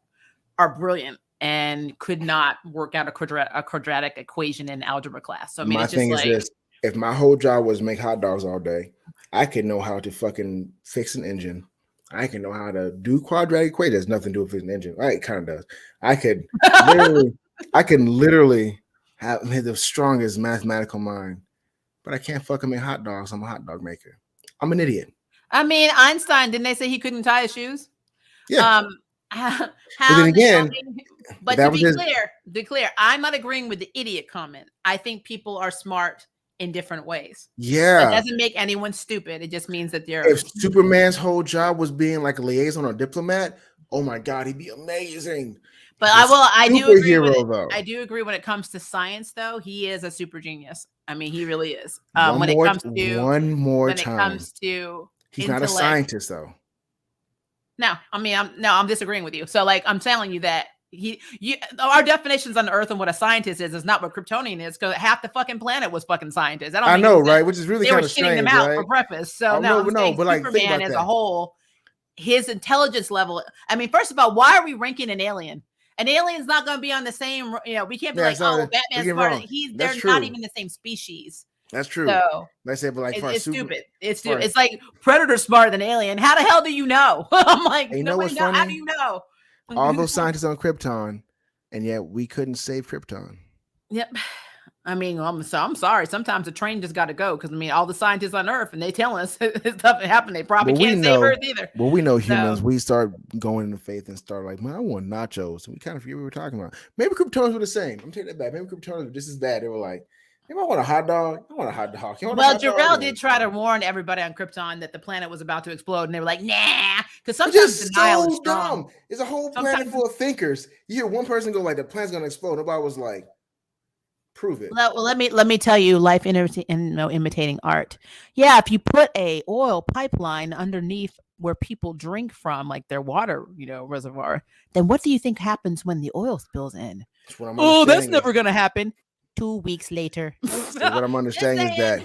are brilliant and could not work out a quadratic equation in algebra class. So I mean, my it's just thing is this. if my whole job was make hot dogs all day, I could know how to fucking fix an engine. I can know how to do quadratic equations. There's nothing to do with fixing an engine. Right, it kind of does. I could literally, I can literally have the strongest mathematical mind, but I can't fucking make hot dogs. I'm a hot dog maker. I'm an idiot. I mean, Einstein, didn't they say he couldn't tie his shoes? Yeah. How But then again, Naomi, but that to was be his. clear, I'm not agreeing with the idiot comment. I think people are smart in different ways. That Yeah. doesn't make anyone stupid. It just means that they're If Superman's whole job was being like a liaison or diplomat, oh my god, he'd be amazing. But He's a I do agree with it. superhero, though. I do agree when it comes to science, though. He is a super genius. I mean, he really is. One more When it time. comes to He's not a intellect, scientist, though. no, I mean, I'm disagreeing with you. So, like, I'm telling you that our definitions on Earth and what a scientist is not what Kryptonian is, because half the fucking planet was fucking scientists. I know, right? Which is really they were kind of shitting strange, them out right? for breakfast. So Oh, no, no, I'm saying but like, think Superman about as that. a whole, his intelligence level. I mean, first of all, why are we ranking an alien? An alien's not going to be on the same. You know, we can't be Yeah, like, oh, we Batman's get smart. wrong. They're That's not true. even the same species. That's true. So Let's say, but like, it's super, stupid. It's for- stupid. It's like Predator's smarter than Alien. How the hell do you know? I'm like, And you know what's how funny? do you know? all those scientists on Krypton, and yet we couldn't save Krypton. Yep. I mean, I'm sorry. Sometimes the train just got to go because I mean, all the scientists on Earth and they telling us stuff that happened. They probably Well, can't save Earth either. Well, we know humans. We start going into faith and start like, man, I want nachos, and we kind of forget what we were talking about. Maybe Kryptonians were the same. I'm taking that back. Maybe Kryptonians were just as bad. They were like, "Maybe I want a hot dog. I want a hot dog." Well, Jor-El did try to warn everybody on Krypton that the planet was about to explode, and they were like, "Nah," because sometimes denial is strong. Dumb. It's a whole planet full of thinkers. You hear one person go like, "The planet's gonna explode." Nobody was like, "Prove it." Well, let me tell you, life imitating art. Yeah, if you put a oil pipeline underneath where people drink from, like their water, reservoir, then what do you think happens when the oil spills in? That's never gonna happen. 2 weeks later. So what I'm understanding is that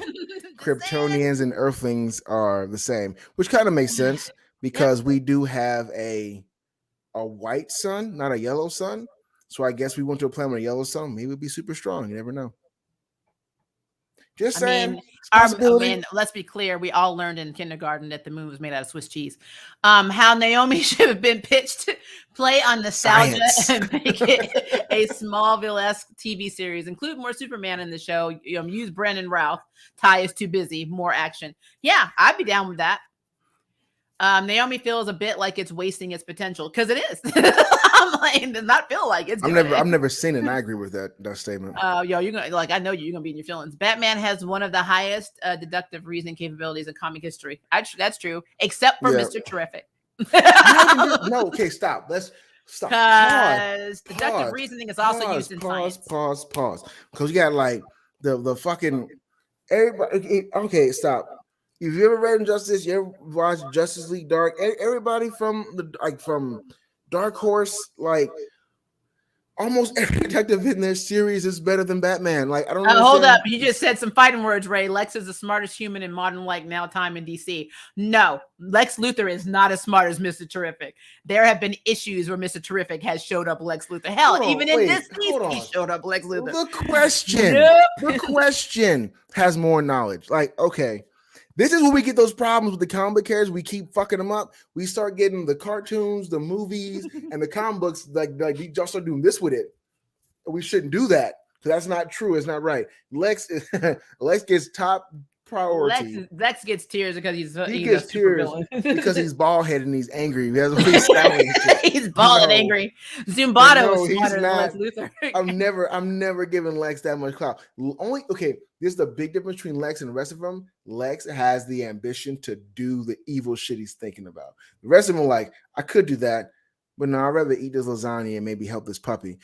Kryptonians and Earthlings are the same, which kind of makes sense because we do have a white sun, not a yellow sun. So I guess we went to a planet with a yellow sun. Maybe we'd be super strong. You never know. Just saying. Let's be clear. We all learned in kindergarten that the moon was made out of Swiss cheese. How Naomi should have been pitched to play on nostalgia and make it a Smallville-esque TV series. Include more Superman in the show. Use Brandon Routh. Ty is too busy. More action. Yeah, I'd be down with that. Naomi feels a bit like it's wasting its potential because it is. I'm like, does not feel like it's. I've never seen it. And I agree with that statement. You're gonna I know you're gonna be in your feelings. Batman has one of the highest deductive reasoning capabilities in comic history. That's true, except for Mr. Terrific. No, okay, stop. Let's stop. Because deductive reasoning is also used in science. Pause. Because you got like the fucking everybody. Okay, stop. If you ever read Injustice, you ever watched Justice League Dark, everybody from Dark Horse, like almost every detective in their series is better than Batman. Like, I don't know. Hold up. You just said some fighting words, Ray. Lex is the smartest human in modern now time in DC. No, Lex Luthor is not as smart as Mr. Terrific. There have been issues where Mr. Terrific has showed up Lex Luthor. Hell, in this piece, he showed up Lex Luthor. The question has more knowledge. Like, okay. This is where we get those problems with the comic characters. We keep fucking them up. We start getting the cartoons, the movies, and the comic books. Like y'all start doing this with it. We shouldn't do that because that's not true. It's not right. Lex gets top priority. Lex gets tears because he gets tears because he's bald headed and he's angry. He's bald and angry. Zumbato is smarter than Lex Luthor. I'm never giving Lex that much clout. This is the big difference between Lex and the rest of them. Lex has the ambition to do the evil shit he's thinking about. The rest of them are like, I could do that, but no, I'd rather eat this lasagna and maybe help this puppy.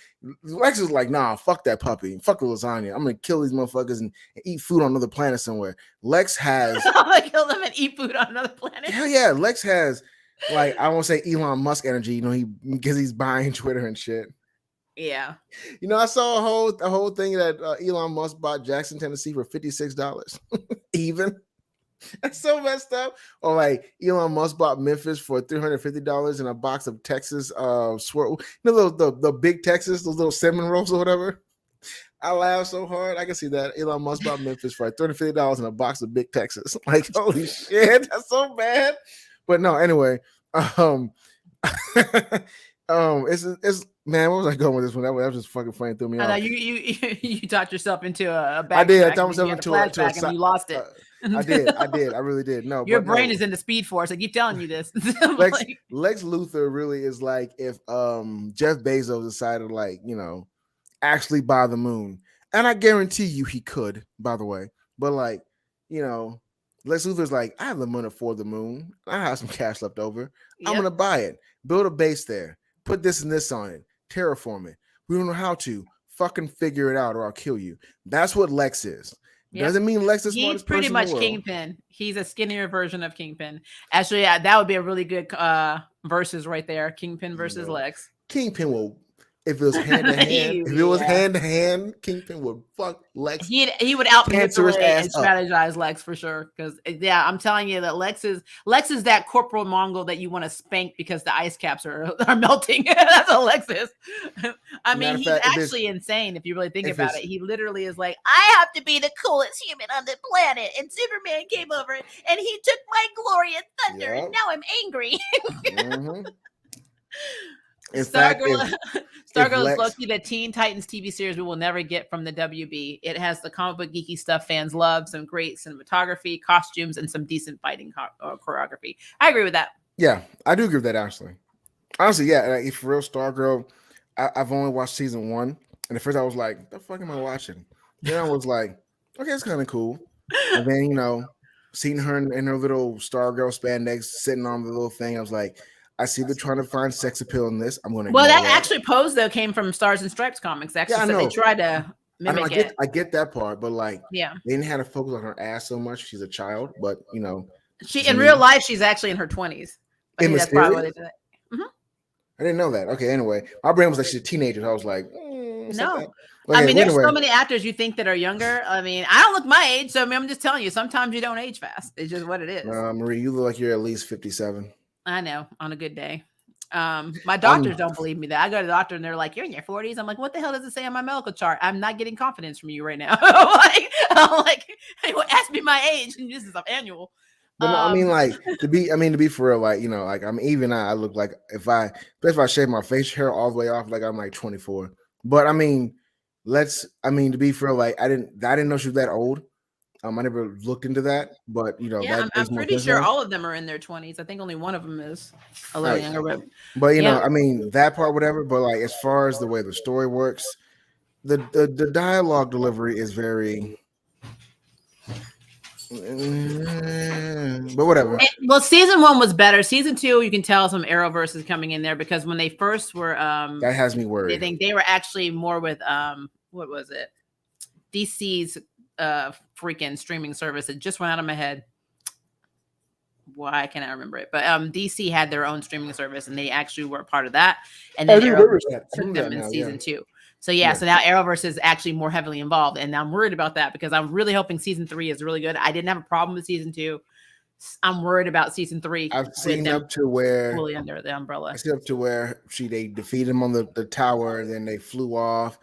Lex is like, nah, fuck that puppy. Fuck the lasagna. I'm going to kill these motherfuckers and eat food on another planet somewhere. Lex has... I'm going to kill them and eat food on another planet? Hell yeah. Lex has, like, I won't say Elon Musk energy, because he's buying Twitter and shit. Yeah. I saw a whole thing that Elon Musk bought Jackson, Tennessee for $56. Even. That's so messed up. Or like Elon Musk bought Memphis for $350 in a box of Texas swirl. The big Texas, those little cinnamon rolls or whatever. I laugh so hard. I can see that Elon Musk bought Memphis for like $350 in a box of Big Texas. Like, holy shit, that's so bad. But no, anyway, um, it's man. What was I going with this one? That was just fucking funny. Threw me I know off. you talked yourself into a I did. I backtrack, thought and then you myself had a into a flashback, and you lost it. I did. I did. I really did. No, Your but brain no. is in the Speed Force. I keep telling you this. Lex Luthor really is like if Jeff Bezos decided like actually buy the moon, and I guarantee you he could. By the way, but like you know, Lex Luthor's like I have the money for the moon. I have some cash left over. I'm Yep. gonna buy it. Build a base there. Put this and this on it. Terraform it. We don't know how to. Fucking figure it out, or I'll kill you. That's what Lex is. Yep. Doesn't mean Lex is the He's smartest pretty person in much the world. Kingpin. He's a skinnier version of Kingpin. Actually, yeah, that would be a really good versus right there. Kingpin versus Lex. Kingpin will, if it was hand to hand, if it was hand to hand, Kingpin would fuck Lex. He would out cancerous manipulate and ass up. strategize Lex for sure. Because I'm telling you that Lex is that corporal Mongol that you want to spank because the ice caps are melting. That's what Lex is. I mean, he's actually insane if you really think about it. He literally is like, I have to be the coolest human on the planet, and Superman came over and he took my glory and thunder, and now I'm angry. In fact, Stargirl is lucky the Teen Titans TV series we will never get from the WB. It has the comic book geeky stuff fans love, some great cinematography, costumes, and some decent fighting choreography. I agree with that. Yeah, I do agree with that, actually. Honestly, yeah, like, for real, Stargirl, I've only watched season 1, and at first I was like, the fuck am I watching? Then I was like, okay, it's kind of cool. And then, seeing her in her little Stargirl spandex sitting on the little thing, I was like, I see they're trying to find sex appeal in this. I'm going to. Well, that actually pose though came from Stars and Stripes comics. Actually, yeah, I know. They tried to mimic it. I get that part, but like, yeah, they didn't have to focus on her ass so much. She's a child, but she in real life she's actually in her 20s. In the series, I didn't know that. Okay, anyway, my brain was like she's a teenager. I was like, no. Okay, I mean, there's so many actors you think that are younger. I mean, I don't look my age, so I'm just telling you, sometimes you don't age fast. It's just what it is. Marie, you look like you're at least 57. I know, on a good day. My doctors don't believe me that. I go to the doctor and they're like, "You're in your 40s." I'm like, "What the hell does it say on my medical chart?" I'm not getting confidence from you right now. I'm like, hey, well, ask me my age, and this is annual. But no, I mean, like to be for real, like like I'm even I look like if I shave my facial hair all the way off, like I'm like 24. But I mean, to be for real, like I didn't know she was that old. I never looked into that, but I'm pretty sure all of them are in their 20s. I think only one of them is a little younger. But I mean that part, whatever. But like as far as the way the story works, the dialogue delivery is very. But whatever. Well, season 1 was better. Season 2, you can tell some Arrowverse is coming in there because when they first were, that has me worried. I think they were actually more with what was it? DC's freaking streaming service. It just went out of my head. Why can't I remember it? But DC had their own streaming service, and they actually were part of that. And then Arrowverse took them in season 2. So so now Arrowverse is actually more heavily involved, and I'm worried about that because I'm really hoping season 3 is really good. I didn't have a problem with season 2. I'm worried about season 3. I've seen up to where fully under the umbrella. I see up to where they defeat him on the tower, and then they flew off.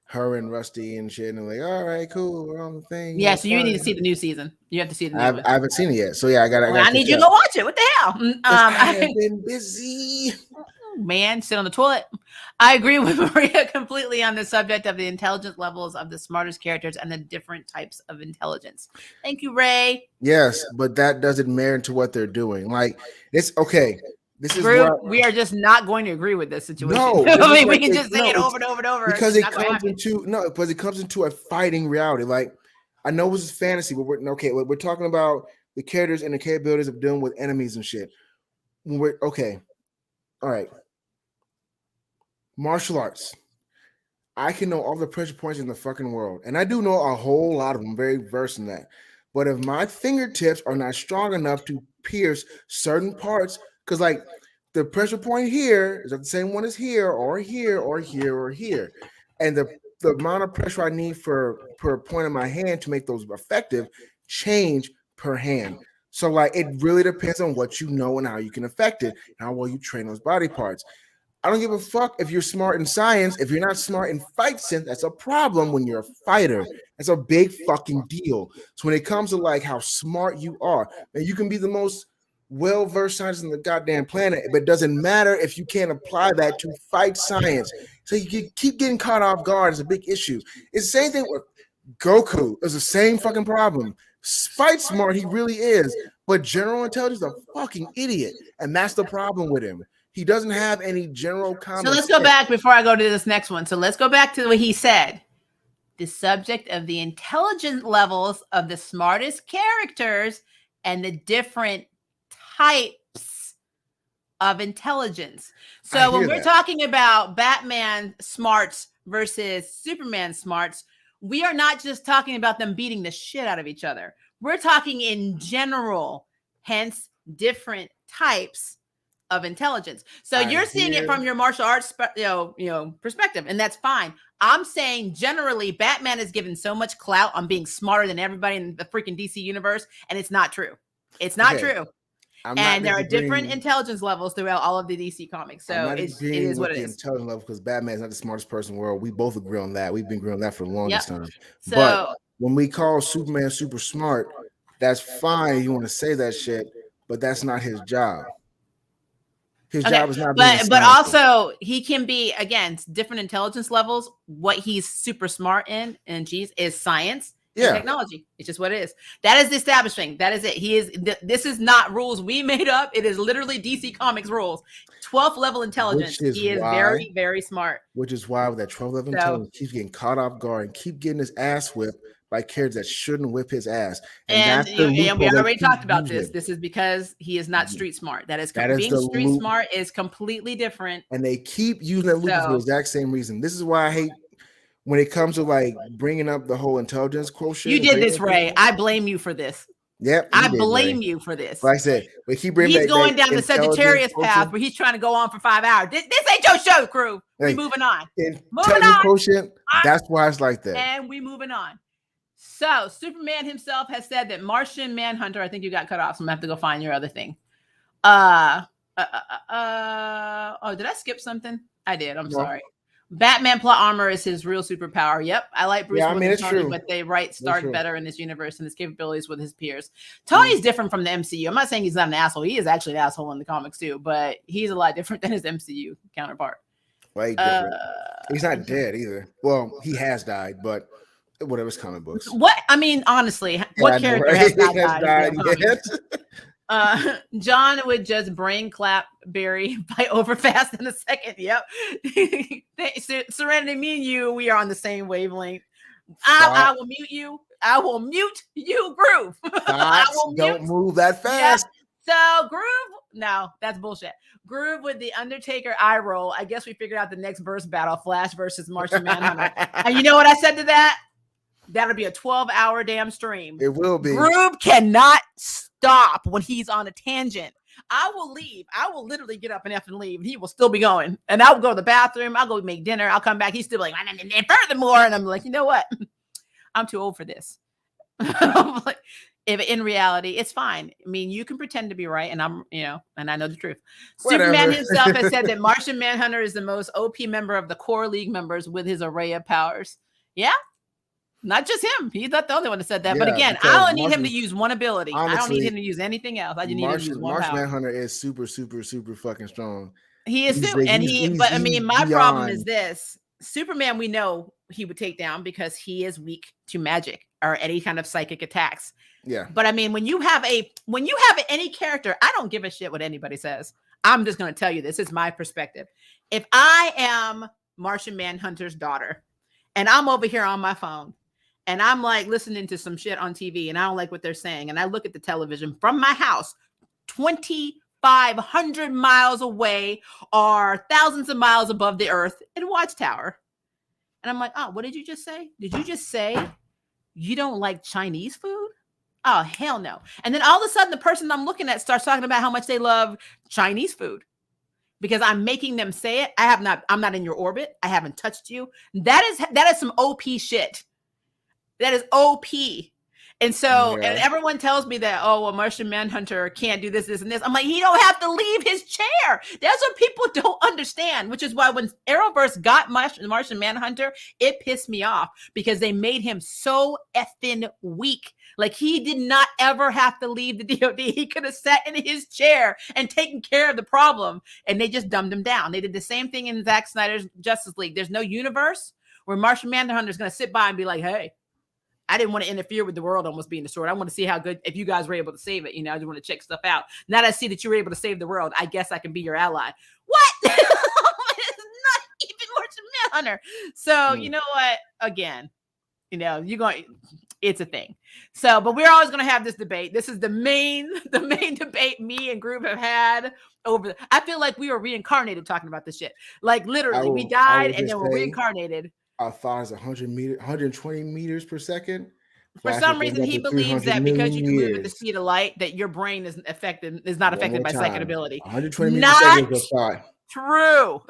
Her and Rusty and shit, and like, all right, cool, we're on the thing. Yeah, so you need to see the new season. You have to see the new one. I haven't seen it yet, so yeah, I need you to go watch it. What the hell? I've been busy. Man, sit on the toilet. I agree with Maria completely on the subject of the intelligence levels of the smartest characters and the different types of intelligence. Thank you, Ray. Yes, but that doesn't merit to what they're doing. Like, it's okay. This is we are just not going to agree with this situation. No, I mean, we can just say it over and over and over because it comes into a fighting reality. Like, I know this is fantasy, but we're talking about the characters and the capabilities of dealing with enemies and shit. All right. Martial arts. I can know all the pressure points in the fucking world, and I do know a whole lot of them. Very versed in that. But if my fingertips are not strong enough to pierce certain parts, because like the pressure point here is the same one as here or here or here or here, and the amount of pressure I need per point in my hand to make those effective change per hand. So like it really depends on what you know and how you can affect it, how well you train those body parts. I don't give a fuck if you're smart in science. If you're not smart in fight sense, that's a problem when you're a fighter. That's a big fucking deal. So when it comes to like how smart you are, and you can be the most well-versed scientist on the goddamn planet, but it doesn't matter if you can't apply that to fight science. So you keep getting caught off guard. It's a big issue. It's the same thing with Goku. It's the same fucking problem. Fight smart, he really is, but general intelligence, a fucking idiot, and that's the problem with him. He doesn't have any general common So let's go sense. back before I go to this next one. So let's go back to what he said. The subject of the intelligence levels of the smartest characters and the different types of intelligence. So when we're talking about Batman smarts versus Superman smarts, we are not just talking about them beating the shit out of each other. We're talking in general, hence different types of intelligence. So you're seeing it from your martial arts, perspective, and that's fine. I'm saying generally, Batman is given so much clout on being smarter than everybody in the freaking DC universe, and it's not true. It's not true. And there are different intelligence levels throughout all of the DC comics. So it is what it is. Intelligence level, because Batman is not the smartest person in the world. We both agree on that. We've been agreeing on that for the longest time. So, but when we call Superman super smart, that's fine. You want to say that shit, but that's not his job. His job is not. But also he can be, again, different intelligence levels. What he's super smart in and is science. Yeah, technology. It's just what it is. That is the establishing. That is it. He is. This is not rules we made up. It is literally DC Comics rules. 12th level intelligence. He is very, very smart. Which is why with that 12th level intelligence, he's getting caught off guard and keep getting his ass whipped by characters that shouldn't whip his ass. And we already talked about this. This is because he is not street smart. Being street smart is completely different. And they keep using that loop for the exact same reason. This is why I hate when it comes to like bringing up the whole intelligence quotient. You did this, Ray. I blame you for this. Yep. I blame you for this. Like I said, but he's going down the Sagittarius path where he's trying to go on for 5 hours. This ain't your show, crew. We're moving on. Quotient, that's why it's like that. And we moving on. So Superman himself has said that Martian Manhunter, I think you got cut off, so I'm gonna have to go find your other thing. Oh, did I skip something? I did. I'm sorry. Batman plot armor is his real superpower. Yep, I like Bruce Wayne and Tony, but they write Stark better in this universe and his capabilities with his peers. Tony's different from the MCU. I'm not saying he's not an asshole. He is actually an asshole in the comics too, but he's a lot different than his MCU counterpart. Way different. He's not dead either. Well, he has died, but whatever, it's comic books. What I mean, honestly, what character has not died yet? John would just brain clap Barry by overfast in a second. Yep. Serenity, me and you, we are on the same wavelength. I will mute you. I will mute you, Groove. Don't move that fast. Yeah. So Groove, no, that's bullshit. Groove with the Undertaker eye roll. I guess we figured out the next verse battle, Flash versus Martian Manhunter. And you know what I said to that? That'll be a 12-hour damn stream. It will be. Groove cannot stop when he's on a tangent. I will leave. I will literally get up and effing leave, and he will still be going. And I will go to the bathroom. I'll go make dinner. I'll come back. He's still like, and furthermore, and I'm like, you know what? I'm too old for this. If in reality, it's fine. I mean, you can pretend to be right, and I'm, and I know the truth. Whatever. Superman himself has said that Martian Manhunter is the most OP member of the core league members with his array of powers. Yeah. Not just him. He's not the only one that said that. Yeah, but again, I don't need him to use one ability. Honestly, I don't need him to use anything else. I just need him to use one Martian power. Manhunter is super, super, super fucking strong. He is too. And but I mean, my problem is this. Superman, we know he would take down because he is weak to magic or any kind of psychic attacks. Yeah. But I mean, when you have any character, I don't give a shit what anybody says. I'm just going to tell you this is my perspective. If I am Martian Manhunter's daughter and I'm over here on my phone, and I'm like listening to some shit on TV and I don't like what they're saying. And I look at the television from my house, 2,500 miles away or thousands of miles above the earth in Watchtower. And I'm like, oh, what did you just say? Did you just say you don't like Chinese food? Oh, hell no. And then all of a sudden the person I'm looking at starts talking about how much they love Chinese food. Because I'm making them say it. I'm not in your orbit. I haven't touched you. That is some OP shit. That is OP. And so, and everyone tells me that, oh, well, Martian Manhunter can't do this, this, and this. I'm like, he don't have to leave his chair. That's what people don't understand, which is why when Arrowverse got Martian Manhunter, it pissed me off because they made him so effing weak. Like, he did not ever have to leave the DOD. He could have sat in his chair and taken care of the problem, and they just dumbed him down. They did the same thing in Zack Snyder's Justice League. There's no universe where Martian Manhunter is going to sit by and be like, hey, I didn't want to interfere with the world almost being destroyed. I want to see how good, if you guys were able to save it. You know, I just want to check stuff out. Now that I see that you were able to save the world, I guess I can be your ally. What? It's not even Martian Manhunter. So, you know what? Again, you know, it's a thing. So, but we're always going to have this debate. This is the main debate me and Groove have had over. I feel like we were reincarnated talking about this shit. Like, literally, we died and then we're reincarnated. Our thought is 120 meters per second. For some reason, he believes that because you can move at the speed of light, that your brain is not affected by psychic ability. 120 meters per second is a thought. True.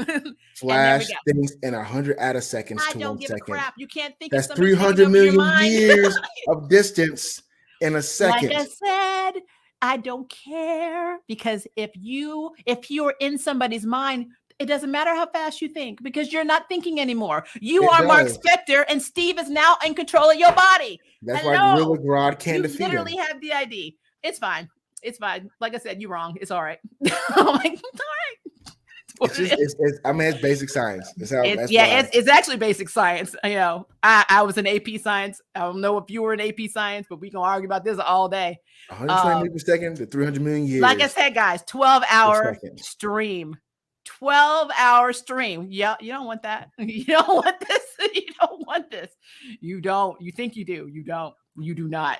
Flash things in 100 attoseconds to 1 second. I don't give a crap. You can't think that's 300 million years of distance in a second. Like I said, I don't care, because if you're in somebody's mind, it doesn't matter how fast you think, because you're not thinking anymore. You are Mark Spector, and Steve is now in control of your body. That's why Gorilla Grodd can't defeat him. You literally have the ID. It's fine. It's fine. Like I said, you're wrong. It's all right. I'm like, it's all right. It's basic science. It's actually basic science. You know, I was in AP Science. I don't know if you were in AP Science, but we can argue about this all day. 120 meters per second to 300 million years. Like I said, guys, 12-hour stream. 12-hour stream. Yeah, you don't want that. You don't want this. You don't want this. You don't. You think you do. You don't. You do not.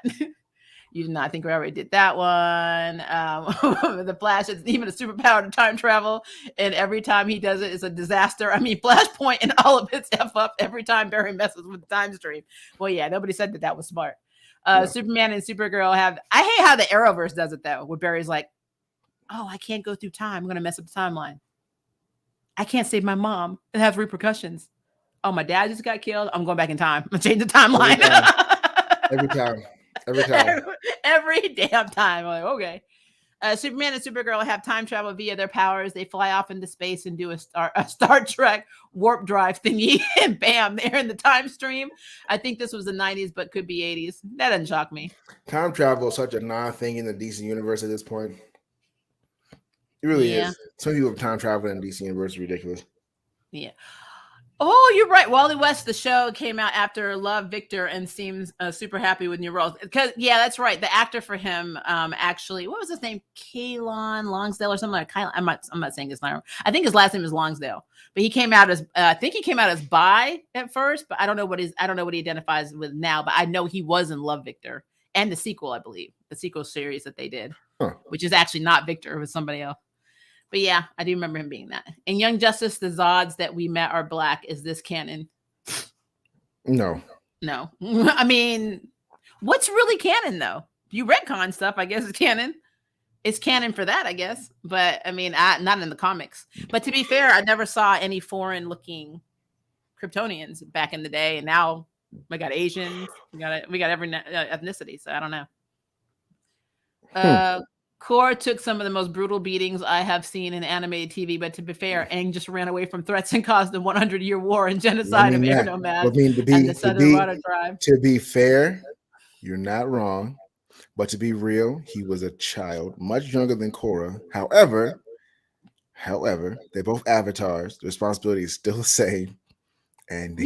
You do not. I think we already did that one. The Flash is even a superpower to time travel, and every time he does it, it's a disaster. I mean, Flashpoint and all of its F up every time Barry messes with the time stream. Well, yeah, nobody said that was smart. Superman and Supergirl have. I hate how the Arrowverse does it though, where Barry's like, "Oh, I can't go through time. I'm gonna mess up the timeline. I can't save my mom. It has repercussions. Oh, my dad just got killed. I'm going back in time. I'm gonna change the timeline every time. Every damn time. I'm like, okay. Superman and Supergirl have time travel via their powers. They fly off into space and do a Star Trek warp drive thingy, and bam, they're in the time stream. I think this was the 90s, but could be 80s. That doesn't shock me. Time travel is such a non-thing in the DC universe at this point. It really is. Some people have time travel in DC universe is ridiculous. Yeah. Oh, you're right. Wally West, the show came out after Love Victor and seems super happy with new roles. Because that's right. The actor for him, actually, what was his name? Kalon Longsdale or something like that. I'm not saying his name. I think his last name is Longsdale. But he came out as I think he came out as bi at first, but I don't know what he identifies with now. But I know he was in Love Victor and the sequel, I believe, the sequel series that they did, which is actually not Victor, it was somebody else. But yeah, I do remember him being that. In Young Justice, the Zods that we met are black. Is this canon? No. I mean, what's really canon though? You retcon stuff, I guess it's canon. It's canon for that, I guess. But I mean, not in the comics. But to be fair, I never saw any foreign-looking Kryptonians back in the day, and now we got Asians. We got every ethnicity. So I don't know. Core took some of the most brutal beatings I have seen in animated TV, but to be fair, Aang just ran away from threats and caused the 100-year war and genocide of air nomads and the Southern Water Tribe. To be fair, you're not wrong, but to be real, he was a child, much younger than Korra. However, they're both avatars. The responsibility is still the same. And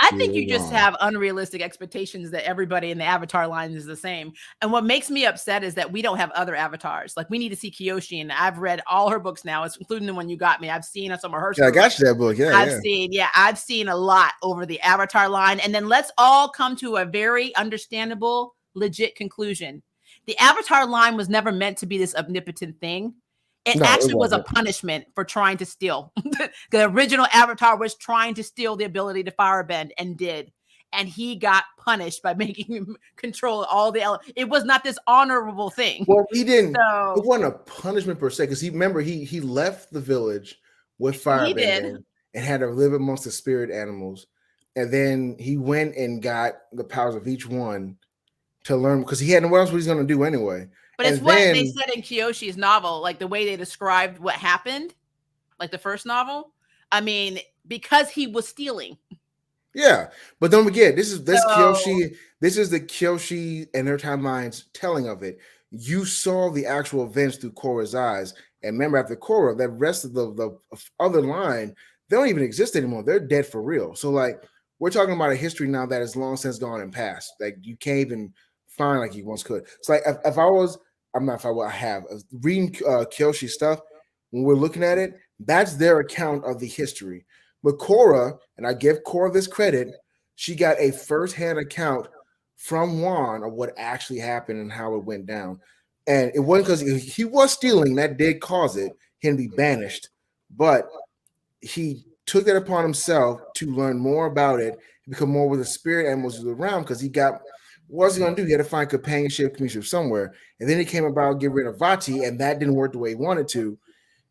I think you just have unrealistic expectations that everybody in the Avatar line is the same. And what makes me upset is that we don't have other avatars. Like, we need to see Kyoshi, and I've read all her books now, including the one you got me. I've seen some of her. Yeah, I got you that book. I've seen a lot over the Avatar line. And then let's all come to a very understandable, legit conclusion. The Avatar line was never meant to be this omnipotent thing. It was a punishment for trying to steal. The original Avatar was trying to steal the ability to firebend and did. And he got punished by making him control all the elements. It was not this honorable thing. Well, he didn't. It wasn't a punishment per se, because he left the village with firebending and had to live amongst the spirit animals. And then he went and got the powers of each one to learn because he had no what else was he going to do anyway. But it's And what they then said in Kiyoshi's novel, like the way they described what happened, like the first novel. I mean, because he was stealing. yeah, but don't forget, this So Kyoshi. This is the Kyoshi and their timelines telling of it. You saw the actual events through Korra's eyes, and remember, after Korra, that rest of the other line, they don't even exist anymore. They're dead for real. So, like, we're talking about a history now that is long since gone and past. Like, you can't even find like you once could. So, like, if I was, I'm not. If I, I have reading Kyoshi stuff, when we're looking at it, that's their account of the history. But Korra, and I give Korra this credit, she got a first-hand account from Juan of what actually happened and how it went down. And it wasn't because he was stealing, that did cause him to be banished. But he took that upon himself to learn more about it, become more with the spirit animals around because he got what's he gonna do? He had to find companionship somewhere. And then he came about getting rid of Vati, and that didn't work the way he wanted to,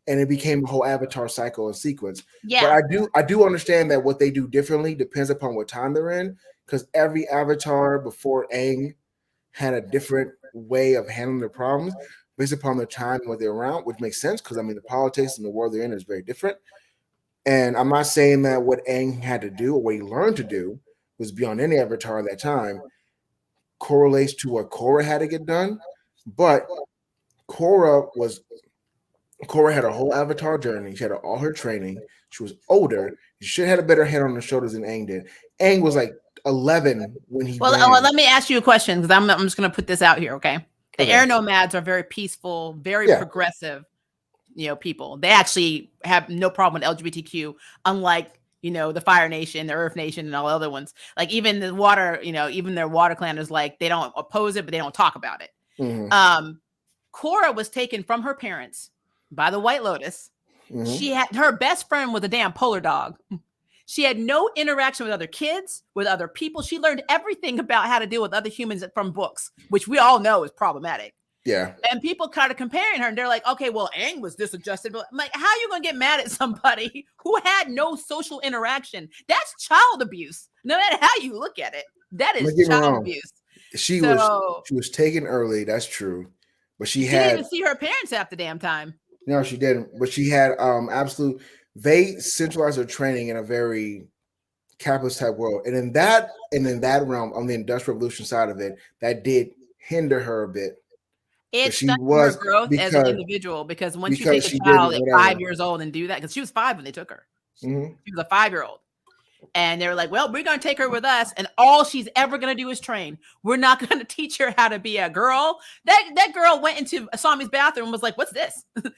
and it became a whole Avatar cycle and sequence. But yeah, I do understand that what they do differently depends upon what time they're in, because every Avatar before Aang had a different way of handling their problems based upon their time and what they're around, which makes sense because I mean the politics and the world they're in is very different. And I'm not saying that what Aang had to do or what he learned to do was beyond any Avatar at that time correlates to what Korra had to get done, but Korra was Korra had a whole Avatar journey. She had all her training. She was older. She should have had a better head on her shoulders than Aang did. Aang was like 11 when he well, vanished. let me ask you a question because I'm just going to put this out here. Okay, the Okay. air nomads are very peaceful, very Yeah. progressive, people. They actually have no problem with LGBTQ, unlike the Fire Nation, the Earth Nation, and all the other ones. Like even the water, even their water clan is like they don't oppose it, but they don't talk about it. Mm-hmm. Korra was taken from her parents by the White Lotus. Mm-hmm. She had her best friend was a damn polar dog. She had no interaction with other kids, with other people. She learned everything about how to deal with other humans from books, which we all know is problematic. Yeah. And people kind of comparing her, and they're like, okay, well, Aang was disadjusted. But I'm like, how are you going to get mad at somebody who had no social interaction? That's child abuse. No matter how you look at it, that Don't is get me child wrong. abuse. She So was taken early. That's true, but she she didn't had even see her parents half the damn time. no, she didn't. But she had absolute. They centralized her training in a very capitalist type world, and in that realm on the industrial revolution side of it, that did hinder her a bit. It She stunted her was growth as an individual because once you take because a she child didn't at whatever. 5 years old and do that, because she was 5 when they took her, Mm-hmm. she was a 5-year-old. And they were like, well, we're going to take her with us. And all she's ever going to do is train. We're not going to teach her how to be a girl. That girl went into Asami's bathroom and was like, what's this? And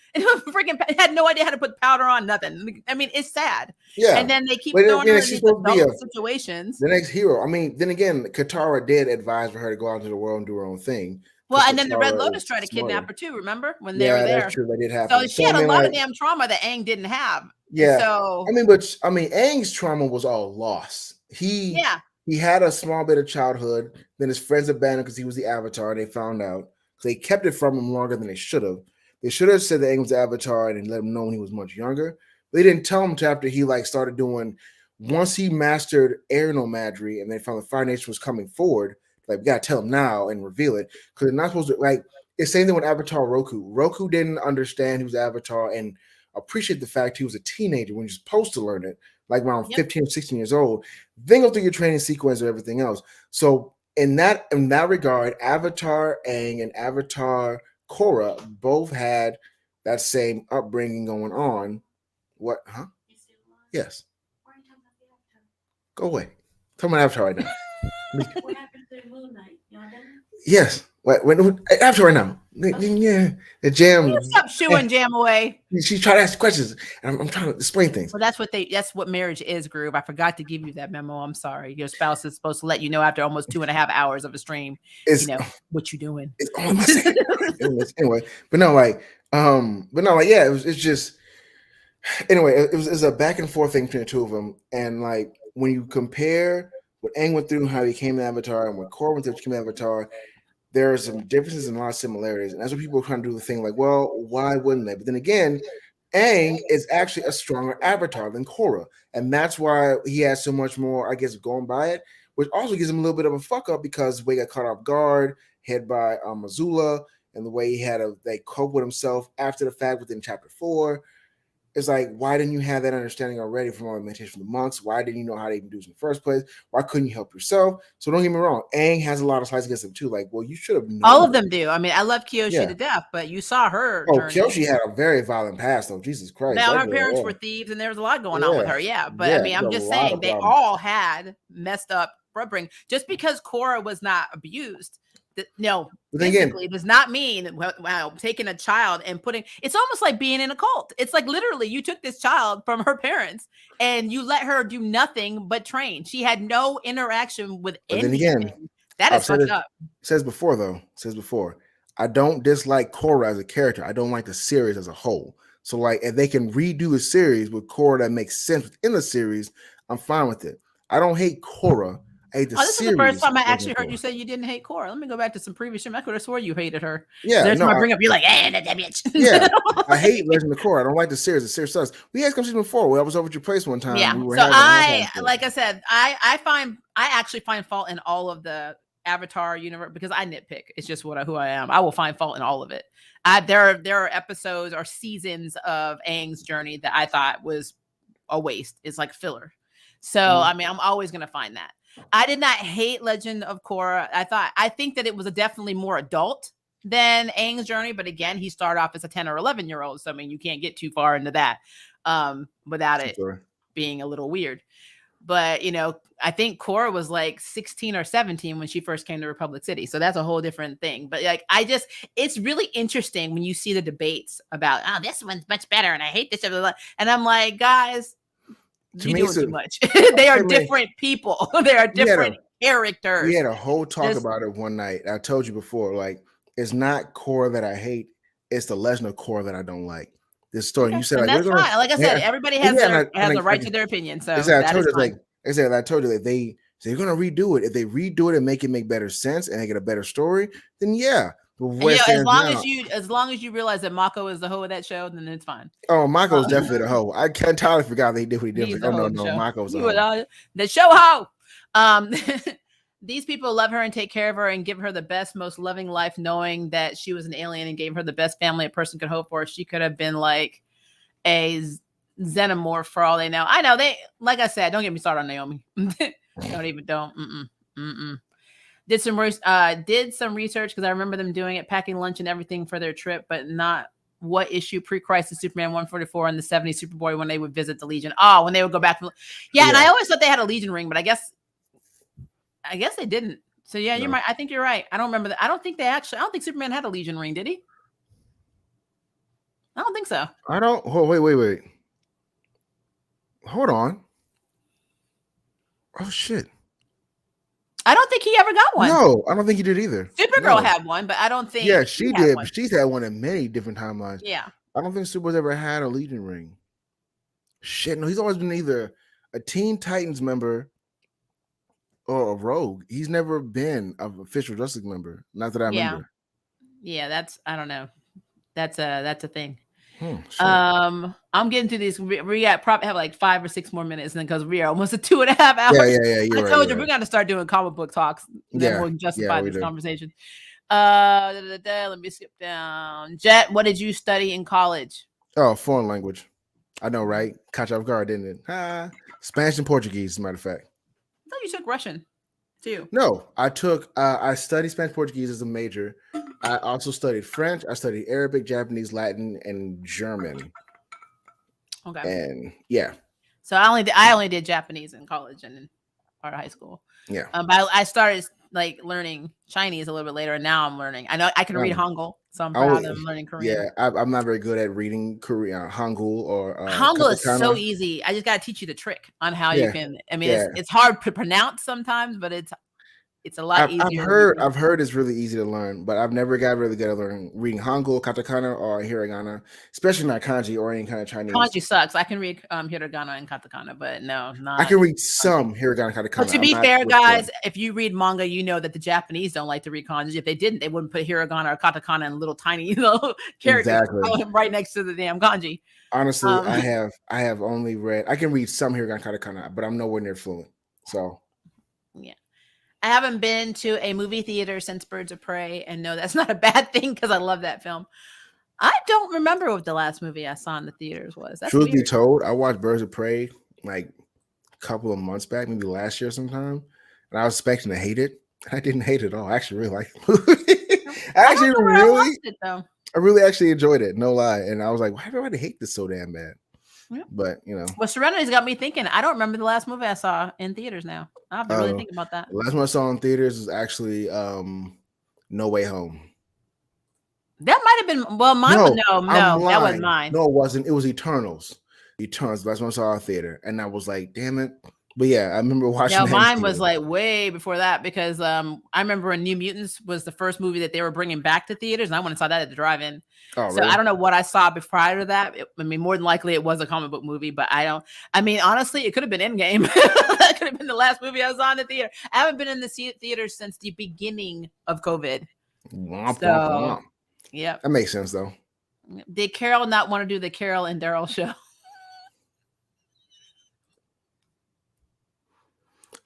freaking had no idea how to put powder on, nothing. I mean, it's sad. Yeah. And then they keep But throwing her in she's these supposed to be adult situations. the next hero. I mean, then again, Katara did advise for her to go out into the world and do her own thing. Well, Because and then the Red Katara Lotus is tried to kidnap smarter. her too, remember? When they were Yeah, there. that's true. That did So happen. she So I had a mean, lot of like, damn trauma that Aang didn't have. yeah. So I mean, Aang's trauma was all loss. yeah. He had a small bit of childhood. Then his friends abandoned because he was the Avatar. They found out. So they kept it from him longer than they should have. They should have said that Aang was the Avatar and let him know when he was much younger. They didn't tell him until after he like started doing. Once he mastered air nomadry and they found the Fire Nation was coming forward, like we gotta tell him now and reveal it because they're not supposed to like. It's the same thing with Avatar Roku. Roku didn't understand he was Avatar and appreciate the fact he was a teenager when he was supposed to learn it, like around Yep. 15 or 16 years old. Then go through your training sequence and everything else. So in that regard, Avatar Aang and Avatar Korra both had that same upbringing going on. What? Huh? Yes. Go away. Tell me Avatar right now. What happened to the moon night? Y'all done? Yes. When Avatar right now. Yeah. The jam. Stop shooing jam away. She's trying to ask questions, and I'm trying to explain things. Well, that's what marriage is, Groove. I forgot to give you that memo. I'm sorry. Your spouse is supposed to let you know after almost 2.5 hours of a stream, It's what you doing. it's all my second. Anyway, but no, yeah, it's just anyway, it was a back and forth thing between the two of them, and like when you compare what Aang went through, how he became the Avatar, and what Korra went through, became the Avatar, there are some differences and a lot of similarities, and that's what people are trying to do the thing like, well, why wouldn't they? But then again, Aang is actually a stronger avatar than Korra, and that's why he has so much more, I guess, going by it, which also gives him a little bit of a fuck up because the way he got caught off guard, hit by Azula, and the way he had to like cope with himself after the fact within chapter 4. It's like, why didn't you have that understanding already from all the meditation from the monks? Why didn't you know how to even do this in the first place? Why couldn't you help yourself? So don't get me wrong, Aang has a lot of sides against him too. Like, well, you should have known. All of them do. I mean, I love Kyoshi Yeah. to death, but you saw her Oh, journey. Kyoshi had a very violent past, though. Jesus Christ. Now, that her girl, parents oh. were thieves, and there was a lot going on with Yeah. her. Yeah, but Yeah, I mean, I'm there's a just lot saying of they problems. all had messed up upbringing. Just because Korra was not abused, no, But then again, physically does not mean wow, taking a child and putting it's almost like being in a cult. It's like literally you took this child from her parents and you let her do nothing but train. She had no interaction with but then anything. again, That I've is said fucked it up. says before, though. Says before, I don't dislike Korra as a character. I don't like the series as a whole. So, like, if they can redo a series with Korra that makes sense within the series, I'm fine with it. I don't hate Korra. I hate the Oh, this is series. the first time I version actually of heard Korra. you say you didn't hate Korra. Let me go back to some previous shit. I could have swore you hated her. Yeah, There's no, my bring up. You're like, that bitch. yeah, I hate Legend of Korra. I don't like the series. The series sucks. We had come season 4 where I was over at your place one time. Yeah. We were So having a hot time. like I said, I actually find fault in all of the Avatar universe because I nitpick. It's just who I am. I will find fault in all of it. There are episodes or seasons of Aang's journey that I thought was a waste. It's like filler. So I mean, I'm always gonna find that. I did not hate Legend of Korra. I think that it was definitely more adult than Aang's journey, but again, he started off as a 10 or 11-year-old. So I mean, you can't get too far into that without it being a little weird. But I think Korra was like 16 or 17 when she first came to Republic City. So that's a whole different thing. But like it's really interesting when you see the debates about this one's much better and I hate this. And I'm like, guys, you're doing too much. They are different people. They are different characters. We had a whole talk about it one night. I told you before, like, it's not Korra that I hate, it's the Legend of Korra that I don't like. This story, okay. you said, and like, that's fine. Like I said, everybody has a right to their opinion. So I told you that they're gonna redo it. If they redo it and make it make better sense and make it a better story, then yeah. As long as you realize that Mako is the hoe of that show, then it's fine. Oh, Mako's definitely the hoe. I entirely forgot they did what he did. Like, oh no, Mako's the hoe. The show hoe. These people love her and take care of her and give her the best, most loving life, knowing that she was an alien and gave her the best family a person could hope for. She could have been like a xenomorph for all they know. I know like I said, don't get me started on Naomi. Don't. Did some research because I remember them doing it, packing lunch and everything for their trip, but not what issue pre-crisis Superman 144 and the 70s Superboy when they would visit the Legion. Oh, when they would go back. Yeah, and I always thought they had a Legion ring, but I guess they didn't. So yeah, no. You're right. I think you're right. I don't remember that. I don't think Superman had a Legion ring, did he? I don't think so. I don't. Oh, wait. Hold on. Oh shit. I don't think he ever got one. No, I don't think he did either. Supergirl had one, but I don't think. Yeah, she did. But she's had one in many different timelines. Yeah. I don't think Superboy's ever had a Legion ring. Shit, no, he's always been either a Teen Titans member or a Rogue. He's never been an official Justice member. Not that I remember. Yeah, I don't know. That's a thing. I'm getting to these. We got probably have like 5 or 6 more minutes, and because we are almost at 2.5 hours. Yeah. I told you we're gonna start doing comic book talks. Then we'll justify this conversation. Let me skip down. Jett, what did you study in college? Oh, foreign language. I know, right? Caught you off guard, didn't it? Spanish and Portuguese, as a matter of fact. I thought you took Russian too. No, I studied Spanish Portuguese as a major. I also studied French. I studied Arabic, Japanese, Latin, and German. Okay. And yeah. So I only did Japanese in college and in part of high school. Yeah. But I started like learning Chinese a little bit later, and now I'm learning. I know I can read Hangul, so I'm proud of learning Korean. Yeah, I'm not very good at reading Korean Hangul or Hangul is so easy. I just got to teach you the trick on how you can. I mean, it's hard to pronounce sometimes, but it's It's a lot easier. I've heard it's really easy to learn, but I've never got really good at learning reading Hangul, katakana, or hiragana, especially not kanji or any kind of Chinese. Kanji sucks. I can read hiragana and katakana, but no, not. I can read some hiragana, katakana. But to be fair, guys, if you read manga, you know that the Japanese don't like to read kanji. If they didn't, they wouldn't put hiragana or katakana in little tiny characters right next to the damn kanji. Honestly, I have only read. I can read some hiragana, katakana, but I'm nowhere near fluent. So yeah. I haven't been to a movie theater since Birds of Prey, and no, that's not a bad thing because I love that film. I don't remember what the last movie I saw in the theaters was. That's truth be told, I watched Birds of Prey like a couple of months back, maybe last year sometime, and I was expecting to hate it. I didn't hate it at all. I actually really liked the movie. I really actually enjoyed it, no lie. And I was like, why do I hate this so damn bad? Yeah. But you know, well, Serenity's got me thinking. I don't remember the last movie I saw in theaters. Now I have to really think about that. The last one I saw in theaters was actually No Way Home. That might have been mine. No, that wasn't mine. No, it wasn't. It was Eternals. Eternals. That's when I saw in theater, and I was like, damn it. But yeah, I remember watching. No, mine was like way before that because I remember when New Mutants was the first movie that they were bringing back to theaters, and I went and saw that at the drive-in. Oh, so really? I don't know what I saw prior to that. I mean, more than likely it was a comic book movie, but I mean, honestly, it could have been Endgame. That could have been the last movie I saw in the theater. I haven't been in the theater since the beginning of COVID. So, yeah, that makes sense though. Did Carol not want to do the Carol and Daryl show?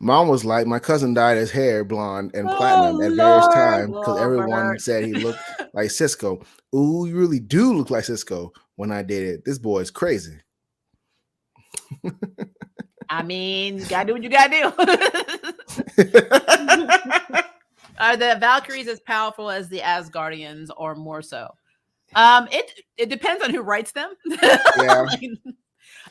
Mom was like, my cousin dyed his hair blonde and platinum at various times because everyone said he looked like Cisco. Ooh, you really do look like Cisco. When I did it, this boy is crazy. I mean, you gotta do what you gotta do. Are the Valkyries as powerful as the Asgardians, or more so? It depends on who writes them. Yeah.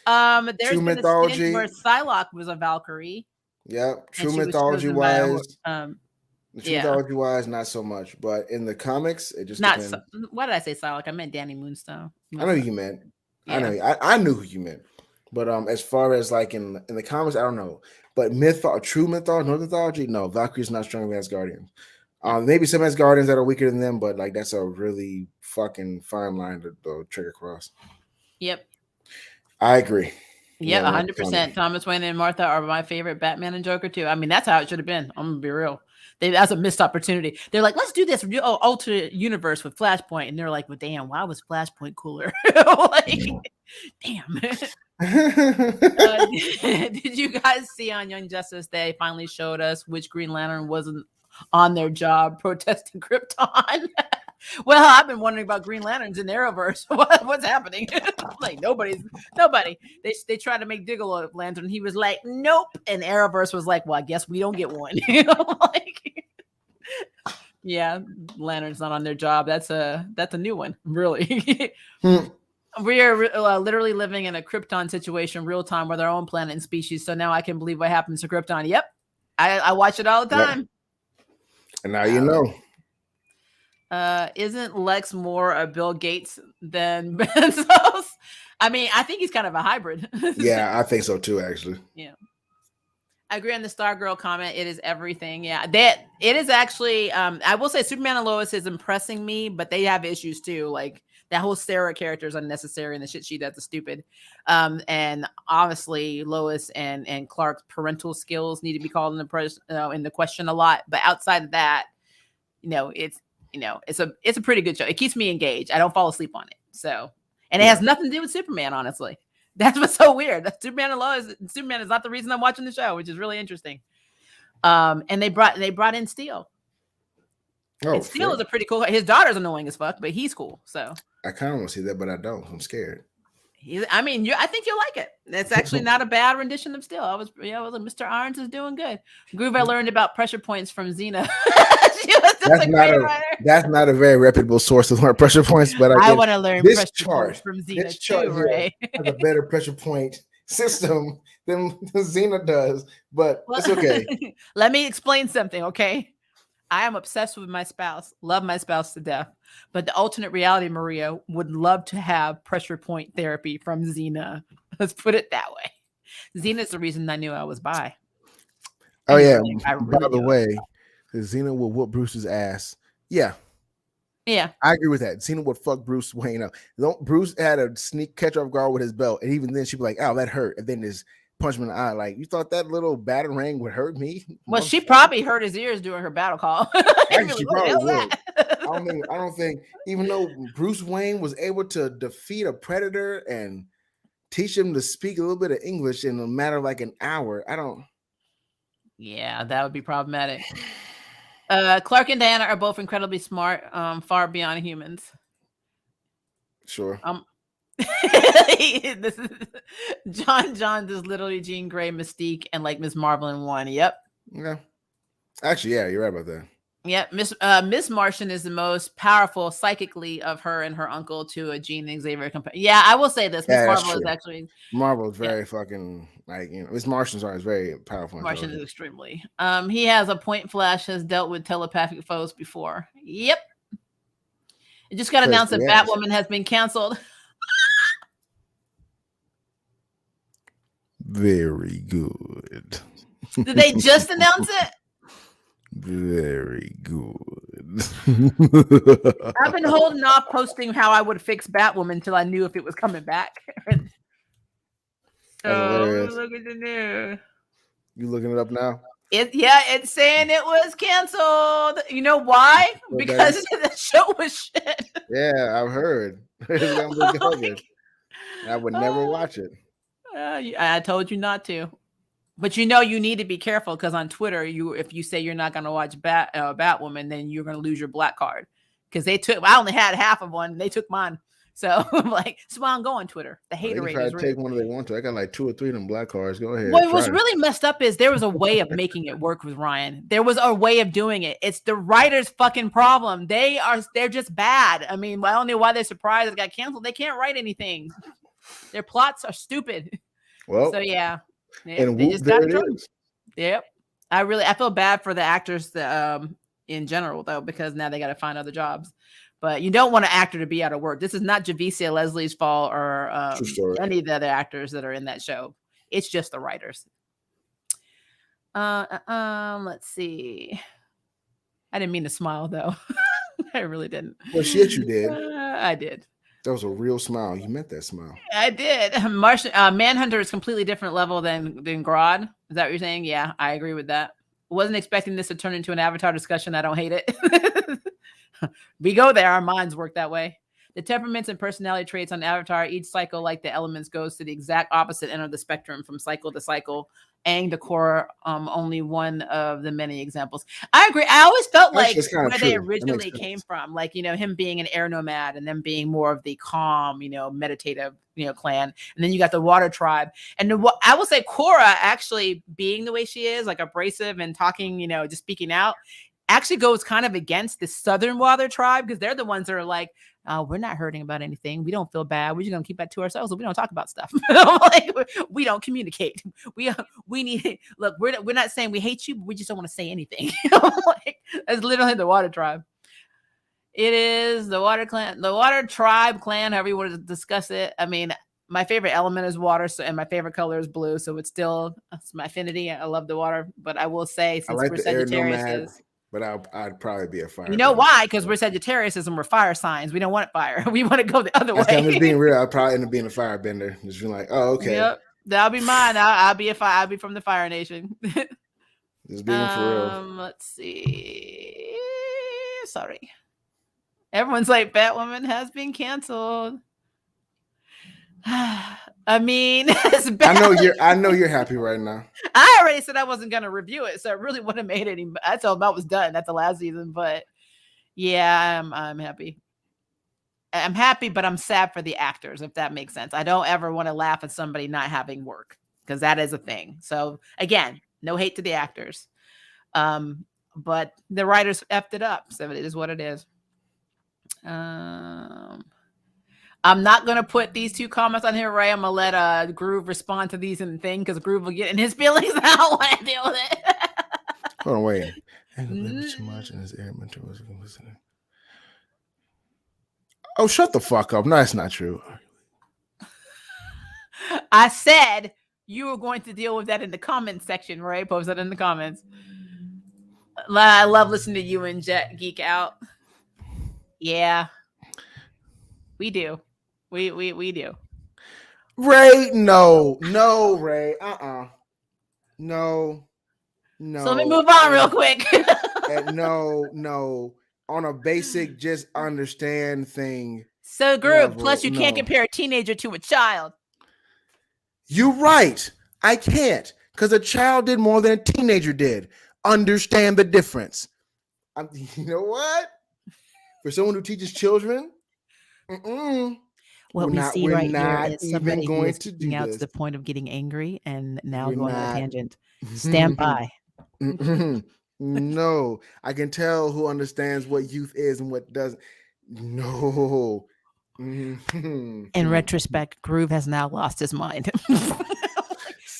There's True been mythology a where Psylocke was a Valkyrie. Yeah, true mythology wise. Mythology wise, not so much. But in the comics, it just depends. Why did I say Psylocke? I meant Danny Moonstone. I know who you meant. Yeah. I knew who you meant. But as far as like in the comics, I don't know. But true mythology, no mythology, no. Valkyrie's not stronger than Asgardians. Maybe some Asgardians that are weaker than them, but like that's a really fucking fine line to trick across. Yep. I agree. Yeah, 100%. Thomas Wayne and Martha are my favorite Batman and Joker too. I mean, that's how it should have been. I'm gonna be real. That's a missed opportunity. They're like, let's do this alternate universe with Flashpoint, and they're like, well, damn, why was Flashpoint cooler? Like, damn. Did you guys see on Young Justice they finally showed us which Green Lantern wasn't on their job protesting Krypton? Well, I've been wondering about Green Lanterns in Arrowverse. What's happening? Like nobody. They tried to make Diggle a lantern. He was like, nope. And Arrowverse was like, well, I guess we don't get one. Like, yeah, Lantern's not on their job. That's a new one, really. We are literally living in a Krypton situation real time with our own planet and species. So now I can believe what happens to Krypton. Yep, I watch it all the time. Yep. And now you know. Isn't Lex more a Bill Gates than Bezos? I mean, I think he's kind of a hybrid. Yeah, I think so too, actually. Yeah. I agree on the Stargirl comment. It is everything. Yeah. It is actually, I will say Superman and Lois is impressing me, but they have issues too. Like that whole Sarah character is unnecessary and the shit she does is stupid. And obviously Lois and Clark's parental skills need to be called in the question a lot. But outside of that, it's a pretty good show. It keeps me engaged. I don't fall asleep on it. So, and it has nothing to do with Superman, honestly. That's what's so weird. That Superman and Lois, Superman is not the reason I'm watching the show, which is really interesting. And they brought in Steel. Oh, and Steel is a pretty cool. His daughter's annoying as fuck, but he's cool. So I kind of want to see that, but I don't. I'm scared. I think you'll like it. It's actually not a bad rendition of Steel. I was like, Mr. Irons is doing good. Groove, I learned about pressure points from Xena. That's not a very reputable source to learn pressure points, but I want to learn pressure points from Xena this chart too, Ray. Has a better pressure point system than Xena does, but it's okay. Let me explain something, okay? I am obsessed with my spouse, love my spouse to death, but the alternate reality, Maria, would love to have pressure point therapy from Xena. Let's put it that way. Xena's the reason I knew I was bi. Oh, yeah. By the way, Xena will whoop Bruce's ass. Yeah, Yeah. I agree with that. Xena would fuck Bruce Wayne up. Bruce had a sneak catch off guard with his belt, and even then she'd be like, "Oh, that hurt," and then just punch him in the eye. Like, you thought that little batarang would hurt me? Well, she probably hurt his ears during her battle call. Actually, she probably would. I don't think, even though Bruce Wayne was able to defeat a predator and teach him to speak a little bit of English in a matter of like an hour, I don't. Yeah, that would be problematic. Clark and Diana are both incredibly smart, far beyond humans. Sure. This is John is literally Jean Grey, Mystique, and like Miss Marvel in one. Yep. Yeah. Actually, yeah, you're right about that. Yep. Miss Martian is the most powerful psychically of her and her uncle to a Jean and Xavier compare. Yeah, I will say this. Miss Marvel is actually Marvel is very fucking like, you know, Miss Martian's are very powerful. Martian is extremely. He has a point flash, has dealt with telepathic foes before. Yep. It just got announced that Batwoman has been canceled. Very good. Did they just announce it? Very good. I've been holding off posting how I would fix Batwoman until I knew if it was coming back. So look at the news. You looking it up now? It's saying it was canceled. You know why? Because the show was shit. Yeah, I've heard. I would never watch it. I told you not to. But you know you need to be careful because on Twitter, if you say you're not going to watch Batwoman, then you're going to lose your black card. Because I only had half of one. They took mine. So I'm like, so I'm going Twitter. The hater rate is take one if they want to. I got like 2 or 3 of them black cards. Go ahead. What was really messed up is there was a way of making it work with Ryan. There was a way of doing it. It's the writer's fucking problem. They're just bad. I mean, I don't know why they're surprised it got canceled. They can't write anything. Their plots are stupid. Well, so yeah. And they just got drunk. Yep. I feel bad for the actors in general though, because now they got to find other jobs. But you don't want an actor to be out of work. This is not Javicia Leslie's fault or any of the other actors that are in that show. It's just the writers. Let's see. I didn't mean to smile though. I really didn't. Well, shit, you did. I did. That was a real smile. You meant that smile. I did. Manhunter is completely different level than Grodd. Is that what you're saying? Yeah, I agree with that. Wasn't expecting this to turn into an Avatar discussion. I don't hate it. We go there. Our minds work that way. The temperaments and personality traits on Avatar, each cycle, like the elements, goes to the exact opposite end of the spectrum from cycle to cycle. Aang to Korra, only one of the many examples. I agree. I always felt like where they originally came from, like, him being an air nomad and them being more of the calm, meditative, clan. And then you got the water tribe. And I will say Korra actually being the way she is, like abrasive and talking, just speaking out, actually goes kind of against the Southern water tribe because they're the ones that are like, we're not hurting about anything. We don't feel bad. We're just gonna keep that to ourselves. So we don't talk about stuff. Like we don't communicate. We need look. We're not saying we hate you, but we just don't want to say anything. Like that's literally the water tribe. It is the water clan, the water tribe clan. However you want to discuss it. I mean, my favorite element is water, and my favorite color is blue. So it's my affinity. I love the water, but I will say since we're Sagittarius. But I'd probably be a fire. You know why? Because we're Sagittarius and we're fire signs. We don't want fire. We want to go the other way. I'm just being real. I'd probably end up being a firebender. Just being like, oh, okay. Yep. That'll be mine. I'll be I'll be from the Fire Nation. Just being for real. Let's see. Sorry. Everyone's like, Batwoman has been canceled. I mean, it's bad. I know you're happy right now. I already said I wasn't gonna review it, so it really wouldn't have made any. I told them I was done at the last season, but yeah, I'm happy. I'm happy, but I'm sad for the actors, if that makes sense. I don't ever want to laugh at somebody not having work because that is a thing. So again, no hate to the actors, but the writers effed it up, so it is what it is. I'm not going to put these 2 comments on here, Ray. I'm going to let Groove respond to these and thing because Groove will get in his feelings. I don't want to deal with it. Hold on, wait. Too much in his air mentor was listening. Oh, shut the fuck up. No, that's not true. I said you were going to deal with that in the comments section, Ray. Post that in the comments. I love listening to you and Jet geek out. Yeah, we do. We do. Ray, no, Ray, no, So let me no, move on real quick. and no. On a basic, just understand thing So Groove. level, Plus, you can't no. compare a teenager to a child. You're right. I can't, because a child did more than a teenager did. Understand the difference. You know what? For someone who teaches children, What we see we're right here not is even somebody who going is to geeking do out to this. the point of getting angry and now We're going on a not. tangent. Stand by. No, I can tell who understands what youth is and what doesn't. No. In retrospect, Groove has now lost his mind.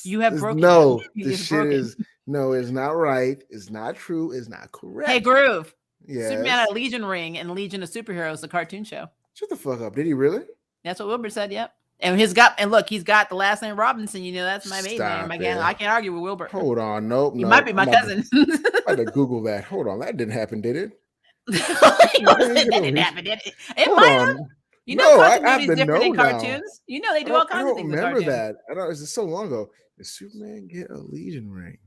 You have broken No, him. He this is shit broken. is no, it's not right. It's not true. It's not correct. Hey, Groove. Yes. Superman had a Legion ring and Legion of Superheroes, the cartoon show. Shut the fuck up. Did he really? That's what Wilbur said. Yep. And he's got the last name Robinson. You know, that's my maiden name. I can't argue with Wilbur. Hold on. Nope. He might be my cousin. I'm about to Google that. Hold on. That didn't happen, did it? It didn't happen, did it? It Hold might on. have. You know, cartoon I have movies to different in know now. cartoons. You know, they do all kinds of things. I don't remember that. I don't. It's so long ago. Did Superman get a Legion ring?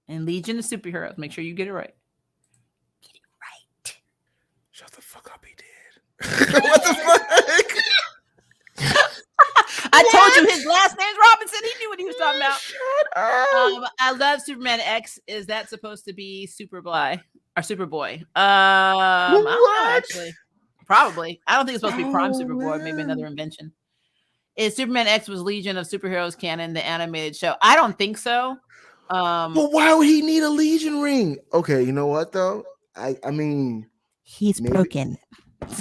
And Legion of Superheroes. Make sure you get it right. Get it right. Shut the fuck up. He did. What the fuck? I told you his last name's Robinson. He knew what he was talking about. Shut up. I love Superman X. Is that supposed to be Superboy or Superboy? I don't know, actually. Probably. I don't think it's supposed to be Prime Superboy. Maybe another invention. Is Superman X was Legion of Superheroes canon, the animated show? I don't think so. But why would he need a Legion ring? Okay, you know what though? I mean, he's broken.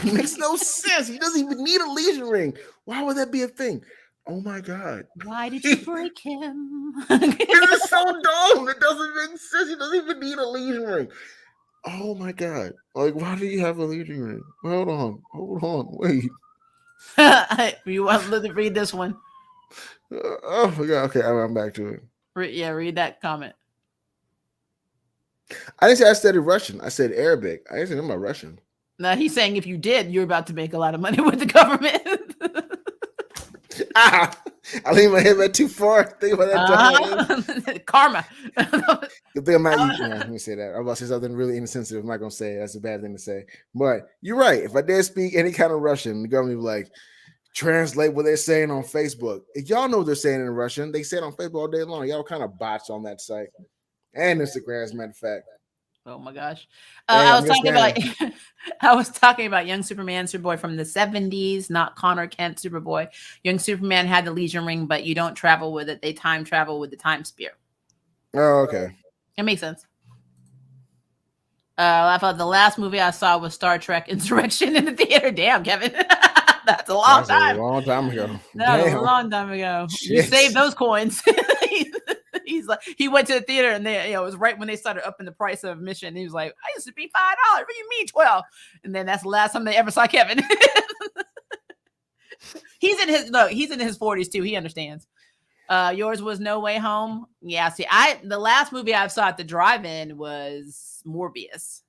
It makes no sense. He doesn't even need a Legion ring. Why would that be a thing? Oh my god! Why did you break him? It is so dumb. It doesn't make sense. He doesn't even need a Legion ring. Oh my god! Like, why do you have a Legion ring? Hold on, wait. You want to read this one? Oh my god! Okay, I'm back to it. Read that comment. I didn't say I studied Russian. I said Arabic. I didn't say I'm Russian. No, he's saying if you did, you're about to make a lot of money with the government. I leaned my head back too far. Think about that. Karma. Let me say that. I'm about to say something really insensitive. I'm not gonna say it. That's a bad thing to say. But you're right. If I did speak any kind of Russian, the government would be like, translate what they're saying on Facebook. If y'all know what they're saying in Russian, they say it on Facebook all day long. Y'all kind of bots on that site and Instagram, as a matter of fact. Oh my gosh. I was talking about young Superman, Superboy from the 70s, not Connor Kent Superboy. Young Superman had the Legion ring, but you don't travel with it. They time travel with the time spear. Oh, okay. It makes sense. I thought the last movie I saw was Star Trek Insurrection in the theater. Damn, Kevin. That's a long time. A long time ago. That was a long time ago. Shit. You saved those coins. He's like, he went to the theater and they, it was right when they started upping the price of admission. He was like, I used to be $5. What do you mean 12? And then that's the last time they ever saw Kevin. He's in his 40s too. He understands. Yours was No Way Home. Yeah. See, the last movie I saw at the drive-in was Morbius.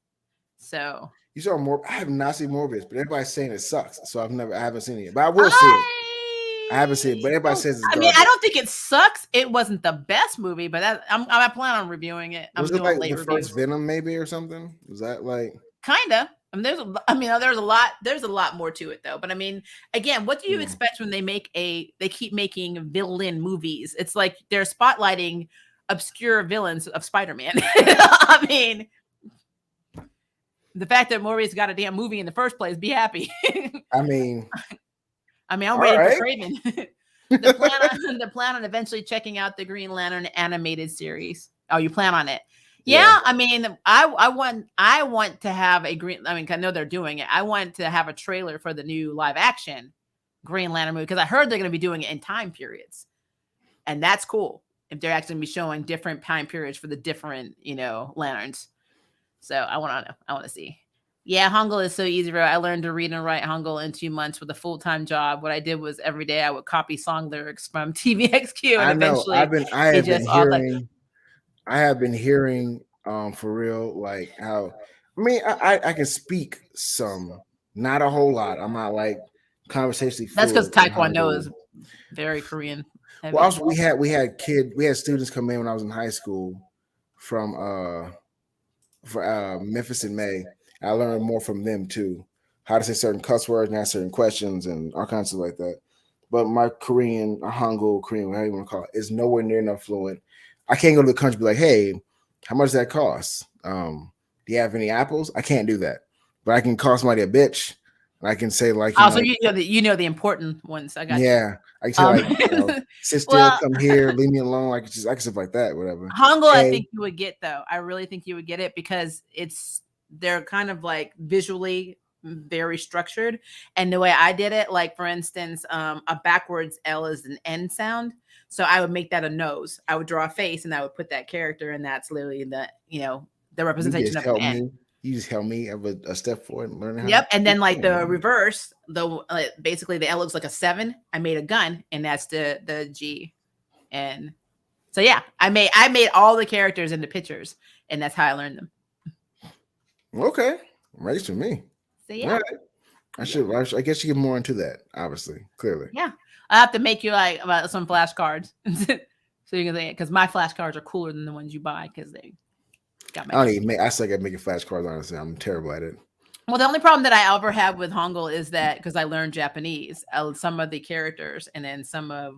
So you saw more. I have not seen Morbius, but everybody's saying it sucks. So I haven't seen it, but I will see it. I haven't seen it, but everybody says it's garbage. I don't think it sucks. It wasn't the best movie, but I plan on reviewing it. Was it like the first Venom, maybe, or something? Was that like kinda? There's a lot more to it though. But I mean, again, what do you expect when they keep making villain movies? It's like they're spotlighting obscure villains of Spider-Man. I mean, the fact that Morbius got a damn movie in the first place, be happy. I mean, I'm waiting for Craven. the plan on eventually checking out the Green Lantern animated series. Oh, you plan on it? Yeah. I mean, I want to have a Green. I mean, I know they're doing it. I want to have a trailer for the new live action Green Lantern movie because I heard they're going to be doing it in time periods, and that's cool. If they're actually going to be showing different time periods for the different, lanterns. So I want to know. I want to see. Yeah, Hangul is so easy, bro. I learned to read and write Hangul in 2 months with a full-time job. What I did was every day I would copy song lyrics from TVXQ, and eventually I have been hearing For real, like how I mean, I can speak some, not a whole lot. I'm not like conversationally That's because fluent in Taekwondo Hangul. is very Korean Well, heavy. also we had students come in when I was in high school from for Memphis in May. I learned more from them too, how to say certain cuss words and ask certain questions and all kinds of like that. But my Korean, or Hangul, Korean, whatever you want to call it, is nowhere near enough fluent. I can't go to the country and be like, hey, how much does that cost? Do you have any apples? I can't do that. But I can call somebody a bitch. And I can say like, Also, you know the important ones. I got you. yeah, I can say like, sit still, Well, come here, leave me alone. Like just I can stuff like that, whatever. Hangul, I Hey, think you would get though. I really think you would get it because they're kind of like visually very structured. And the way I did it, like for instance, a backwards L is an N sound. So I would make that a nose. I would draw a face and I would put that character, and that's literally the you representation just of an help N. me. You just help me have a step forward and learning how to Yep. And then speak. like the reverse, basically the L looks like a 7. I made a gun, and that's the G. And so yeah, I made all the characters into pictures, and that's how I learned them. Okay, race for me. So All yeah, right. I guess you get more into that, obviously, clearly. yeah. I have to make you like about some flashcards so you can say it, because my flashcards are cooler than the ones you buy because they got I don't my. even make. I suck at making flashcards. Honestly, I'm terrible at it. Well, the only problem that I ever have with Hangul is that because I learned Japanese, some of the characters, and then some of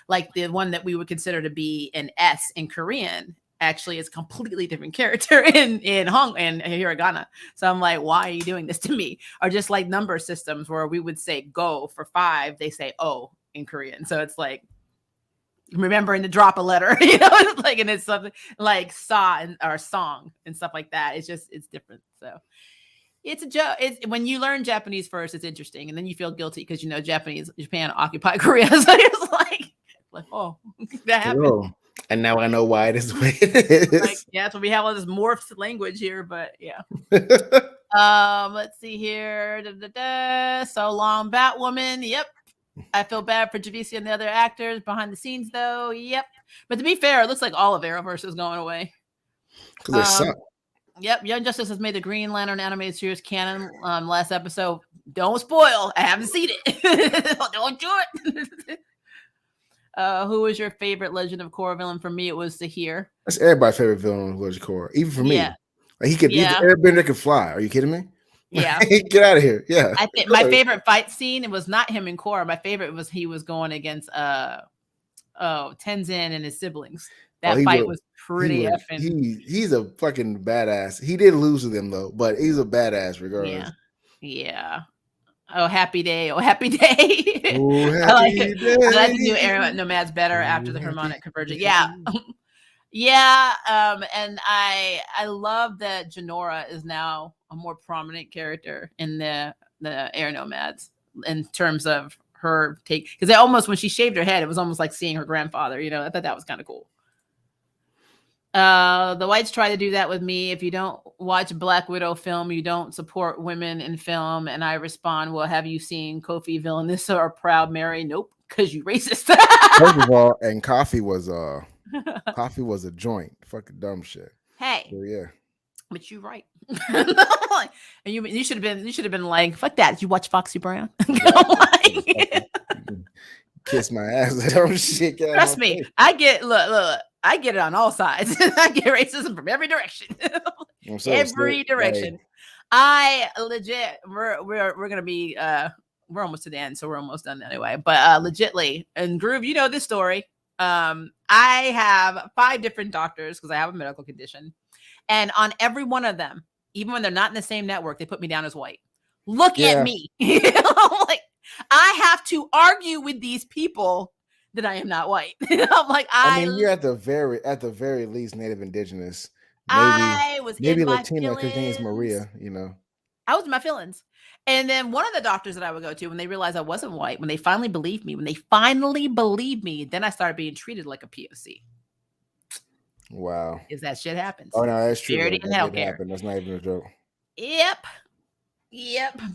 like the one that we would consider to be an S in Korean actually is a completely different character in hiragana. So I'm like, why are you doing this to me? Or just like number systems where we would say go for 5, they say oh in Korean. So it's like remembering to drop a letter, it's like, and it's something like saw or song and stuff like that. It's different. So it's a joke. It's when you learn Japanese first, it's interesting, and then you feel guilty because Japan occupied Korea, so it's like oh, that happened. Oh, and now I know why it is the way it Like is. yeah, so we have all this morphed language here, but yeah. Let's see here. So long, Batwoman. Yep. I feel bad for Javicia and the other actors behind the scenes, though. Yep. But to be fair, it looks like all of Arrowverse is going away. Because they suck. Yep, Young Justice has made the Green Lantern animated series canon. Last episode. Don't spoil. I haven't seen it. Don't do it. Who was your favorite Legend of Korra villain? For me, it was Zahir. That's everybody's favorite villain on Legend of Korra, even for me. Yeah. Like he's the airbender that can fly. Are you kidding me? Yeah. Get out of here. Yeah. I think my favorite fight scene, it was not him and Korra. My favorite was he was going against Tenzin and his siblings. That fight was pretty effing. He's a fucking badass. He did lose to them though, but he's a badass regardless. Yeah. Oh, happy day. Oh, happy day. Oh, I like the new Air Nomads better after the harmonic convergence. Yeah. Yeah. And I love that Janora is now a more prominent character in the Air Nomads in terms of her take, because almost when she shaved her head, it was almost like seeing her grandfather. I thought that was kind of cool. The whites try to do that with me. If you don't watch Black Widow film, you don't support women in film. And I respond, well, have you seen Kofi Villainous or Proud Mary? Nope, because you racist. First of all, and coffee was a joint. Fucking dumb shit. Hey. So, yeah. But you're right. And you should have been like, fuck that. Did you watch Foxy Brown? Kiss my ass. Dumb shit. Trust me, I get I get it on all sides. I get racism from every direction. Every direction. I legit we're gonna be we're almost to the end, so we're almost done anyway. But legitly, and Groove, this story. I have 5 different doctors because I have a medical condition. And on every one of them, even when they're not in the same network, they put me down as white. Look at me. Like, I have to argue with these people that I am not white. I'm like, I mean, you're at the very least Native Indigenous. Maybe Latino because her name is Maria. I was in my feelings. And then one of the doctors that I would go to when they realized I wasn't white, when they finally believed me, then I started being treated like a POC. Wow. If that shit happens. Oh no, that's true. That healthcare. That's not even a joke. Yep.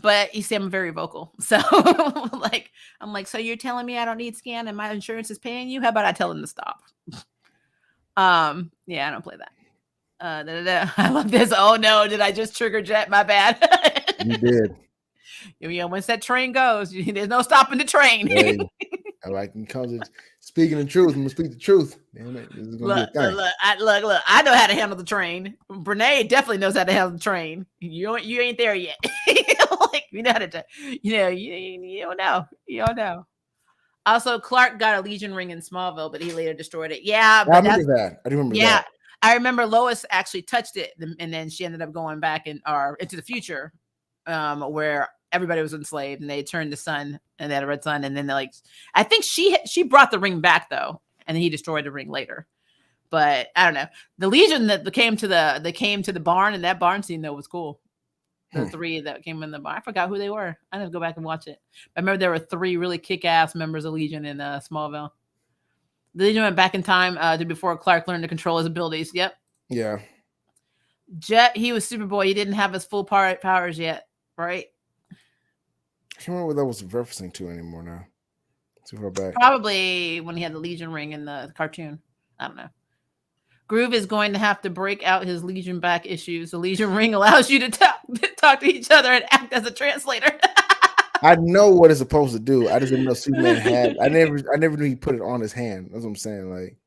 But you see, I'm very vocal. So I'm like, so you're telling me I don't need scan and my insurance is paying you? How about I tell them to stop? Yeah, I don't play that. I love this. Oh no, did I just trigger Jett? My bad. You did. Once that train goes, there's no stopping the train. Hey, I like when it comes to speaking the truth. I'm gonna speak the truth. Damn it, this is gonna Look, be a thing. look. I know how to handle the train. Brene definitely knows how to handle the train. You ain't there yet. Like you know how to, you don't know. You don't know. Also, Clark got a Legion ring in Smallville, but he later destroyed it. Yeah, but I remember that. I do remember that. I remember Lois actually touched it, and then she ended up going back into the future, where everybody was enslaved, and they turned the sun, and they had a red sun, and then I think she brought the ring back though, and he destroyed the ring later. But I don't know. The Legion that came to the barn, and that barn scene though was cool. The three that came in the barn. I forgot who they were. I didn't go back and watch it. I remember there were 3 really kick-ass members of Legion in Smallville. The Legion went back in time to before Clark learned to control his abilities. Yep. Yeah. Jett, he was Superboy. He didn't have his full powers yet, right? I can't remember what that was referencing to anymore now. Too far back. Probably when he had the Legion ring in the cartoon. I don't know. Groove is going to have to break out his Legion back issues. The Legion ring allows you to talk to each other and act as a translator. I know what it's supposed to do. I just didn't know Superman had. I never knew he put it on his hand. That's what I'm saying. Like,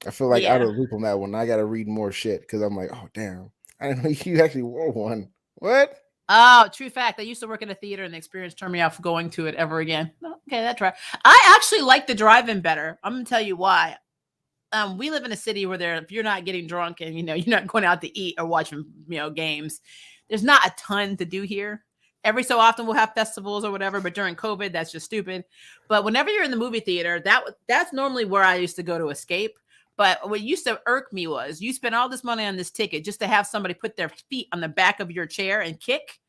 I feel like out of the loop on that one. I got to read more shit because I'm like, oh damn, I didn't know you actually wore one. What? Oh, true fact. I used to work in a theater, and the experience turned me off going to it ever again. Okay, that's right. I actually like the drive-in better. I'm gonna tell you why. We live in a city where if you're not getting drunk and you're not going out to eat or watching games, there's not a ton to do here. Every so often we'll have festivals or whatever, but during COVID, that's just stupid. But whenever you're in the movie theater, that's normally where I used to go to escape. But what used to irk me was you spend all this money on this ticket just to have somebody put their feet on the back of your chair and kick.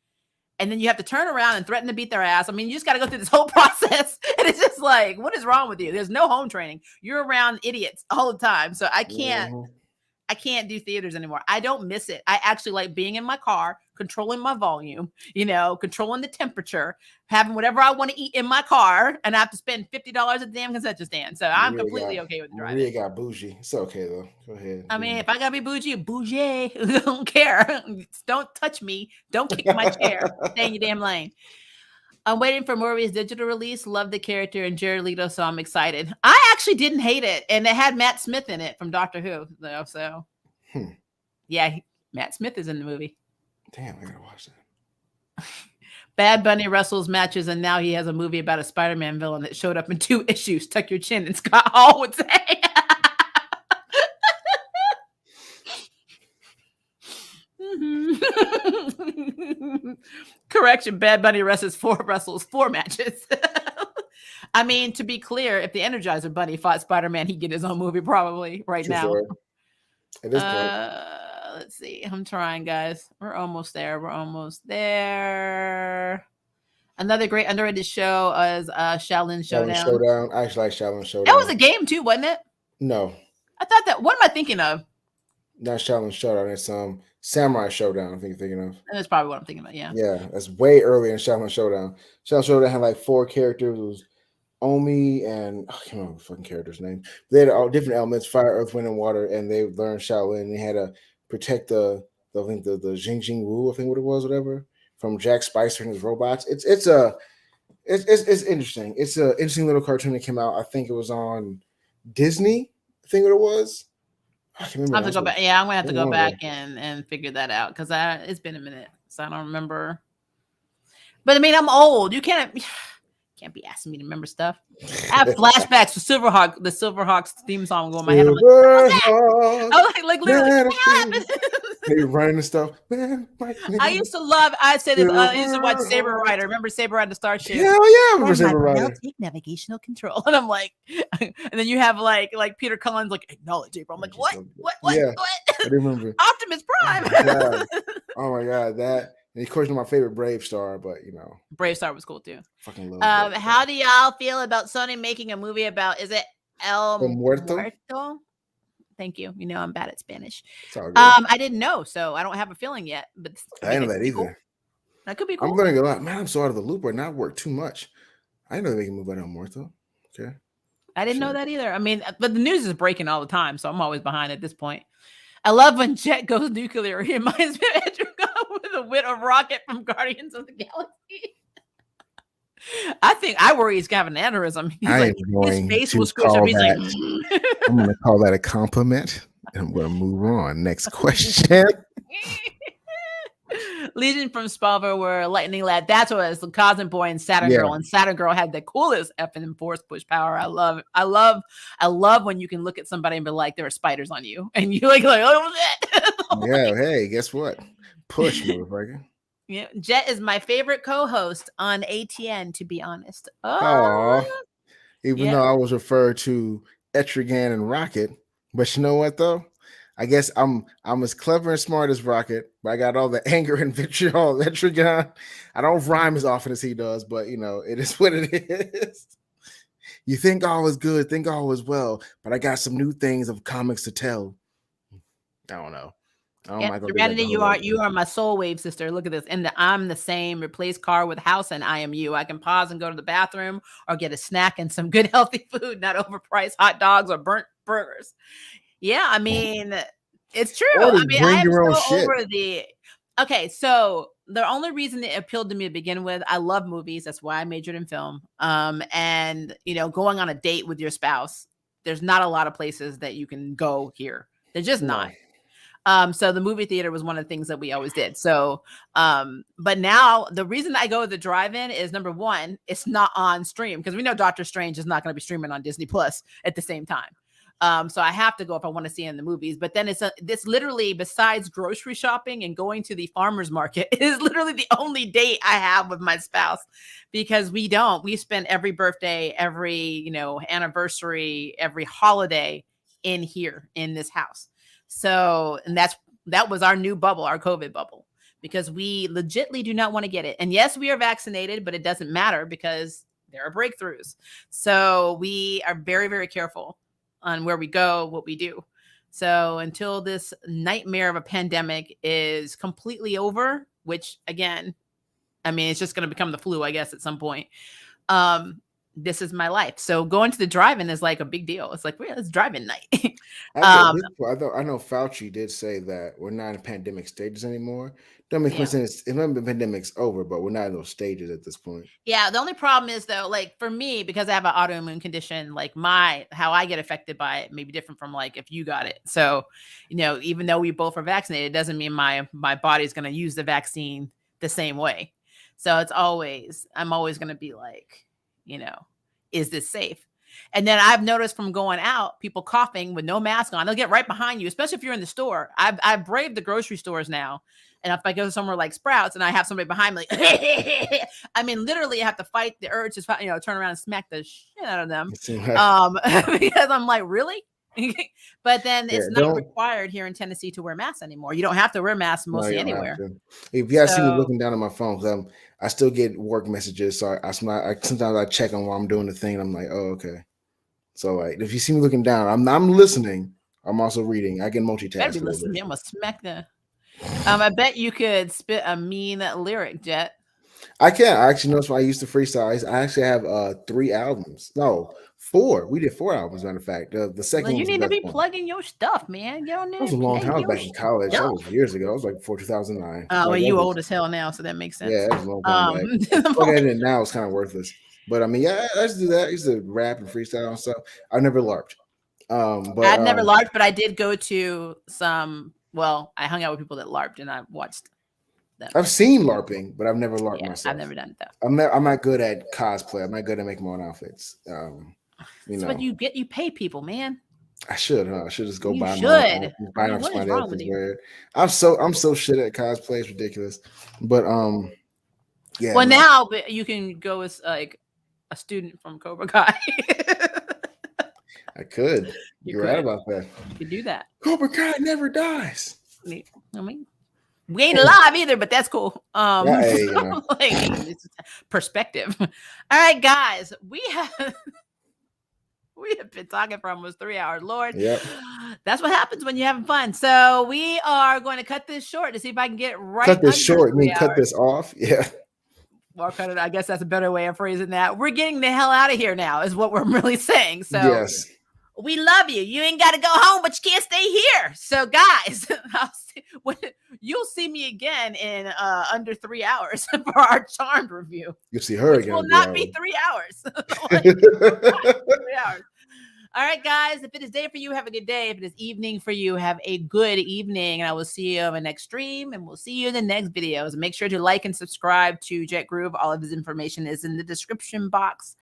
And then you have to turn around and threaten to beat their ass. I mean, you just got to go through this whole process. And it's just like, what is wrong with you? There's no home training. You're around idiots all the time. So I can't do theaters anymore. I don't miss it. I actually like being in my car, controlling my volume, controlling the temperature, having whatever I want to eat in my car, and I have to spend $50 at the damn concession stand. So I'm completely okay with driving. Maria got bougie. It's okay though. Go ahead. I mean, if I gotta be bougie, I don't care. Don't touch me. Don't kick my chair. Stay in your damn lane. I'm waiting for Morbius digital release. Love the character and Jared Leto, so I'm excited. I actually didn't hate it, and it had Matt Smith in it from Doctor Who, though. So, yeah, Matt Smith is in the movie. Damn, I gotta watch that. Bad Bunny wrestles matches, and now he has a movie about a Spider-Man villain that showed up in 2 issues. Tuck your chin, and Scott Hall would say. Correction, Bad Bunny wrestles 4 matches. I mean, to be clear, if the Energizer Bunny fought Spider-Man, he'd get his own movie probably right now. Sure. At this point. Let's see. I'm trying, guys. We're almost there. Another great underrated show is Shaolin Showdown. I actually like Shaolin Showdown. That was a game too, wasn't it? No. I thought that. What am I thinking of? Not Shaolin Showdown. It's Samurai Showdown. I think you're thinking of. And that's probably what I'm thinking about. Yeah. Yeah, that's way earlier in Shaolin Showdown. Shaolin Showdown had like 4 characters. It was Omi and I can't remember the fucking character's name. They had all different elements: fire, earth, wind, and water. And they learned Shaolin. They had to protect the Jing Jing Wu, I think what it was, whatever, from Jack Spicer and his robots. It's interesting. It's an interesting little cartoon that came out. I think it was on Disney. I think what it was. I can't remember. I have to go back. Yeah, I'm gonna have to go back and figure that out because it's been a minute, so I don't remember. But I mean, I'm old. You can't be asking me to remember stuff. I have flashbacks to the Silverhawks theme song going in my head. I'm like literally, what happened? They running and stuff. I used to love. I used to watch Saber Rider. Remember Saber Rider Starship? Hell yeah, I remember Saber Rider. Now take navigational control, and I'm like, and then you have like Peter Cullen's like acknowledge April. I'm like, what? Yeah, I remember Optimus Prime. Oh my god, that. And of course, my favorite Brave Star, but Brave Star was cool too. Fucking love. How do y'all feel about Sony making a movie about? Is it El Muerto? Thank you. I'm bad at Spanish. I didn't know, so I don't have a feeling yet. But I didn't know that either. Cool. That could be cool. I'm learning a lot, man. I'm so out of the loop right now. I work too much. I didn't know they can move out El Muerto. Okay. I didn't know that either. I mean, but the news is breaking all the time, so I'm always behind at this point. I love when Jet goes nuclear. He reminds me of with a rocket from Guardians of the Galaxy. I worry he's gonna have an aneurysm. He's I am like, his going face to will squish up. call He's that. like, I'm going to call that a compliment, and I'm going to move on. Next question. Legion from Spellver were Lightning Lad. That's what it was. The Cosmic Boy and Saturn Yeah. Girl. And Saturn Girl had the coolest effing force push power. I love it. I love when you can look at somebody and be like, there are spiders on you. And you're like oh shit. Yeah. Hey, guess what? Push, motherfucker. Yeah. Jet is my favorite co-host on ATN, to be honest. Aw. Oh, Even yeah. though I was referred to Etrigan and Rocket, but you know what though? I guess I'm as clever and smart as Rocket, but I got all the anger and vitriol of Etrigan. I don't rhyme as often as he does, but you know, it is what it is. You think all is good, think all is well, but I got some new things of comics to tell. I don't know. Yeah, Serenity, you are my soul wave sister. Look at this. And I'm the same. Replace car with house, and I am you. I can pause and go to the bathroom or get a snack and some good healthy food, not overpriced hot dogs or burnt burgers. Yeah, I mean, it's true. I mean, I am so over the. Okay, so the only reason it appealed to me to begin with, I love movies. That's why I majored in film. And you know, going on a date with your spouse, there's not a lot of places that you can go here. They're just not. So the movie theater was one of the things that we always did. So, but now the reason I go to the drive-in is number one, it's not on stream because we know Doctor Strange is not going to be streaming on Disney Plus at the same time. So I have to go if I want to see it in the movies. But then it's literally, besides grocery shopping and going to the farmer's market, it is literally the only date I have with my spouse because we spend every birthday, every, you know, anniversary, every holiday in here in this house. So, and that was our new bubble, our COVID bubble, because we legitimately do not want to get it. And yes, we are vaccinated, but it doesn't matter because there are breakthroughs. So we are very, very careful on where we go, what we do. So until this nightmare of a pandemic is completely over, which again, I mean, it's just going to become the flu, I guess, at some point. This is my life. So going to the drive-in is like a big deal. It's like, well, it's drive-in night. I know Fauci did say that we're not in pandemic stages anymore. Don't make sense. It might be pandemic's over, but we're not in those stages at this point. Yeah. The only problem is though, like for me, because I have an autoimmune condition, like how I get affected by it may be different from like if you got it. So, you know, even though we both are vaccinated, it doesn't mean my body's going to use the vaccine the same way. So I'm always going to be like, you know, is this safe? And then I've noticed from going out, people coughing with no mask on, they'll get right behind you, especially if you're in the store. I've braved the grocery stores now. And if I go somewhere like Sprouts and I have somebody behind me, like, I mean, literally I have to fight the urge to, you know, turn around and smack the shit out of them. Because I'm like, really? But then it's not required here in Tennessee to wear masks anymore. You don't have to wear masks mostly anywhere. If you guys see me looking down at my phone, because I still get work messages, so sometimes I check on while I'm doing the thing. And I'm like, oh, okay. So like, if you see me looking down, I'm listening. I'm also reading. I can multitatask. Better be listening. I'm gonna smack the. I bet you could spit a mean lyric, Jet. I can. I actually noticed when I used to freestyle. I actually have 3 albums. No, 4. We did 4 albums, matter of fact. The second. Well, you need to be plugging your stuff, man. Get on there. That was a long time back in college. That was years ago. It was like before 2009. Oh, well, you old as hell now, so that makes sense. Yeah, that was a long time back. Looking at it now, it's kind of worthless. But I mean, yeah, I used to do that. I used to rap and freestyle and stuff. I never LARPed. I've never LARPed, but I did go to some. Well, I hung out with people that LARPed, and I watched them. I've seen LARPing, but I've never LARPed myself. I've never done it though. I'm not good at cosplay. I'm not good at making my own outfits. That's what you get. You pay people, man. I should, huh? I should just go buy my own. What is wrong with you? I'm so shit at cosplay. It's ridiculous. But yeah. Well, now you can go as like a student from Cobra Kai. I could. You're right about that. You could do that. Cobra Kai never dies. I mean, we ain't alive either, but that's cool. Hey, like, perspective. All right, guys, we have been talking for almost 3 hours. Lord, yep. That's what happens when you're having fun. So we are going to cut this short to see if I can get right. Cut this short. Cut this off. Yeah. Or cut it. I guess that's a better way of phrasing that. We're getting the hell out of here now, is what we're really saying. So yes. We love you. You ain't got to go home, but you can't stay here. So, guys, you'll see me again in under 3 hours for our Charmed review. You'll see her Which again. will not be 3 hours. 3 hours. All right, guys. If it is day for you, have a good day. If it is evening for you, have a good evening. And I will see you on the next stream, and we'll see you in the next videos. Make sure to like and subscribe to Jett Groove. All of his information is in the description box.